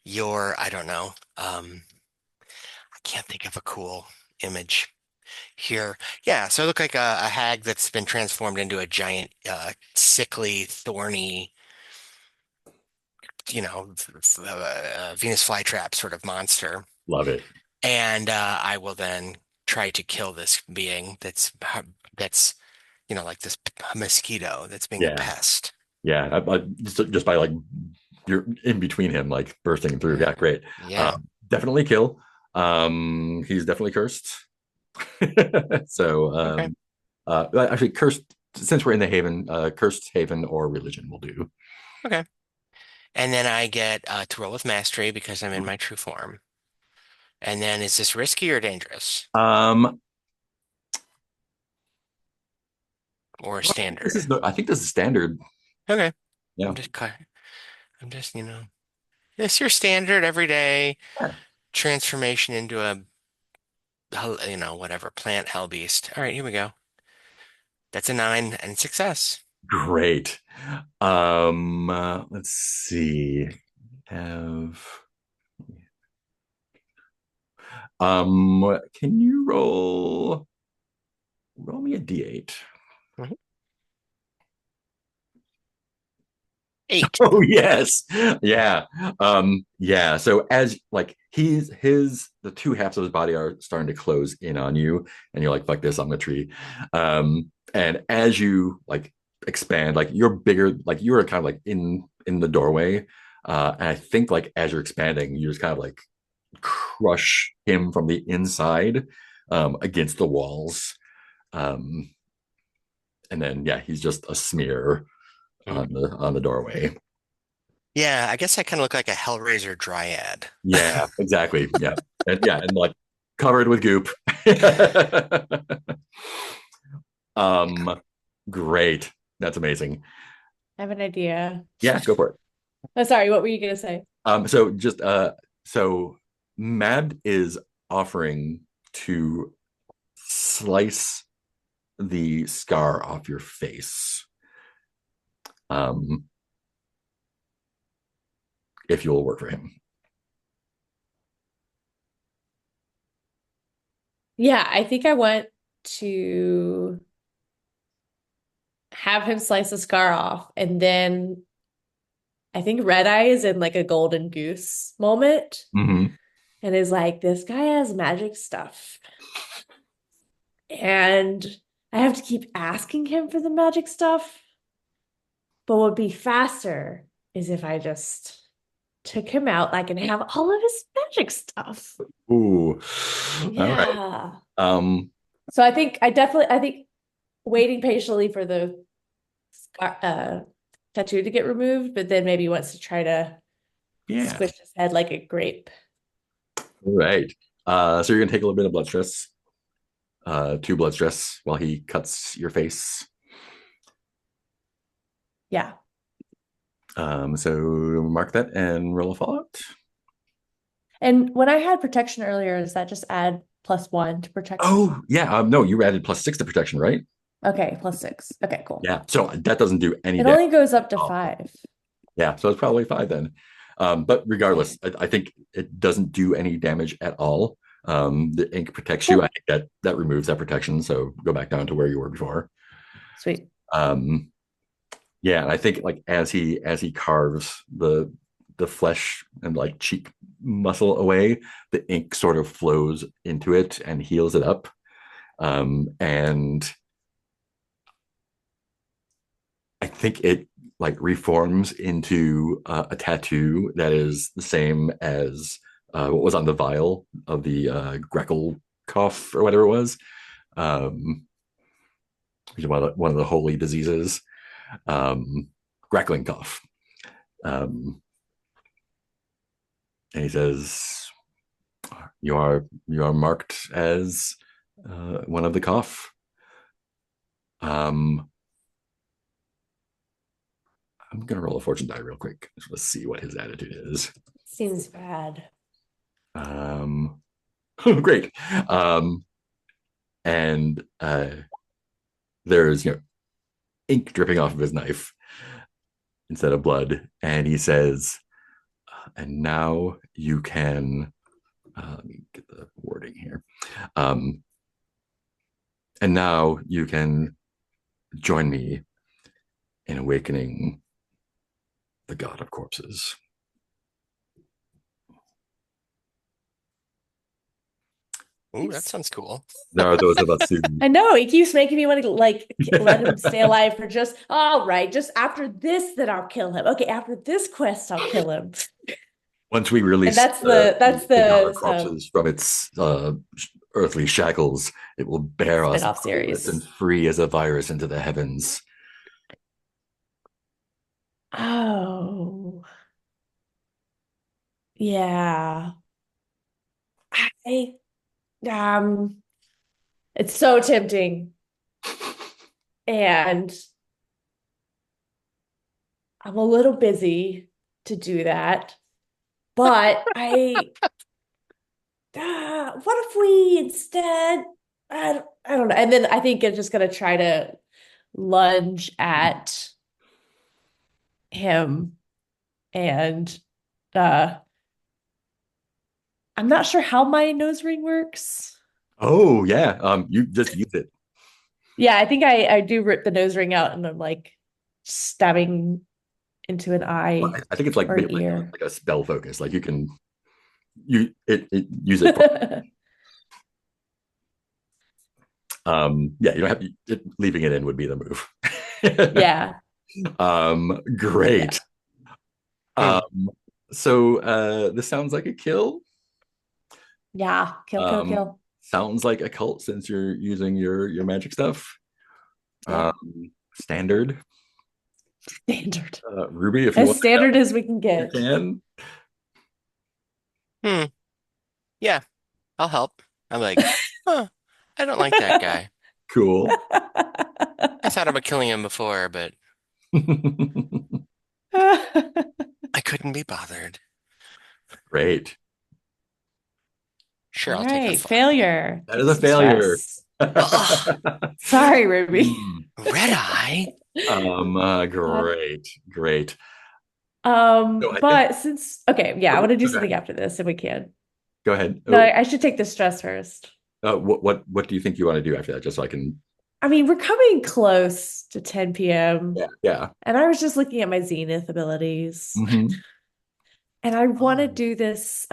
I don't know, I can't think of a cool image here. Yeah, so I look like a hag that's been transformed into a giant, sickly, thorny, Venus flytrap sort of monster. Love it. And I will then try to kill this being that's like this mosquito that's being a Yeah, pest. yeah. Just by like you're in between him, like bursting through. Yeah, great. Yeah. Definitely kill. He's definitely cursed. So, Okay. actually, cursed. Since we're in the Haven, cursed Haven or religion will do. Okay. And then I get to roll with mastery because I'm in my true form. And then is this risky or dangerous Um, or this standard? is I think this is standard. Okay. Yeah. I'm just it's your standard everyday Yeah. transformation into a whatever plant hell beast. All right, here we go. That's a 9 and success. Great. Let's see. Have can you roll me a d8? Mhm. 8. Oh yes. Yeah. Yeah. So as like the two halves of his body are starting to close in on you, and you're like, fuck this, I'm a tree. And as you like expand, like you're bigger, like you're kind of like in the doorway. And I think like as you're expanding, you just kind of like crush him from the inside against the walls. Um, and then yeah, he's just a smear Mm. on the doorway. Yeah, I guess I kind of look like a Hellraiser dryad. Yeah, exactly. Yeah. And like covered with goop. um Great. That's amazing. I have an idea. Yeah, go for it. Oh, sorry, what were you gonna say? So just so Mad is offering to slice the scar off your face. Um if you'll work for him. Yeah, I think I want to have him slice the scar off, and then I think Red Eye is in like a golden goose moment Mm-hmm. and is like, this guy has magic stuff. And I have to keep asking him for the magic stuff. But what would be faster is if I just took him out, like, and have all of his magic stuff. Ooh. All right. Yeah. Um So I think waiting patiently for the tattoo to get removed, but then maybe wants to try to yeah. squish his head like a grape. All right. So you're gonna take a little bit of blood stress, 2 blood stress while he cuts your face. Yeah. So mark that and roll a fallout. And when I had protection earlier, does that just add +1 to protection? Oh yeah. No, you added +6 to protection, right? Okay, +6. Okay, cool. Yeah. So that doesn't do any It damage. only goes up to Oh. 5. Yeah. So it's probably 5 then. But regardless, I think it doesn't do any damage at all. The ink protects you. Cool. I think that removes that protection. So go back down to where you were before. Sweet. Yeah, and I think like as he carves the flesh and like cheek muscle away, the ink sort of flows into it and heals it up. And I think it like reforms into a tattoo that is the same as what was on the vial of the Greckle cough or whatever it was. Which is one of the holy diseases. Grackling cough. And he says, you are marked as one of the cough. I'm gonna roll a fortune die real quick. Let's see what his attitude is. Seems bad. Great. And there's ink dripping off of his knife instead of blood, and he says, and now you can let me get the wording here. And now you can join me in awakening the god of corpses. Ooh, that sounds cool. There are those of us who I know he keeps making me want to like let him stay alive for just all right. Just after this, then I'll kill him. Okay, after this quest, I'll kill him. once we release And that's the god of the corpses from its earthly shackles, it will bear us spin-off series. and free as a virus into the heavens. Oh, yeah. I it's so tempting, and I'm a little busy to do that. But what if we instead, I don't know. And then I think I'm just gonna try to lunge at him, and I'm not sure how my nose ring works. Oh yeah, you just use it. Yeah, I think I do rip the nose ring out and I'm like stabbing into an eye I think it's like or an ear. like a spell focus. Like you can use it. For, yeah, you don't have to, leaving it in would be the move. Yeah. Great. So this sounds like a kill. Yeah. Kill. Sounds like a cult since you're using your magic stuff. Yeah. Standard. Ruby, if you As want standard as we can get. you can. Yeah, I'll help. I'm like, huh, I don't like that guy. Cool. I thought about killing him before, but I couldn't be bothered. Great. Sure, All I'll take a right, fall. failure. That is a failure. Sorry, Ruby. Red Eye. Great. But since I want to do Okay. something after this if we can. Go ahead. No, I should take the stress first. What do you think you want to do after that? Just so I can. I mean, we're coming close to 10 p.m. Yeah. And I was just looking at my Zenith abilities. Mm-hmm. And I want to do this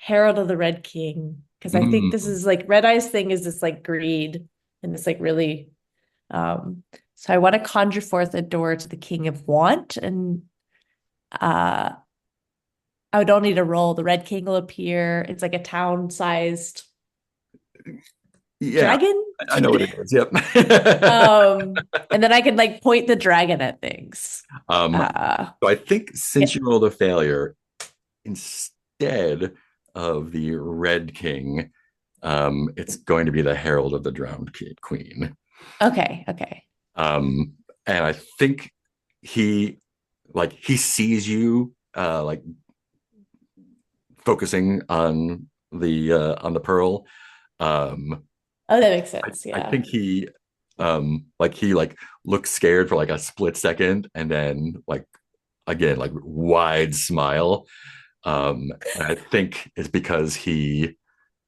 Herald of the Red King. Because I think this is like Red Eye's thing is this like greed and this like really so I want to conjure forth a door to the King of Want, and I would only need to roll. The Red King will appear. It's like a town-sized dragon. I know what it is. Yep. And then I can like point the dragon at things. So I think since you rolled a failure, instead of the Red King, it's going to be the Herald of the Drowned Queen. Okay. And I think he sees you like focusing on the pearl. Oh, that makes sense. Yeah. I think he looks scared for like a split second and then like again, like wide smile. And I think it's because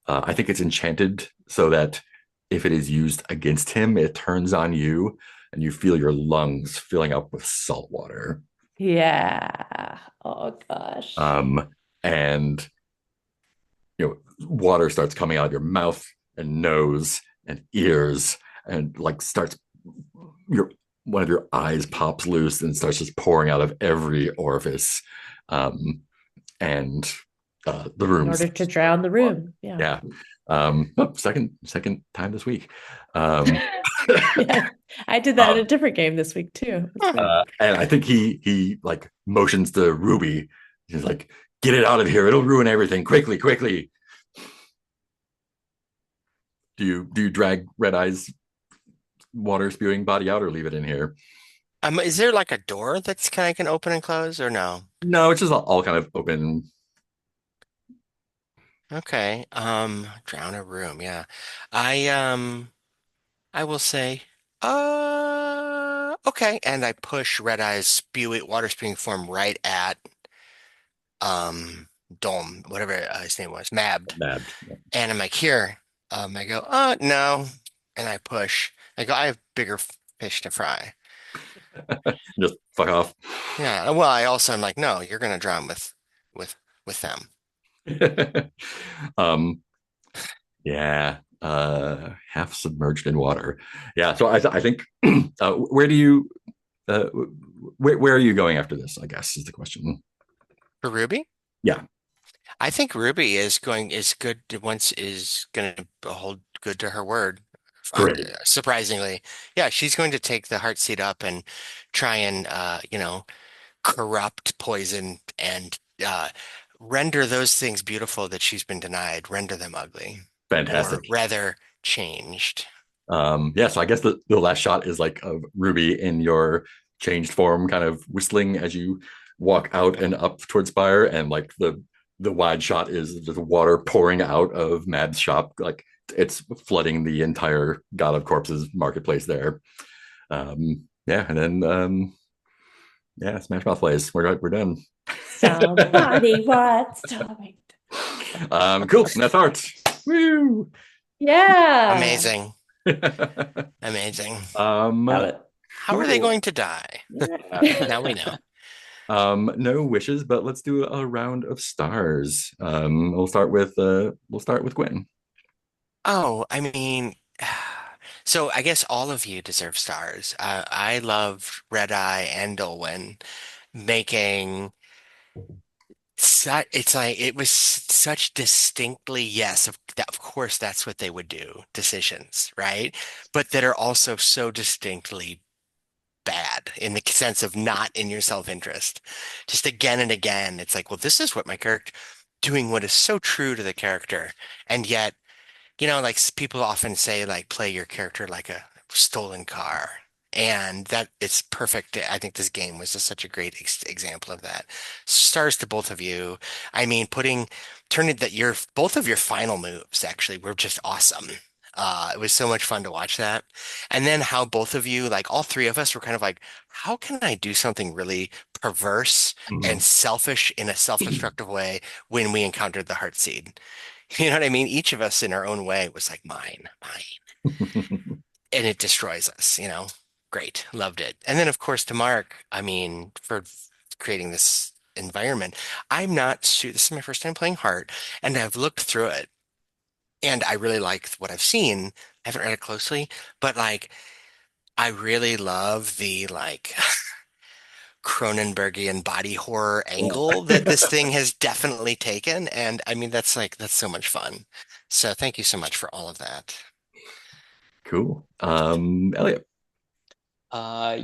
I think it's enchanted so that if it is used against him, it turns on you and you feel your lungs filling up with salt water. Yeah. Oh gosh. And water starts coming out of your mouth and nose and ears, and like starts your one of your eyes pops loose and starts just pouring out of every orifice. And the In room order to drown the room. Yeah. yeah. Second time this week. Yeah. I did that in a different game this week too. And I think he like motions to Ruby. He's like, "Get it out of here! It'll ruin everything! Quickly, quickly!" Do you drag Red Eye's water spewing body out, or leave it in here? Is there like a door that's I can open and close or no? No, it's just all kind of open. Okay. Drown a room. Yeah. I I will say, okay, and I push Red Eye's spewing water spewing form right at Dome, whatever his name was, Mabbed. Bad. And I'm like, here. I go, no. And I push. I go, I have bigger fish to fry. Just fuck off. Yeah. Well, I also am like, no, you're gonna drown with with them. um, yeah. Half submerged in water. Yeah. So I think where do you uh, where are you going after this? I guess is the question. For Ruby? Yeah. I think Ruby is good once is gonna hold good to her word. Great. Surprisingly. Yeah, she's going to take the heart seat up and try and corrupt, poison, and render those things beautiful that she's been denied, render them ugly, or Fantastic. rather changed. Yeah, so I guess the last shot is like of Ruby in your changed form, kind of whistling as you walk out and up towards Spire, and like the wide shot is the water pouring out of Mad's shop, like it's flooding the entire God of Corpses marketplace there. Yeah, and then yeah, Smash Mouth plays. We're done. Somebody what's talking. Cool. That's art. Woo! Yeah. Amazing. Amazing. Love it. How are they going to die? Now we know. No wishes, but let's do a round of stars. We'll start with Gwen. Oh, I mean, so I guess all of you deserve stars. I love Red Eye and Olwen making it's like it was such distinctly yes, of course that's what they would do, decisions, right? But that are also so distinctly bad in the sense of not in your self-interest. Just again and again, it's like, well, this is what my character doing what is so true to the character, and yet like people often say, like, play your character like a stolen car. And that it's perfect. I think this game was just such a great example of that. Stars to both of you. I mean, turning that your both of your final moves actually were just awesome. It was so much fun to watch that. And then how both of you, like all three of us, were kind of like, how can I do something really perverse and selfish in a self-destructive way when we encountered the heart seed? You know what I mean? Each of us in our own way was like, mine. And it destroys us. Great. Loved it. And then, of course, to Mark, I mean, for creating this environment, this is my first time playing Heart, and I've looked through it, and I really like what I've seen. I haven't read it closely, but like, I really love the like Cronenbergian body horror angle that this thing has definitely taken. And I mean, that's so much fun. So thank you so much for all of that. Cool. Elliot. Yeah,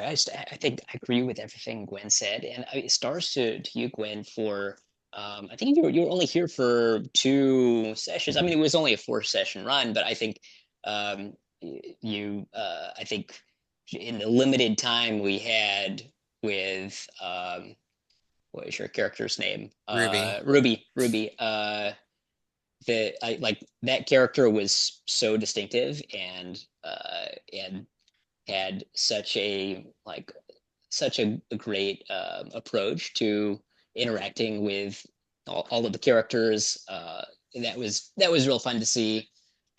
I think I agree with everything Gwen said, and stars to you, Gwen, for I think you were only here for 2 sessions. I mean, it was only a 4 session run, but I think I think in the limited time we had with what is your character's name? Ruby. Ruby. The I like that character was so distinctive and had such a like such a great approach to interacting with all of the characters. That was real fun to see.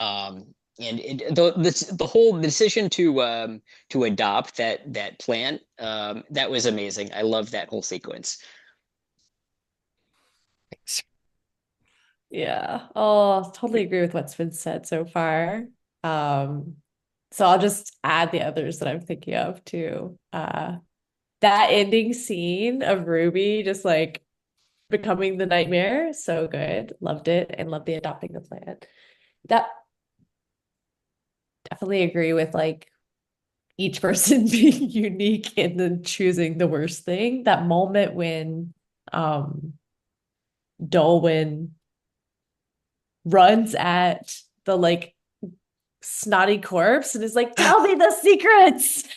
And the whole decision to adopt that plant, that was amazing. I love that whole sequence. Yeah. Oh, totally agree with what's been said so far. Um, so I'll just add the others that I'm thinking of too. That ending scene of Ruby just like becoming the nightmare, so good. Loved it and loved the adopting the plan. That definitely agree with like each person being unique and then choosing the worst thing. That moment when Dolwyn runs at the like snotty corpse and is like, tell me the secrets.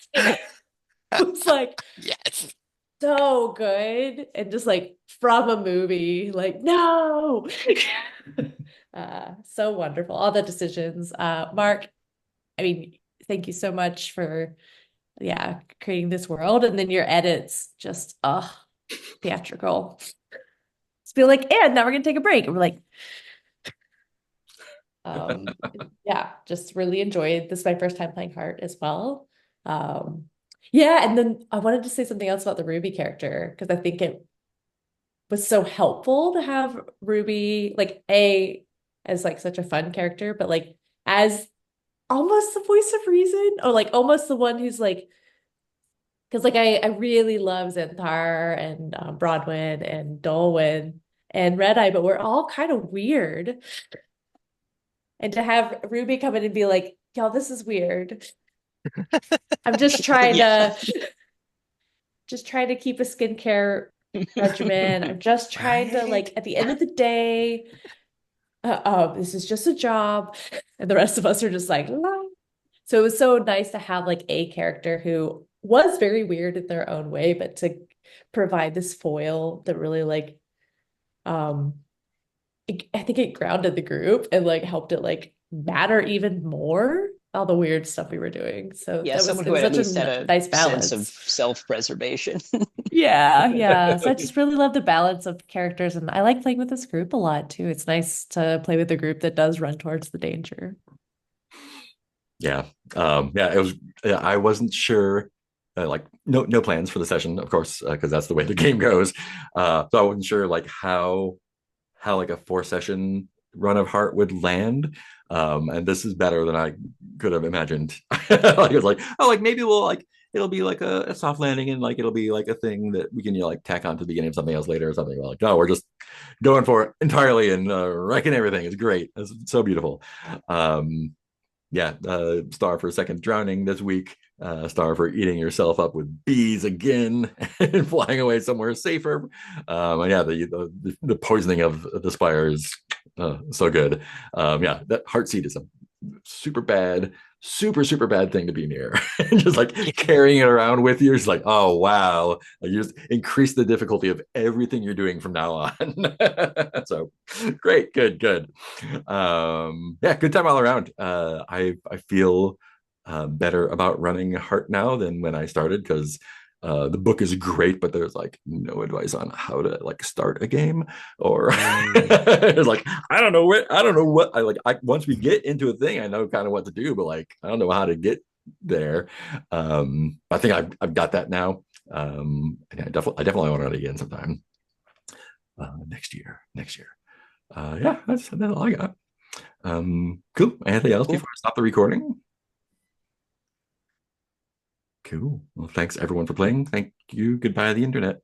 It's like Yes. so good and just like from a movie, like no. So wonderful. All the decisions. Mark, I mean, thank you so much for creating this world. And then your edits just theatrical. Just be like, and now we're gonna take a break. And we're like, just really enjoyed this. Is my first time playing Heart as well. And then I wanted to say something else about the Ruby character because I think it was so helpful to have Ruby like as like such a fun character, but like as almost the voice of reason or like almost the one who's like, because like I really love Xanthar and Bronwyn and Dolwyn and Red Eye, but we're all kind of weird. And to have Ruby come in and be like, y'all, this is weird. I'm just trying to keep a skincare regimen. I'm just trying to like at the end of the day, this is just a job. And the rest of us are just like, la. So it was so nice to have like a character who was very weird in their own way, but to provide this foil that really like I think it grounded the group and like helped it like matter even more all the weird stuff we were doing. So Yeah, that someone was who had at such least a had a nice balance sense of self-preservation. Yeah. So I just really love the balance of characters, and I like playing with this group a lot too. It's nice to play with a group that does run towards the danger. Yeah. It was, I wasn't sure, like no plans for the session, of course, because that's the way the game goes. So I wasn't sure like how like a 4-session run of Heart would land. And this is better than I could have imagined. Like it was like, oh, like maybe we'll like it'll be like a soft landing and like it'll be like a thing that we can like tack on to the beginning of something else later or something. We're like, no, we're just going for it entirely and wrecking everything. It's great. It's so beautiful. Star for second drowning this week. Star for eating yourself up with bees again and flying away somewhere safer. The poisoning of the spire is so good. That heart seed is a super bad thing to be near. Just like carrying it around with you is like, oh wow, like you just increase the difficulty of everything you're doing from now on. So great, good. Good time all around. I feel better about running Heart now than when I started because the book is great, but there's like no advice on how to like start a game or it's like I don't know what I once we get into a thing, I know kind of what to do, but like I don't know how to get there. I think I've got that now. I definitely want to run it again sometime next year. That's all I got. Cool. Anything else before I stop the recording? Cool. Well, thanks everyone for playing. Thank you. Goodbye, the internet.